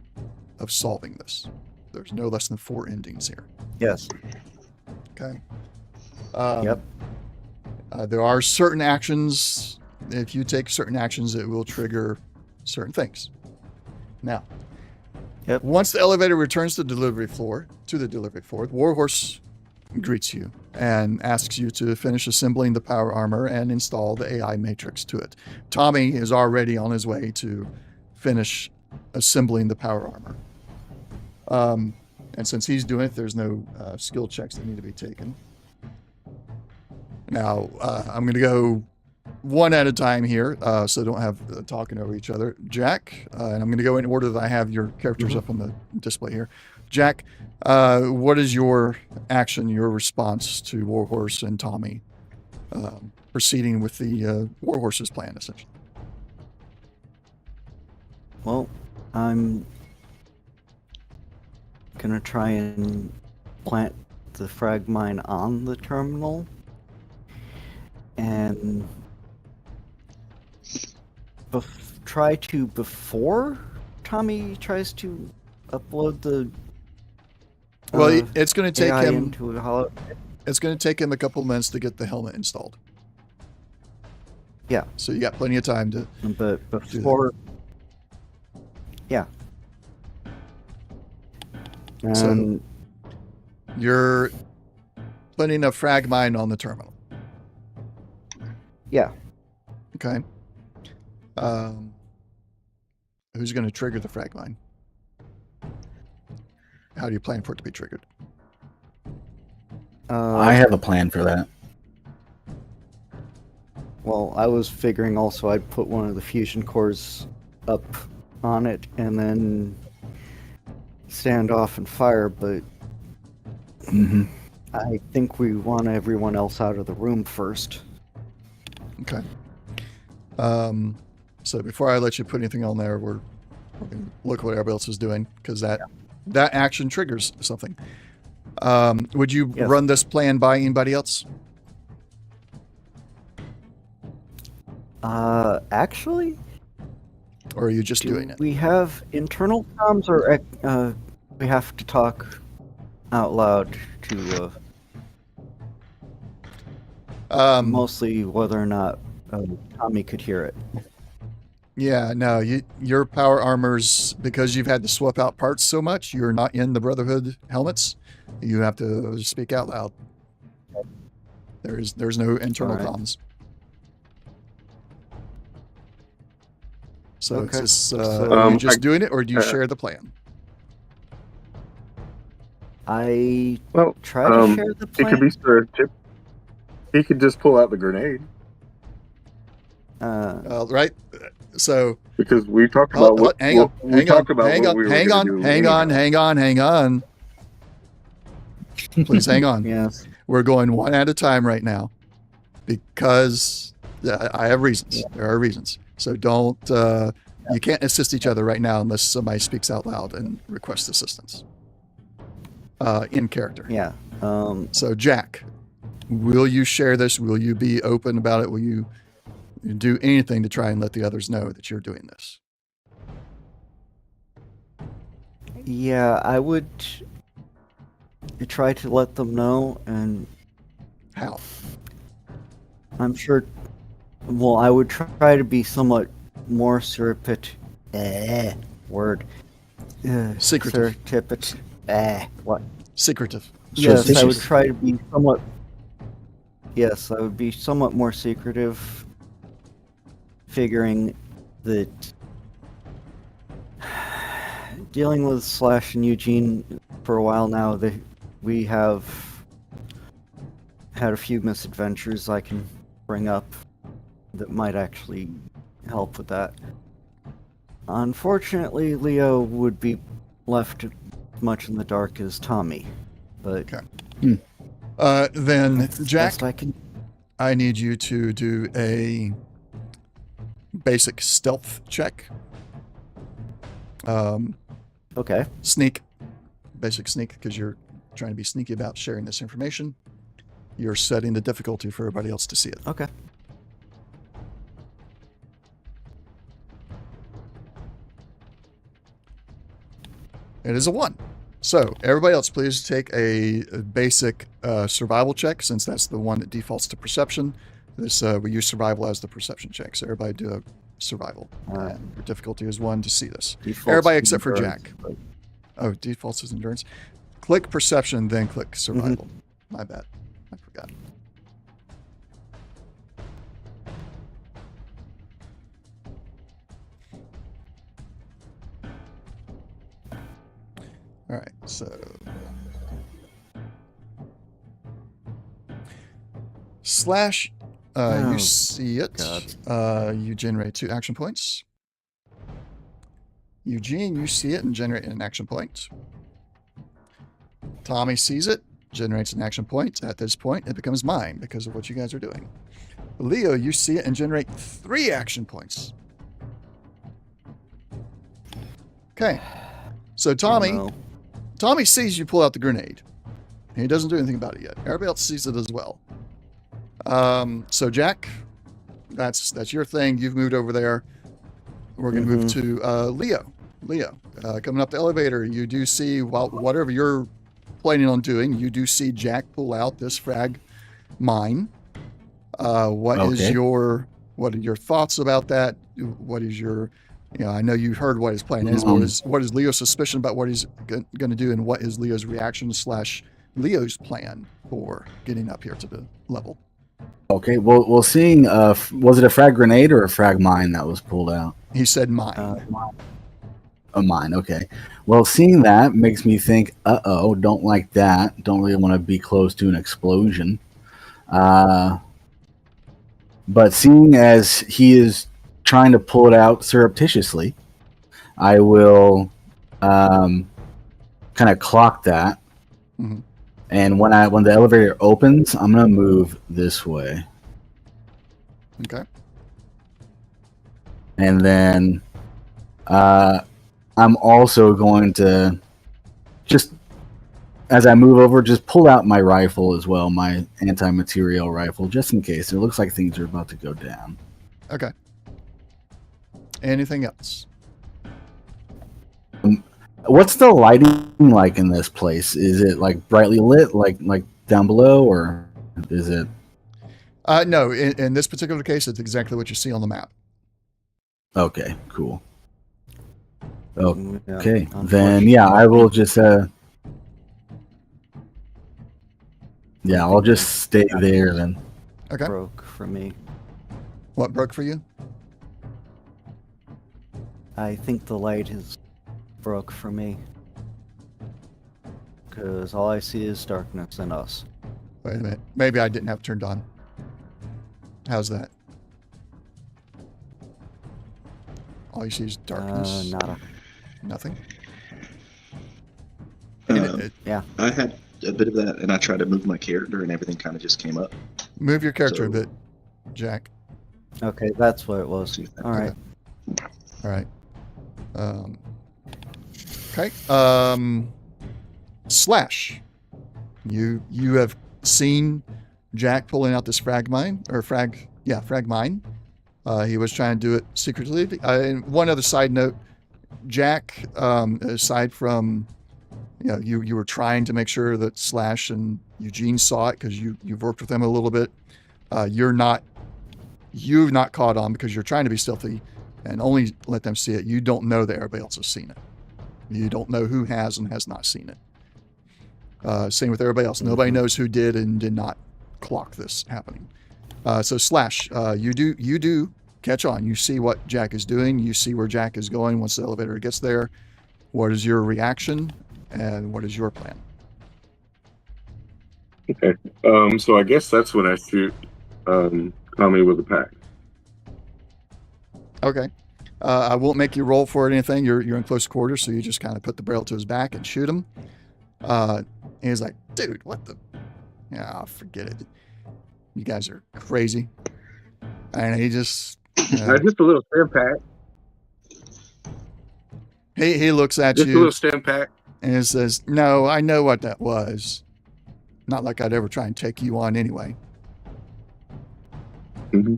of solving this. There's no less than 4 endings here. Yes. Okay. Yep. There are certain actions. If you take certain actions, it will trigger certain things. Now, Yep. once the elevator returns to the delivery floor, Warhorse greets you and asks you to finish assembling the power armor and install the AI matrix to it. Tommy is already on his way to finish assembling the power armor. And since he's doing it, there's no skill checks that need to be taken. Now, I'm going to go one at a time here, so don't have talking over each other. Jack, and I'm going to go in order that I have your characters up on the display here. Jack, what is your action, your response to Warhorse and Tommy proceeding with the Warhorse's plan, essentially? Well, I'm gonna try and plant the frag mine on the terminal, and try to, before Tommy tries to upload the Well, it's going to take AI him. into a hollow. It's going to take him a couple of minutes to get the helmet installed. Yeah, So you got plenty of time to. but before, yeah. So- And You're putting a frag mine on the terminal. yeah, Okay. Who's going to trigger the frag mine? How do you plan for it to be triggered? I have a plan for that. well, I was figuring also I'd put one of the fusion cores up on it and then stand off and fire, but hmm I think we want everyone else out of the room first. Okay. So before I let you put anything on there, we're going to look what everybody else is doing because that action triggers something. Would you Yes. run this plan by anybody else? Actually, Or are you just do doing it? we have internal comms, or we have to talk out loud to mostly whether or not Tommy could hear it? Yeah, no, your power armors, because you've had to swap out parts so much, you're not in the Brotherhood helmets. You have to speak out loud. There's no internal Alright. comms. So Okay. it's just, So- are you just doing it, or do you uh, share the plan? I Well, try to share the it plan. could be strategic. He could just pull out the grenade Right? So because we talked about what hang on, we talked about hang what on, we were hang gonna on, do hang on, anyhow. hang on. Please hang on. Yes. We're going one at a time right now because I have reasons. There are reasons. So don't, you can't assist each other right now unless somebody speaks out loud and requests assistance in character. Yeah. So, Jack, will you share this? Will you be open about it? Will you do anything to try and let the others know that you're doing this? Yeah, I would try to let them know, and How? I'm sure. Well, I would try to be somewhat more word. Secretive. What? Secretive. Yes, I would Suspicious. try to be somewhat. Yes, I would be somewhat more secretive. figuring that dealing with Slash and Eugene for a while now, we have had a few misadventures I can bring up that might actually help with that. Unfortunately, Leo would be left much in the dark as Tommy, but Okay. Then that's the Jack, best I can. I need you to do a basic stealth check. Okay. Sneak. Basic sneak, because you're trying to be sneaky about sharing this information. You're setting the difficulty for everybody else to see it. Okay. It is a 1. So, everybody else, please take a basic survival check, since that's the one that defaults to perception. This we use survival as the perception check. So, everybody do a survival. Alright. And your difficulty is 1 to see this. Defaults Everybody to except for endurance, Jack. but- Oh, defaults is endurance. Click perception, then click survival. My bad. I forgot. All right, so Slash, Oh, you see it. God. You generate 2 action points. Eugene, you see it and generate an action point. Tommy sees it, generates an action point. At this point, it becomes mine because of what you guys are doing. Leo, you see it and generate 3 action points. Okay. So Tommy, Oh, no. Tommy sees you pull out the grenade. He doesn't do anything about it yet. Everybody else sees it as well. So Jack, that's your thing. You've moved over there. We're going to move to Leo. Leo, coming up the elevator, you do see, whatever you're planning on doing, you do see Jack pull out this frag mine. What are your thoughts about that? What is your, I know you heard what his plan is. What is Leo's suspicion about what he's going to do, and what is Leo's reaction / Leo's plan for getting up here to the level? Okay, well, seeing, was it a frag grenade or a frag mine that was pulled out? He said mine. A mine, okay. Well, seeing that makes me think, don't like that. Don't really want to be close to an explosion. But seeing as he is trying to pull it out surreptitiously, I will kind of clock that. Mhm. And when the elevator opens, I'm gonna move this way, Okay. and then I'm also going to just, as I move over, just pull out my rifle as well, my anti-material rifle, just in case. It looks like things are about to go down. Okay. Anything else? What's the lighting like in this place? Is it like brightly lit, like down below, or is it? No, in this particular case, it's exactly what you see on the map. Okay, cool. Yeah, Okay, then yeah, I will just I'll just stay there then. Okay. Broke for me. What broke for you? I think the light is broke for me. Because all I see is darkness and us. Wait a minute. Maybe I didn't have it turned on. How's that? All you see is darkness. Nada. Nothing. Yeah. I had a bit of that, and I tried to move my character, and everything kind of just came up. Move your character a So- bit, Jack. Okay, that's what it was. See if that- Alright. All right. Okay. Slash. You have seen Jack pulling out this frag mine. He was trying to do it secretly. And one other side note, Jack, aside from, you were trying to make sure that Slash and Eugene saw it because you've worked with them a little bit. You've not caught on because you're trying to be stealthy and only let them see it. You don't know that everybody else has seen it. You don't know who has and has not seen it. Same with everybody else. Nobody knows who did and did not clock this happening. So Slash, you do catch on. You see what Jack is doing. You see where Jack is going once the elevator gets there. What is your reaction, and what is your plan? Okay. So I guess that's when I shoot Tommy with a pack. Okay. I won't make you roll for it or anything. You're in close quarters, so you just kind of put the barrel to his back and shoot him. And he's like, dude, what the? Yeah, forget it. You guys are crazy. And he just... Just a little stem pack. he looks at Just a you little stem pack. and he says, no, I know what that was. Not like I'd ever try and take you on anyway. Mm-hmm.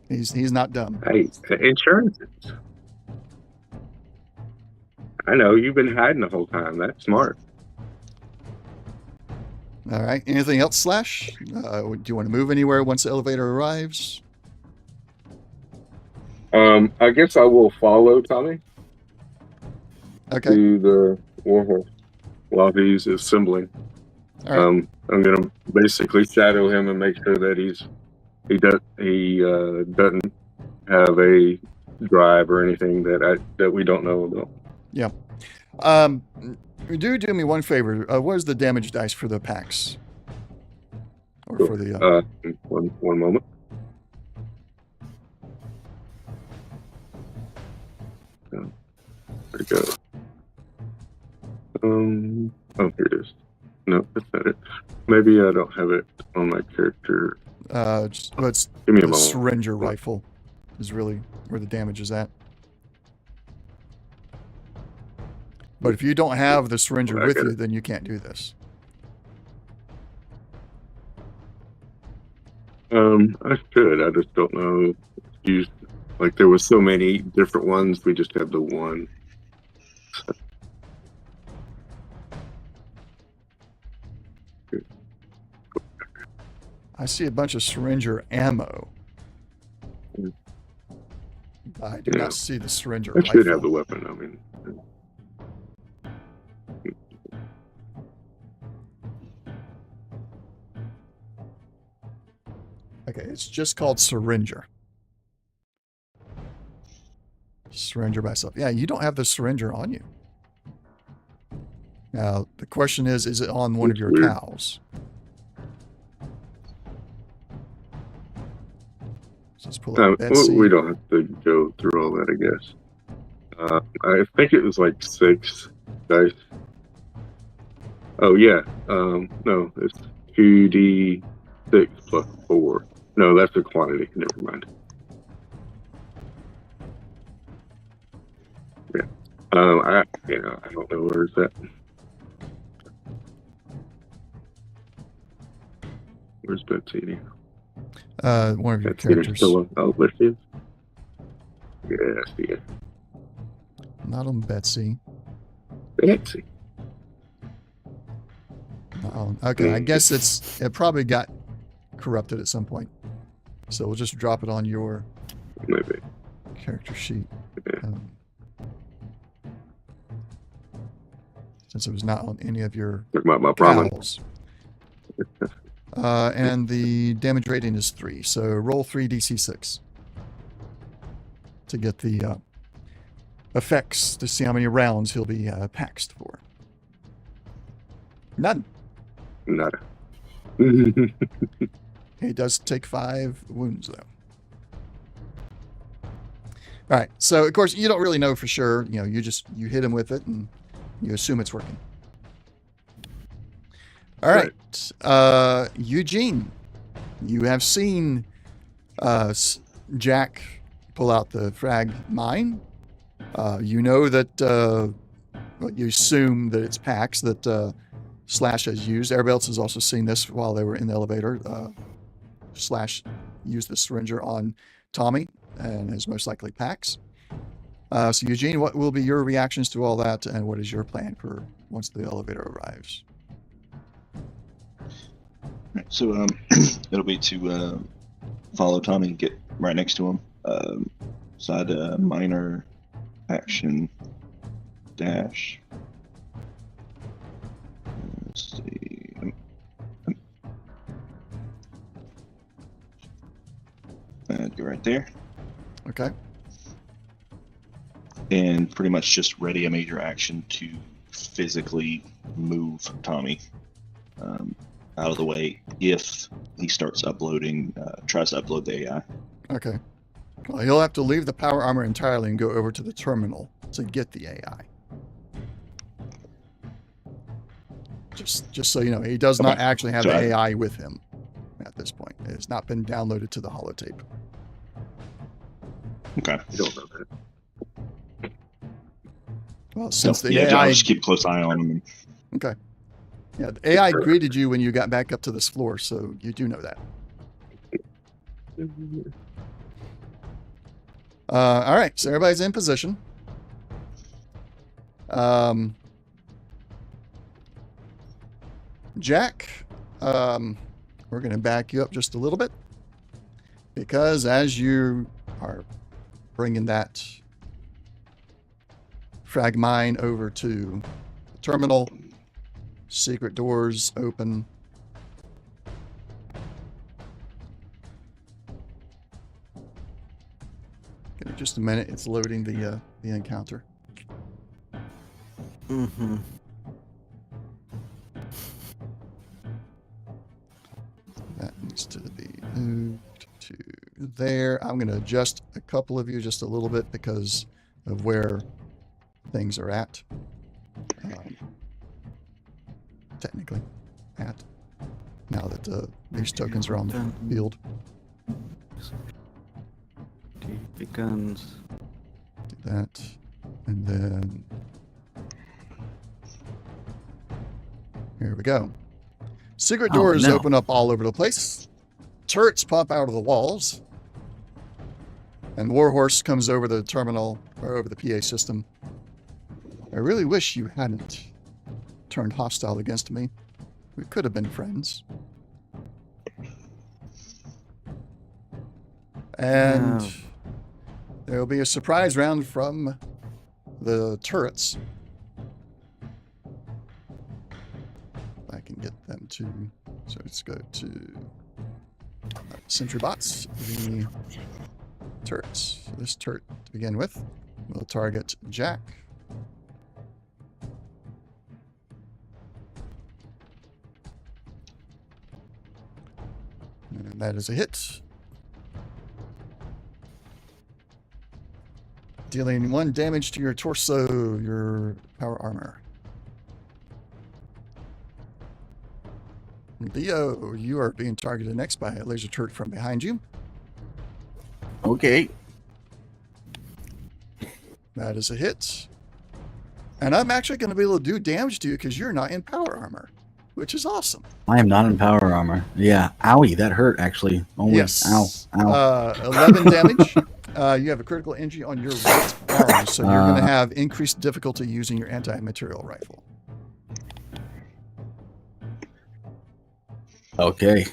He's not dumb. Hey, insurances. I know, you've been hiding the whole time. That's smart. All right. Anything else, Slash? Do you want to move anywhere once the elevator arrives? I guess I will follow Tommy Okay. to the warhorse while he's assembling. All right. I'm gonna basically shadow him and make sure that he doesn't have a drive or anything that we don't know about. Yeah. Do me one favor. What is the damage dice for the packs? Or for the... One moment. Where'd it go? Oh, here it is. No, that's not it. Maybe I don't have it on my character. It's Give me a the moment. syringer rifle is really where the damage is at. But if you don't have the syringer I with get you, it. then you can't do this. I should. I just don't know. Like there was so many different ones. We just had the one. I see a bunch of syringer ammo. I do Yeah. not see the syringer I rifle. should have the weapon. I mean, Okay, it's just called syringer. Syringer by itself. Yeah, you don't have the syringer on you. Now, the question is it on one of That's your weird. cows? So let's pull up Betsy. we don't have to go through all that, I guess. I think it was like 6 dice. Oh yeah. No, it's 2d6 plus 4. No, that's the quantity. Never mind. Yeah. I don't know where it's at. Where's Betsy? One of your Betsy characters. still oh, there she is. Yeah, I see it. Not on Betsy. Betsy. Okay, I guess it probably got corrupted at some point. So we'll just drop it on your Maybe. character sheet. Yeah. Since it was not on any of your Talking about my problem. cows. And the damage rating is 3. So roll 3d6 to get the effects to see how many rounds he'll be paxed for. None. Nada. He does take 5 wounds, though. All right. So, of course, you don't really know for sure. You know, you hit him with it, and you assume it's working. All right. Eugene, you have seen Jack pull out the frag mine. You know that you assume that it's packs that Slash has used. Everybody else has also seen this while they were in the elevator. Slash used the syringer on Tommy and is most likely packs. So Eugene, what will be your reactions to all that, and what is your plan for once the elevator arrives? Right, so it'll be to follow Tommy and get right next to him. Side minor action dash. Let's see. Go right there. Okay. And pretty much just ready a major action to physically move Tommy out of the way if he starts uploading, tries to upload the AI. Okay. Well, he'll have to leave the power armor entirely and go over to the terminal to get the AI. Just so you know, he does not actually have So the I- AI with him at this point. It has not been downloaded to the holotape. Okay. You don't know that. Well, since the yeah, AI... I'll just keep a close eye on him. Okay. Yeah, the AI greeted you when you got back up to this floor, so you do know that. All right, so everybody's in position. Jack, we're going to back you up just a little bit because as you are bringing that frag mine over to the terminal, secret doors open. Give me just a minute. It's loading the encounter. Mm-hmm. That needs to be moved to there. I'm going to adjust a couple of you just a little bit because of where things are at. Technically, at now that these tokens are on the field. TP guns. Do that, and then here we go. Secret doors open up all over the place. Turrets pop out of the walls. And Warhorse comes over the terminal, or over the PA system. I really wish you hadn't turned hostile against me. We could have been friends. And there will be a surprise round from the turrets. I can get them to... So let's go to sentry bots, the turrets. So this turret to begin with will target Jack. And that is a hit. Dealing 1 damage to your torso, your power armor. Leo, you are being targeted next by a laser turret from behind you. Okay. That is a hit. And I'm actually going to be able to do damage to you because you're not in power armor, which is awesome. I am not in power armor. Yeah. Owie, that hurt actually. Oh, Yes. Ow. 11 damage. You have a critical injury on your right arm, so you're going to have increased difficulty using your anti-material rifle. Okay.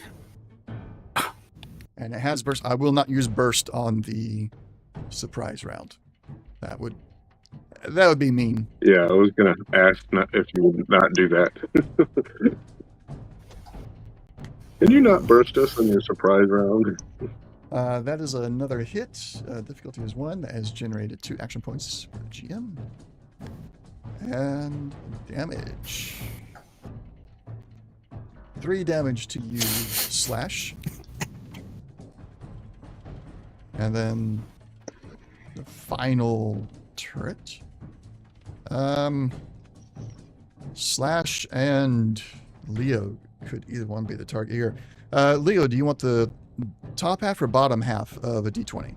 And it has burst. I will not use burst on the surprise round. That would be mean. Yeah, I was gonna ask if you would not do that. Can you not burst us on your surprise round? That is another hit. Difficulty is 1. That has generated 2 action points for GM. And damage. 3 damage to you, Slash. And then the final turret. Slash and Leo could either one be the target here. Leo, do you want the top half or bottom half of a D20?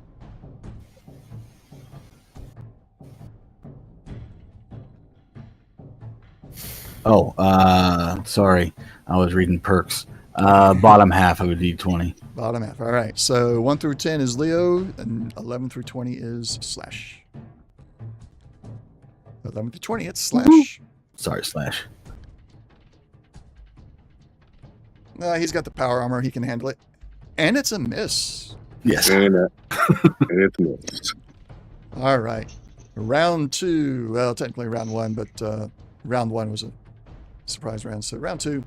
Oh, sorry. I was reading perks. Bottom half of a D20. Bottom half. All right. So 1 through 10 is Leo, and 11 through 20 is Slash. 11 through 20, it's Slash. Sorry, Slash. He's got the power armor. He can handle it. And it's a miss. Yes. And it's missed. All right. Round 2. Well, technically round 1, but round 1 was a surprise round. So round 2.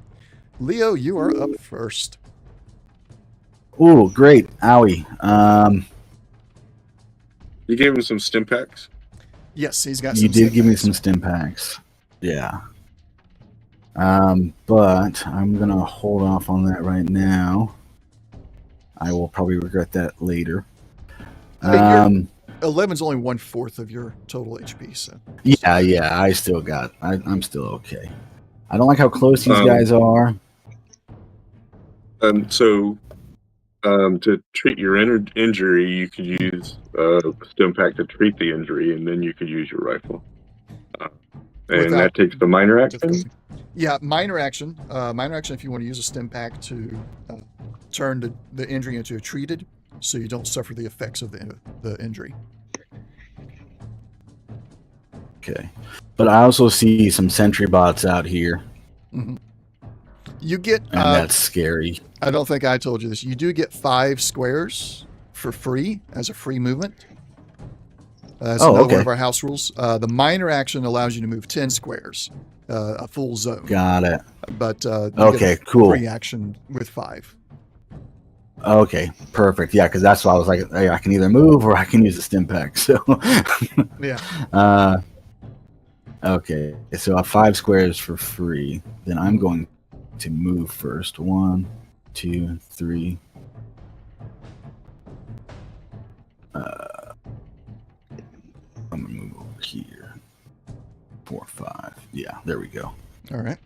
Leo, you are up first. Ooh, great. Owie. You gave him some stim packs. Yes, he's got. You some did give me stim some stim packs. Yeah. But I'm gonna hold off on that right now. I will probably regret that later. I mean, 11's only 1/4 of your total HP. So Yeah. I still got. I'm still okay. I don't like how close these Um, guys are. So to treat your injury, you could use stim pack to treat the injury, and then you could use your rifle. And Without that takes the minor action. difficulty. Yeah, minor action. Minor action if you want to use a stim pack to turn the injury into a treated, so you don't suffer the effects of the injury. Okay. But I also see some sentry bots out here, Mhm. You get. and that's scary. I don't think I told you this. You do get 5 squares for free as a free movement. That's Oh, another okay. one of our house rules. The minor action allows you to move 10 squares, a full zone. Got it. But you Okay, get a cool. free action with 5. Okay, perfect. Yeah, because that's why I was like, hey, I can either move or I can use a stim pack. So, Yeah. Okay, so I have 5 squares for free. Then I'm going to move first. 1, 2, 3. I'm gonna move over here. 4, 5. Yeah, there we go. All right.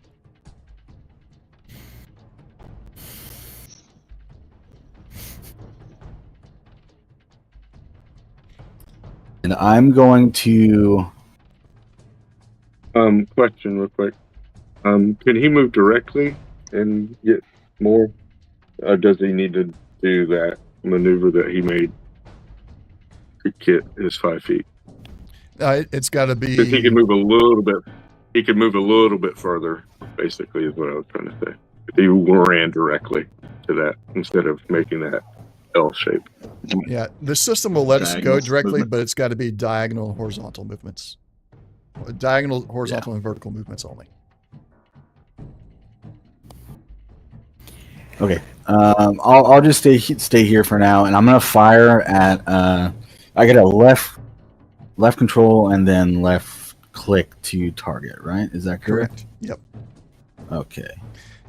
And I'm going to. Question real quick. Can he move directly and get more? Or does he need to do that maneuver that he made to get his 5 feet? It's got to be. Because he can move a little bit. He can move a little bit further. Basically, is what I was trying to say. If he ran directly to that instead of making that L shape. Yeah, the system will let us go Diagonal directly, movement. but it's got to be diagonal and horizontal movements. Diagonal, horizontal, and vertical movements only. Okay. I'll just stay here for now, and I'm gonna fire at. I get a left control and then left click to target. Right? Is that correct? Yep. Okay.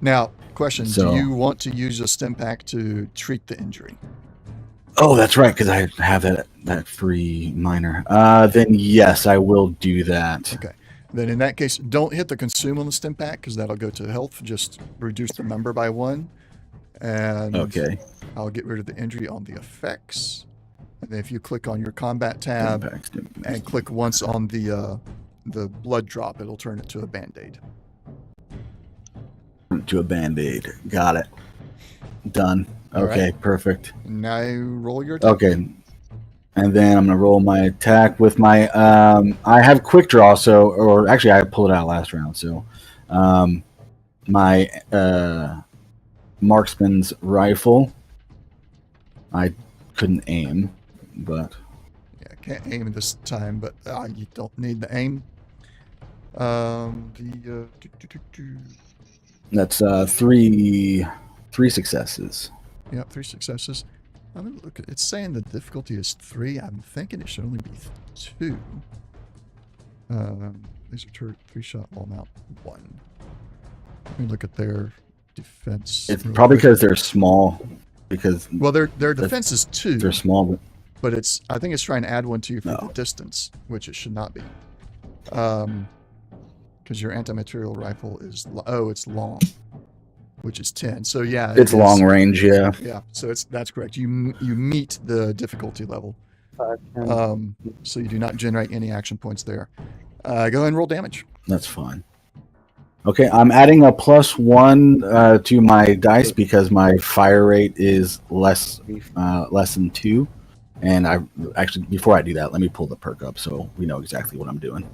Now, question: So- do you want to use a stim pack to treat the injury? Oh, that's right, because I have that free minor. Then yes, I will do that. Okay. Then in that case, don't hit the consume on the stim pack because that'll go to health. Just reduce the number by 1. And Okay. I'll get rid of the injury on the effects. And then if you click on your combat tab Stim pack. and click once on the blood drop, it'll turn it to a band-aid. To a band-aid. Got it. Done. All Okay, perfect. Now roll your attack. Okay. And then I'm gonna roll my attack with my I have quick draw, or actually I pulled it out last round, so my marksman's rifle. I couldn't aim, but Yeah, can't aim this time, but you don't need the aim. that's 3 successes. Yeah, 3 successes. I'm gonna look. It's saying the difficulty is 3. I'm thinking it should only be 2. These are 3-shot all mount 1. Let me look at their defense. It's real probably quick. because they're small. Because Well, their defense is 2, they're small. but I think it's trying to add 1 to you for No. the distance, which it should not be. Because your anti-material rifle is it's long, which is 10. So yeah, It's long range, yeah. Yeah, so that's correct. You meet the difficulty level. 5, 10. So you do not generate any action points there. Go ahead and roll damage. That's fine. Okay, I'm adding a +1 to my dice because my fire rate is less than 2. And I actually, before I do that, let me pull the perk up so we know exactly what I'm doing.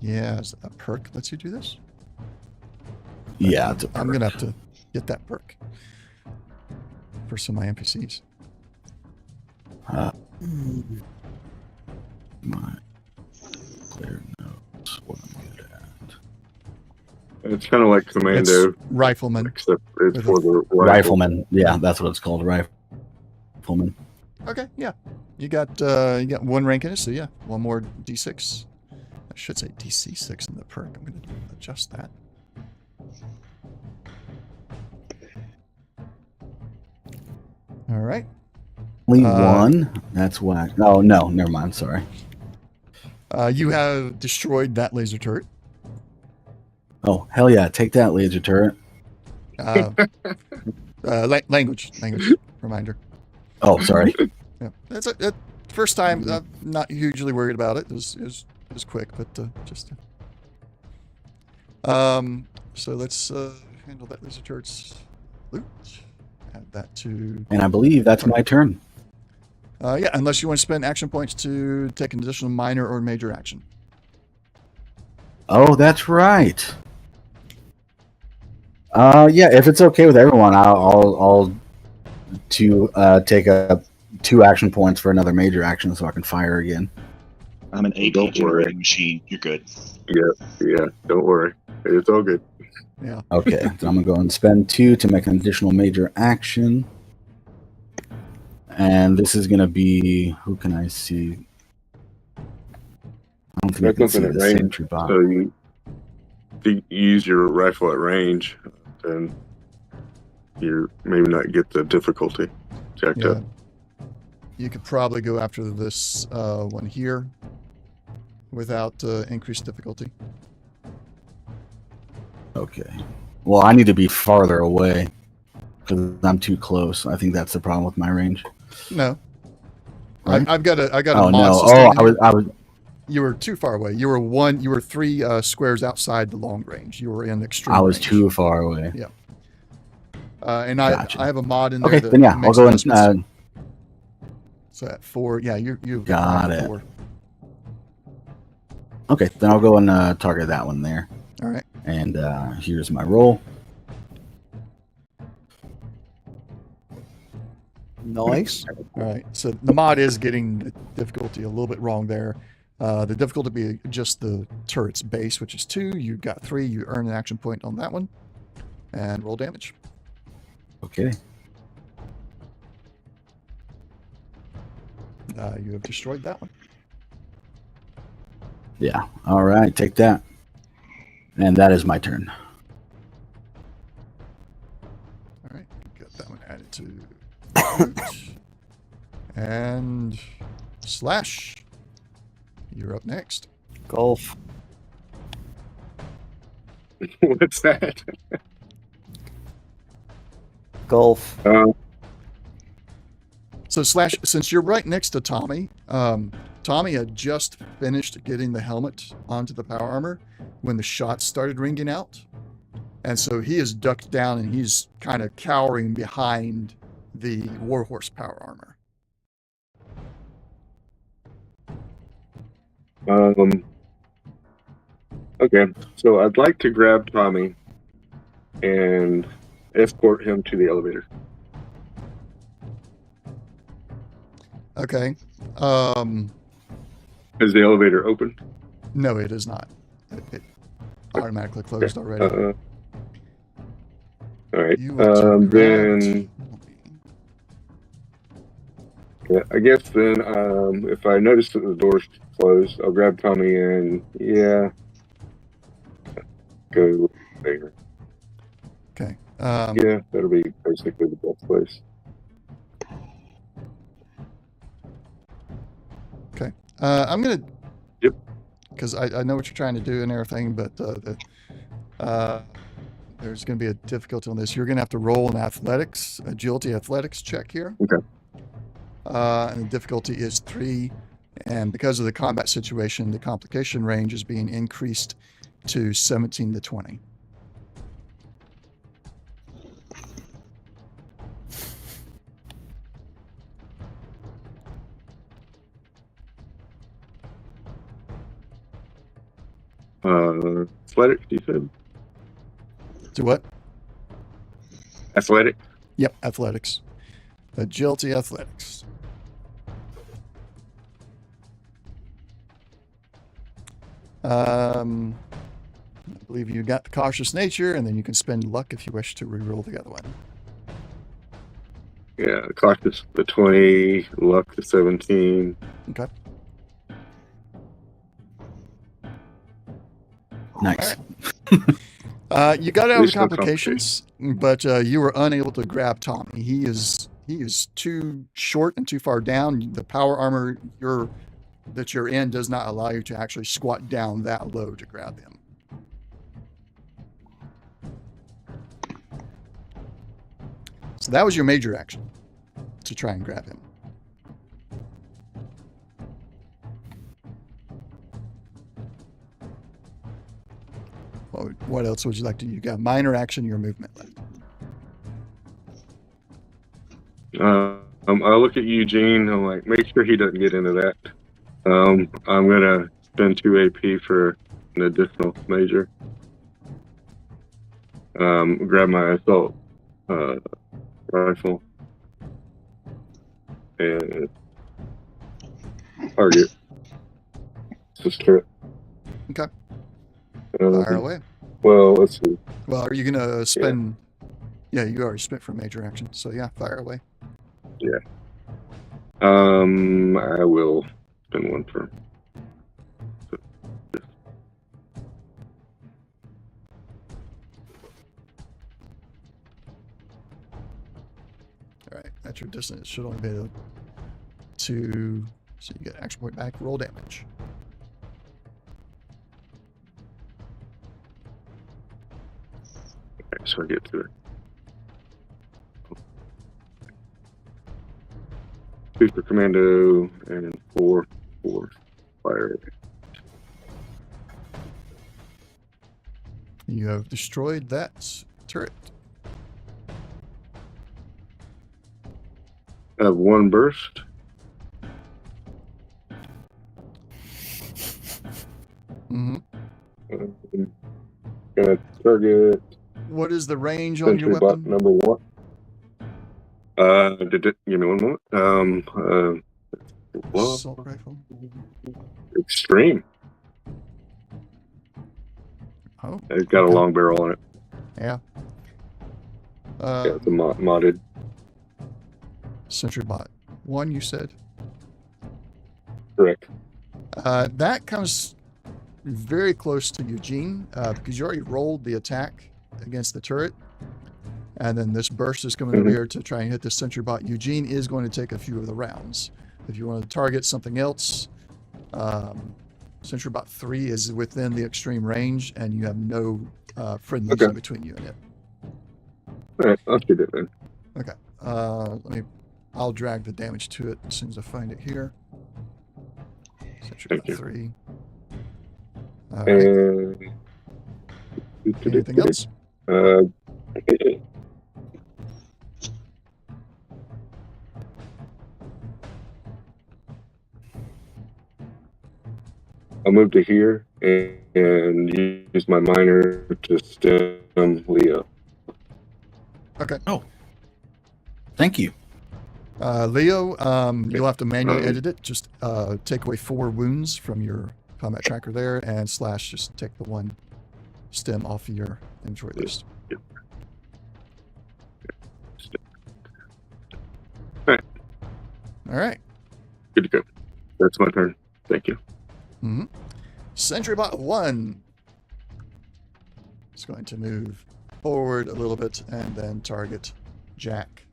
Yeah, is a perk lets you do this? Yeah, it's a perk. I'm gonna have to get that perk for some of my NPCs. My player knows what I'm good at. It's kind of like Commando, It's rifleman. except it's With for the rifle. Rifleman. Yeah, that's what it's called. Rifleman. Okay, yeah. You got one rank in it, so yeah, one more D6. I should say DC6 in the perk. I'm going to adjust that. All right. Only one? That's why. Oh, no. Never mind. Sorry. You have destroyed that laser turret. Oh, hell yeah. Take that, laser turret. Language reminder. Oh, sorry. Yeah, that's a first time. Not hugely worried about it. It was quick, but just. So let's handle that laser turret's loot. Add that to. And I believe that's my turn. Yeah, unless you want to spend action points to take an additional minor or major action. Oh, that's right. Yeah, if it's okay with everyone, I'll take up 2 action points for another major action so I can fire again. I'm an AP Don't worry. generating machine. You're good. Yeah. Don't worry. It's all good. Yeah. Okay, so I'm going to go and spend 2 to make an additional major action. And this is going to be... Who can I see? I don't think I That's can see nothing at the range. sentry box. So you use your rifle at range, and you maybe not get the difficulty checked Yeah. up. You could probably go after this one here without increased difficulty. Okay. Well, I need to be farther away because I'm too close. I think that's the problem with my range. No. Right? I've got a Oh mod no! system Oh, in I was. You were too far away. You were 3 squares outside the long range. You were in extreme I was range. too far away. Yeah. And Gotcha. I have a mod in there. Okay, that then yeah, I'll makes go adjustments. and. So at 4, yeah, you Got it. 4. Okay, then I'll go and target that one there. All right. And here's my roll. Nice. All right. So the mod is getting the difficulty a little bit wrong there. The difficulty be just the turret's base, which is 2. You got 3. You earn an action point on that one. And roll damage. Okay. You have destroyed that one. Yeah. All right. Take that. And that is my turn. All right. Got that one added to loot. And Slash. You're up next. Golf. What's that? Golf. So Slash, since you're right next to Tommy, Tommy had just finished getting the helmet onto the power armor when the shots started ringing out. And so he is ducked down and he's kind of cowering behind the Warhorse power armor. Okay, so I'd like to grab Tommy and escort him to the elevator. Okay. Is the elevator open? No, it is not. It automatically closed already. All right. You want to Then yeah, I guess then if I notice that the door's closed, I'll grab Tommy and go there. Okay. Yeah, that'll be basically the best place. Okay. I'm gonna. Yep. Because I know what you're trying to do and everything, but there's going to be a difficulty on this. You're going to have to roll an agility athletics check here. Okay. And the difficulty is 3, and because of the combat situation, the complication range is being increased to 17 to 20. Athletic, you said? To what? Athletic? Yep, athletics. Agility athletics. I believe you got the cautious nature, and then you can spend luck if you wish to reroll the other one. Yeah, clock is the 20, luck is 17. Okay. Nice. You got out of the There's no complications, but you were unable to grab Tommy. He is too short and too far down. The power armor that you're in does not allow you to actually squat down that low to grab him. So that was your major action, to try and grab him. What else would you like to do? You got minor action, your movement left. I look at Eugene. I'm like, make sure he doesn't get into that. I'm gonna spend 2 AP for an additional major. Grab my assault rifle and target. Just turret. Okay. Fire away. Well, let's see. Well, are you going to spend... Yeah, you already spent for major action. So yeah, fire away. Yeah. I will spend 1 for. All right, that's your distance. It should only be a 2, so you get an action point back. Roll damage. Okay, so I get to it. 2 for commando and 4 for fire. You have destroyed that turret. I have 1 burst. Mm-hmm. Gonna target What is the range on your sentry bot weapon? number 1. Give me 1 moment. Well, Assault rifle. extreme. Oh, It's got a okay. long barrel on it. Yeah. Yeah, it's a modded. Sentry bot 1, you said? Correct. That comes very close to Eugene because you already rolled the attack against the turret. And then this burst is coming over here to try and hit the sentry bot. Eugene is going to take a few of the rounds. If you want to target something else, sentry bot 3 is within the extreme range, and you have no friendlies Okay. between you and it. All right, I'll shoot it then. Okay. I'll drag the damage to it as soon as I find it here. Sentry Thank bot you. 3. All right. Anything else? I'll move to here and use my minor to stem Leo. Okay. Thank you. Leo, you'll have to manually edit it. Just take away 4 wounds from your combat tracker there, and / just take the 1 stem off of your inventory list. Yep. All right. Good to go. That's my turn. Thank you. Mm-hmm. Sentry bot 1 is going to move forward a little bit and then target Jack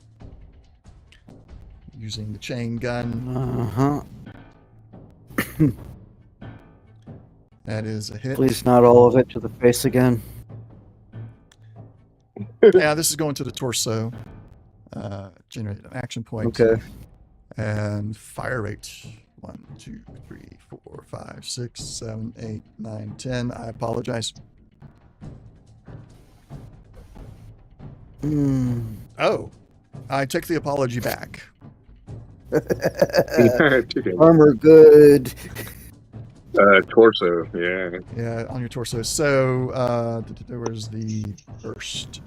using the chain gun. That is a hit. Please, not all of it to the face again. Yeah, this is going to the torso. Generate an action point. Okay. And fire rate. 1, 2, 3, 4, 5, 6, 7, 8, 9, 10. I apologize. Oh, I take the apology back. Armor good. Torso, yeah. Yeah, on your torso. So, where's the burst?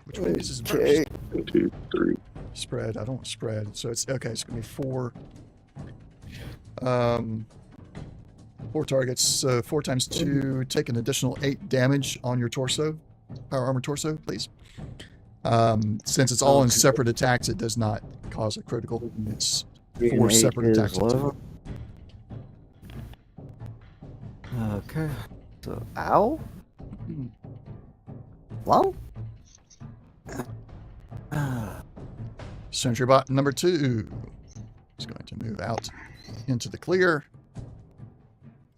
Which one is this burst? 1, 2, 3. Spread. I don't want spread. So it's okay. It's gonna be 4. 4 targets. 4 times 2. Take an additional 8 damage on your torso. Power armor torso, please. Since it's all in Okay. separate attacks, it does not cause a critical. It's 3 and 4 8 separate is attacks. 11. Okay. So, ow? Well? Sentry bot number 2 is going to move out into the clear.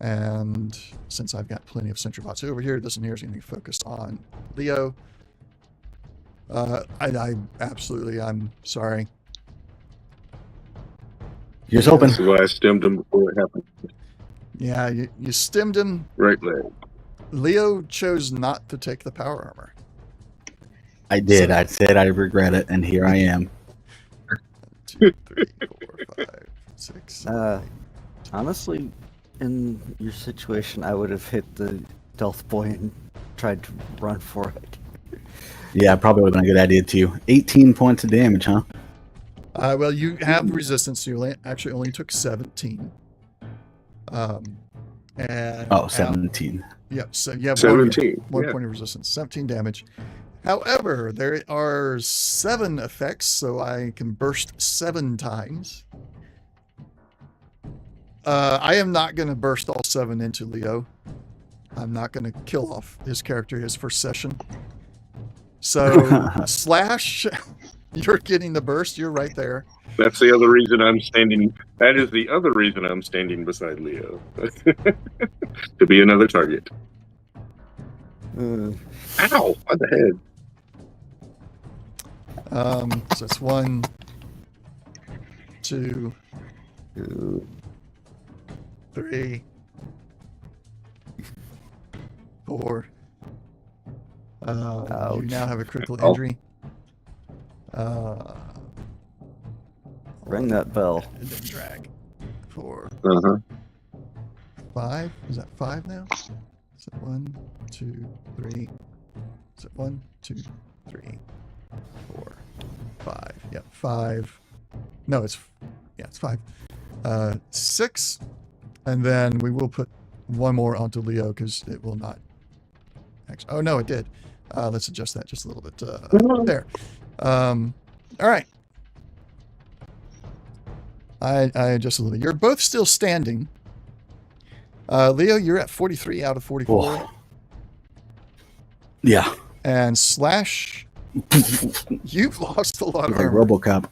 And since I've got plenty of sentry bots over here, this one here is going to be focused on Leo. I'm sorry. Here's hoping. This is why I stemmed him before it happened. Yeah, you stemmed him. Right leg. Leo chose not to take the power armor. I did. I said I regret it, and here I am. 2, 3, 4, 5, 6. Honestly, in your situation, I would have hit the stealth boy and tried to run for it. Yeah, probably would have been a good idea too. 18 points of damage, huh? Well, you have resistance. You actually only took 17. And Oh, 17. Yep. So you have 17. one Yeah. point of resistance, 17 damage. However, there are 7 effects, so I can burst 7 times. I am not going to burst all 7 into Leo. I'm not going to kill off his character his first session. So, Slash, you're getting the burst. You're right there. That's the other reason I'm standing. That is the other reason I'm standing beside Leo. To be another target. Ow! What the head? So it's 1, 2, 3, 4. You Ouch. now have a critical injury. Ring that bell. And then drag. 4, Uh-huh. 5. Is that 5 now? Is it 1, 2, 3? Is it 1, 2, 3, 4, 5? Yep, 5. No, it's 5. 6, and then we will put 1 more onto Leo because it will not. Actually, oh no, it did. Let's adjust that just a little bit. There. All right. I adjust a little bit. You're both still standing. Leo, you're at 43 out of 44. Oh. Yeah. And Slash, you've lost a lot of Like armor. RoboCop.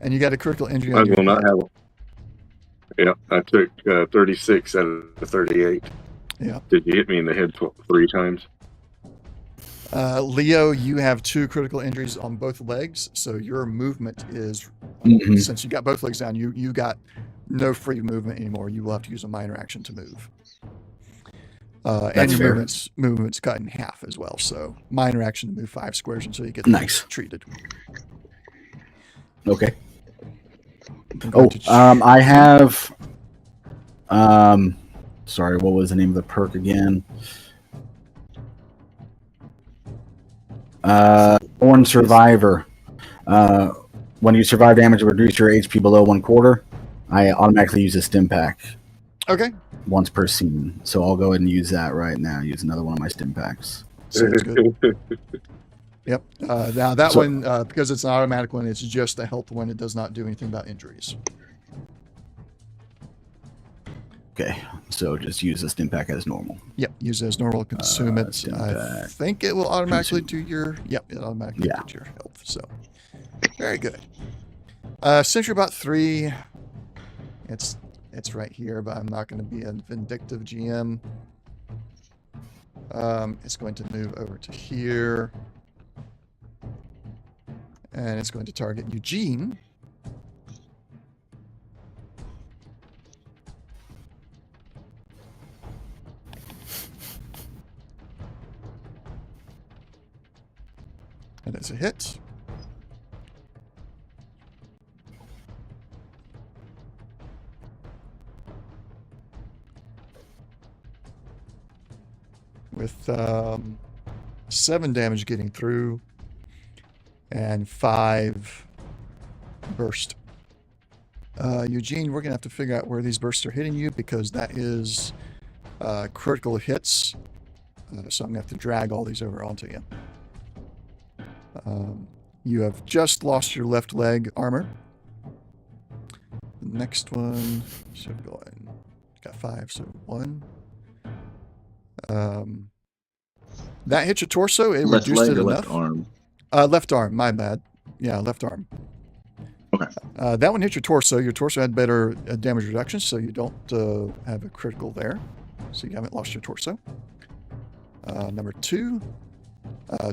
And you got a critical injury I on your will not head. have it. Yeah, I took 36 out of 38. Yeah. Did you hit me in the head 3 times? Leo, you have 2 critical injuries on both legs, so your movement is, Mhm. since you got both legs down, you got no free movement anymore. You will have to use a minor action to move. And That's your fair. movement's cut in half as well, so minor action to move 5 squares until you get Nice. treated. Okay. I'm Oh, going to I have. Sorry, what was the name of the perk again? Born Survivor. When you survive damage, reduce your HP below 1/4. I automatically use a stim pack Okay. once per scene, so I'll go ahead and use that right now. Use another one of my stim packs. Sounds good. Yep. Now that So- one, because it's an automatic one, it's just a health one. It does not do anything about injuries. Okay, so just use the stim pack as normal. Yep. Use it as normal. Consume it. stim I pack. think it will automatically do your. Yep. It automatically Yeah. do your health. So very good. Sentry Bot 3. It's right here, but I'm not going to be a vindictive GM. It's going to move over to here. And it's going to target Eugene. And it's a hit. With 7 damage getting through and 5 burst. Eugene, we're going to have to figure out where these bursts are hitting you because that is critical hits. So I'm going to have to drag all these over onto you. You have just lost your left leg armor. The next one should go in. Got 5, so 1. That hit your torso. It Left reduced leg it or enough. left arm? Left arm. My bad. Yeah, left arm. Okay. That one hit your torso. Your torso had better damage reduction, so you don't have a critical there. So you haven't lost your torso. Number 2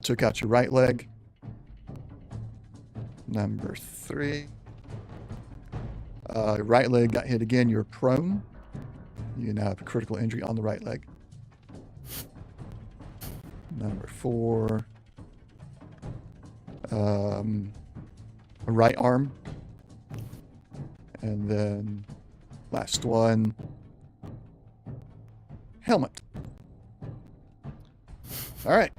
took out your right leg. Number 3, right leg got hit again. You're prone. You now have a critical injury on the right leg. Number 4, a right arm. And then last one, helmet. All right.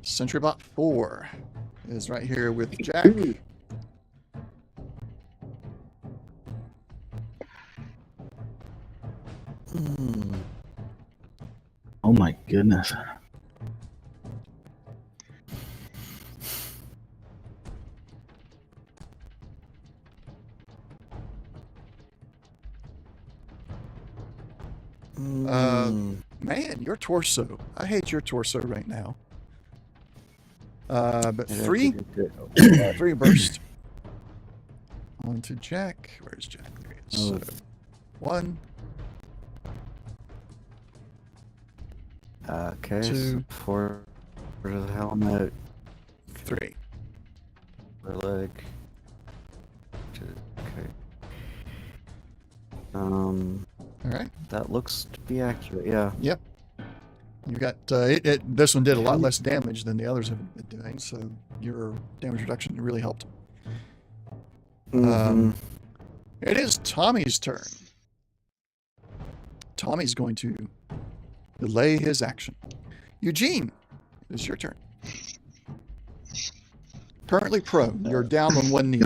SentryBot 4 is right here with Jack. Oh my goodness. Man, your torso. I hate your torso right now. But 3 burst. On to Jack. Where's Jack? There he is. Oh. 1, Okay, so 2, 4 for the helmet, 3. for leg. Okay. All right. That looks to be accurate. Yeah. Yep. You got this one did a lot less damage than the others have been doing, so your damage reduction really helped. It is Tommy's turn. Tommy's going to delay his action. Eugene, it's your turn. Currently prone. You're down on one knee.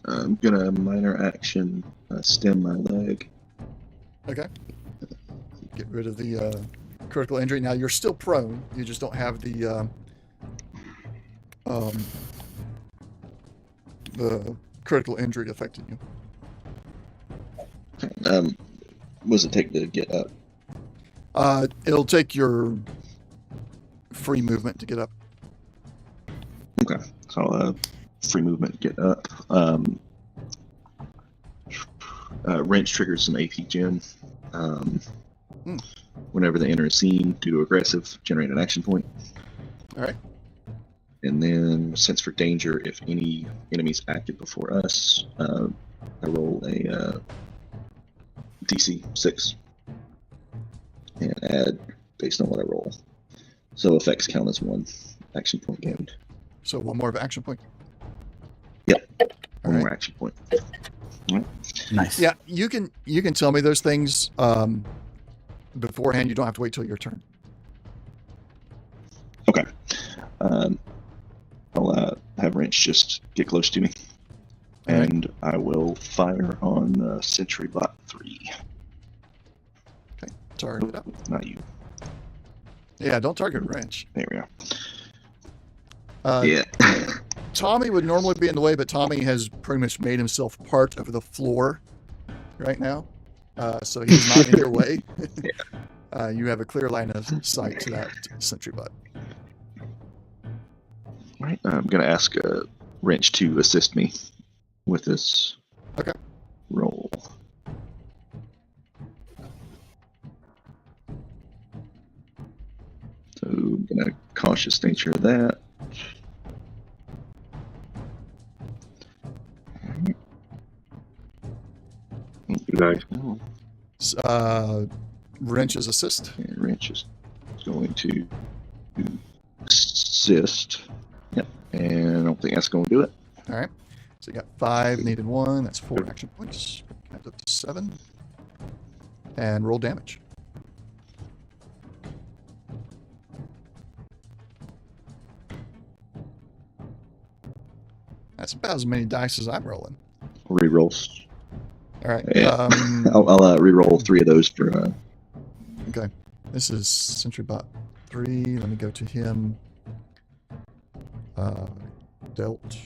I'm gonna minor action stem my leg. Okay. Get rid of the critical injury. Now you're still prone. You just don't have the critical injury affecting you. What does it take to get up? It'll take your free movement to get up. Okay, so free movement, get up. Wrench triggers some AP gen. Whenever they enter a scene due to aggressive, generate an action point. All right. And then sense for danger if any enemies acted before us. I roll a DC 6 and add based on what I roll. So effects count as 1 action point gained. So one more of action point. Yep. All One right. more action point. Nice. Yeah, you can tell me those things beforehand. You don't have to wait till your turn. Okay. I'll have Wrench just get close to me. All right. And I will fire on SentryBot 3. Okay, target it up. Not you. Yeah, don't target Wrench. There we go. Yeah. Tommy would normally be in the way, but Tommy has pretty much made himself part of the floor right now. So he's not in your way. You have a clear line of sight to that SentryBot. Right. I'm going to ask Wrench to assist me with this roll. So I'm going to cautious nature of that. Nice. Wrench's assist. And Wrench is going to assist. Yep. And I don't think that's going to do it. All right. So you got 5, needed 1. That's 4 action points. Adds up to 7. And roll damage. That's about as many dice as I'm rolling. Rerolls. All right. Yeah. I'll re-roll 3 of those for. Okay. This is Sentry Bot 3. Let me go to him. Dealt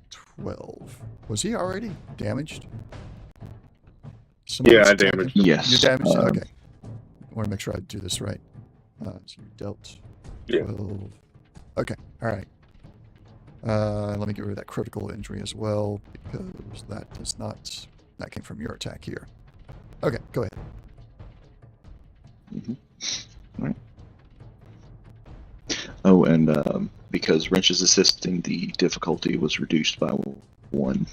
12. Was he already damaged? Yeah, I Somebody's attacking? damaged him. Yes. You damaged him? Okay. I want to make sure I do this right. So you dealt Yeah. 12. Okay. All right. Let me get rid of that critical injury as well, because that does not... That came from your attack here. Okay, go ahead. Right. Oh, and because Wrench is assisting, the difficulty was reduced by 1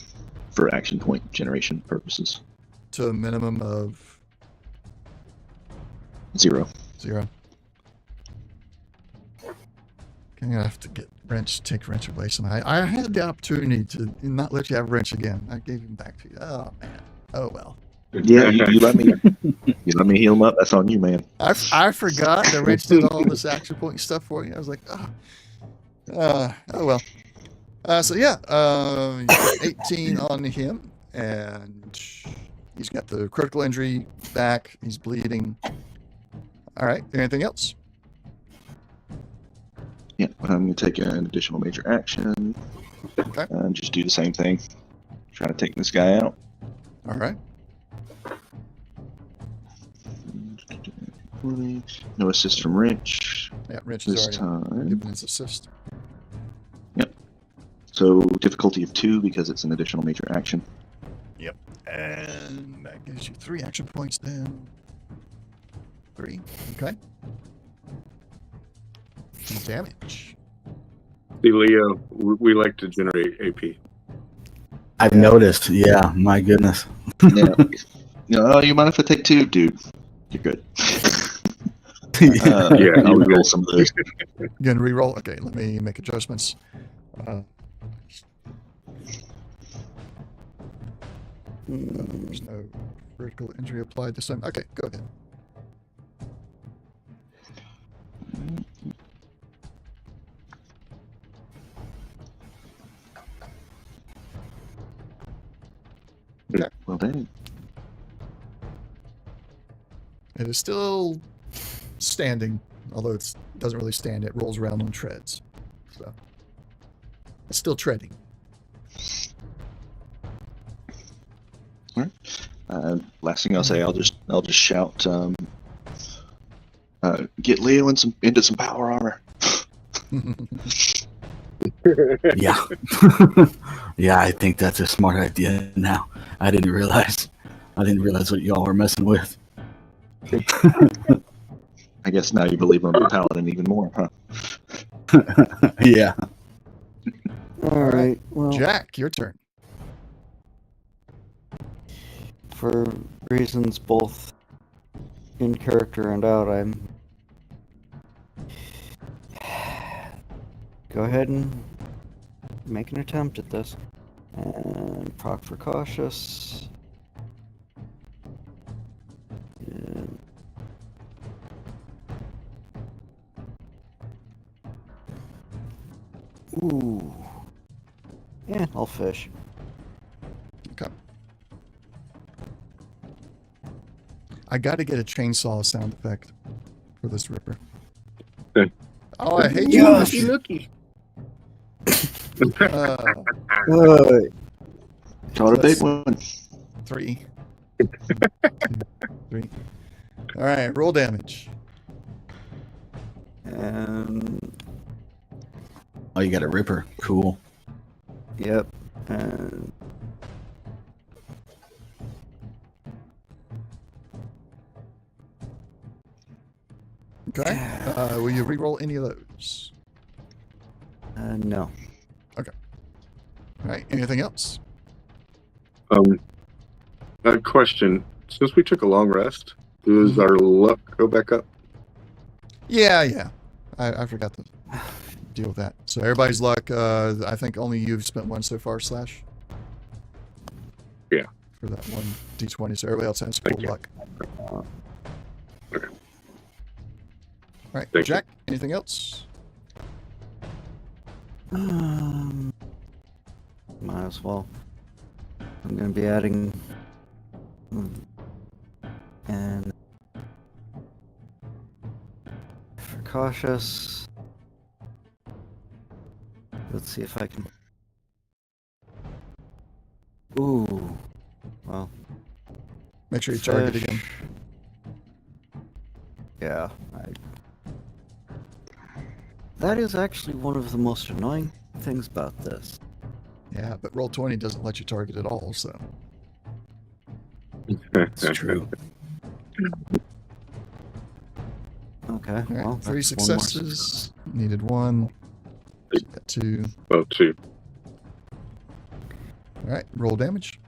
for action point generation purposes. To a minimum of 0. 0. Okay, I have to get take Wrench away somehow. I had the opportunity to not let you have Wrench again. I gave him back to you. Oh, man. Oh, well. Yeah, you let me. You let me heal him up. That's on you, man. I forgot that Wrench did all this action point stuff for you. I was like, oh well. So yeah, you got 18 on him, and he's got the critical injury back. He's bleeding. All right. Anything else? Yeah, I'm going to take an additional major action. Okay. And just do the same thing. Try to take this guy out. All right. No assist from Wrench Yeah, Wrench this is already time. given his assist. So difficulty of 2 because it's an additional major action. Yep. And that gives you 3 action points then. 3. Okay. Damage. See, Leo, we like to generate AP. I've noticed. Yeah, my goodness. Yeah. No, you mind if I take 2, dude? You're good. Yeah, I'll you're roll good. some of those. Again, reroll. Okay, let me make adjustments. There's no critical injury applied this time. Okay, go ahead. Well done. It is still standing, although it doesn't really stand. It rolls around on treads. So it's still treading. Last thing I'll say, I'll just shout, get Leo into some power armor. Yeah. Yeah, I think that's a smart idea now. I didn't realize what y'all were messing with. I guess now you believe I'm a paladin even more, huh? Yeah. All right. Well, Jack, your turn. for reasons both in character and out, I'm go ahead and make an attempt at this. And proc for cautious. And ooh. Yeah, I'll fish. Okay. I got to get a chainsaw sound effect for this ripper. Okay. Oh, I hate Yes! you. Looky. Caught a big one. 3. 3. All right, roll damage. And Oh, you got a ripper. Cool. yep. And Okay. Will you re-roll any of those? no. All right. Anything else? A question. Since we took a long rest, does our luck go back up? Yeah. I forgot to deal with that. So everybody's luck. I think only you've spent 1 so far, Slash. Yeah. For that 1 d20. So everybody else has full Thank you. luck. Okay. All right, Thank Jack. Anything else? Might as well. I'm gonna be adding And if you're cautious, let's see if I can. Ooh, well. Make sure you target Fish. again. Yeah. That is actually one of the most annoying things about this. Yeah, but Roll20 doesn't let you target at all, so. It's true. Okay, All right, well, 3 that's one more successes. Needed 1. Got 2. Well, 2. All right, roll damage.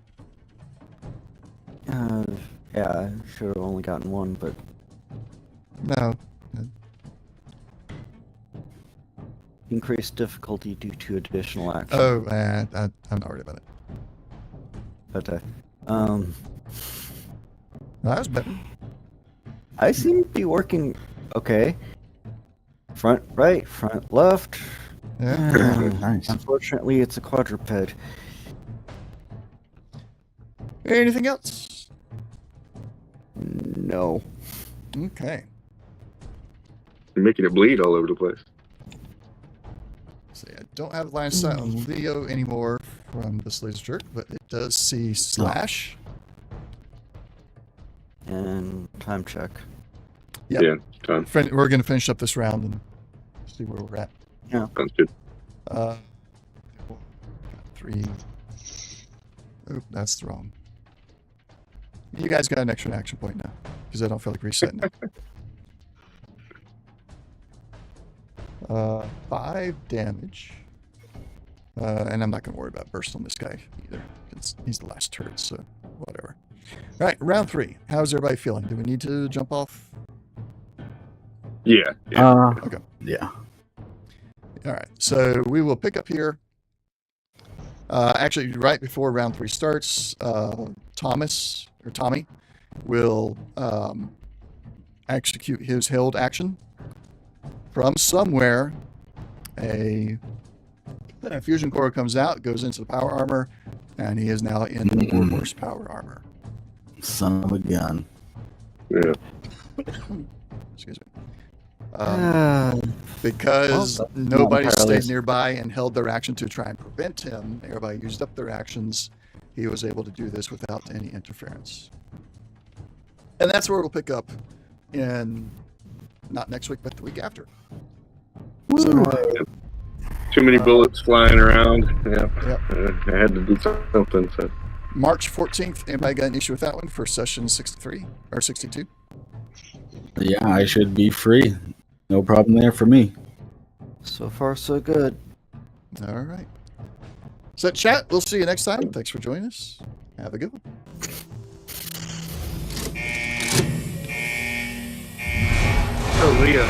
Yeah, I should have only gotten 1, but No. increased difficulty due to additional action. Oh, I'm not worried about it. Okay. No, that was better. I seem to be working okay. Front right, front left. Yeah. Nice. Unfortunately, it's a quadruped. Anything else? No. Okay. You're making it bleed all over the place. See, I don't have line of sight on Leo anymore from this laser jerk, but it does see Slash. And time check. Yep. Yeah, time. We're going to finish up this round and see where we're at. Sounds good. 3. Oh, that's wrong. You guys got an extra action point now, because I don't feel like resetting it. 5 damage. And I'm not going to worry about burst on this guy either. He's the last turret, so whatever. All right, round 3. How's everybody feeling? Do we need to jump off? Yeah. Okay. Yeah. All right, so we will pick up here. Actually, right before round 3 starts, Tommy will execute his held action. From somewhere, a fusion core comes out, goes into the power armor, and he is now in the Warhorse power armor. Son of a gun. Yeah. Excuse me. Well, that's Because not nobody entirely- stayed nearby and held their action to try and prevent him, everybody used up their actions. He was able to do this without any interference. And that's where we'll pick up in, not next week, but the week after. So, Too many bullets flying around. Yeah. Yep. I had to do something. So. March 14th, anybody got an issue with that one for session 63 or 62? Yeah, I should be free. No problem there for me. So far, so good. All right. So, chat, we'll see you next time. Thanks for joining us. Have a good one. Oh, Leo.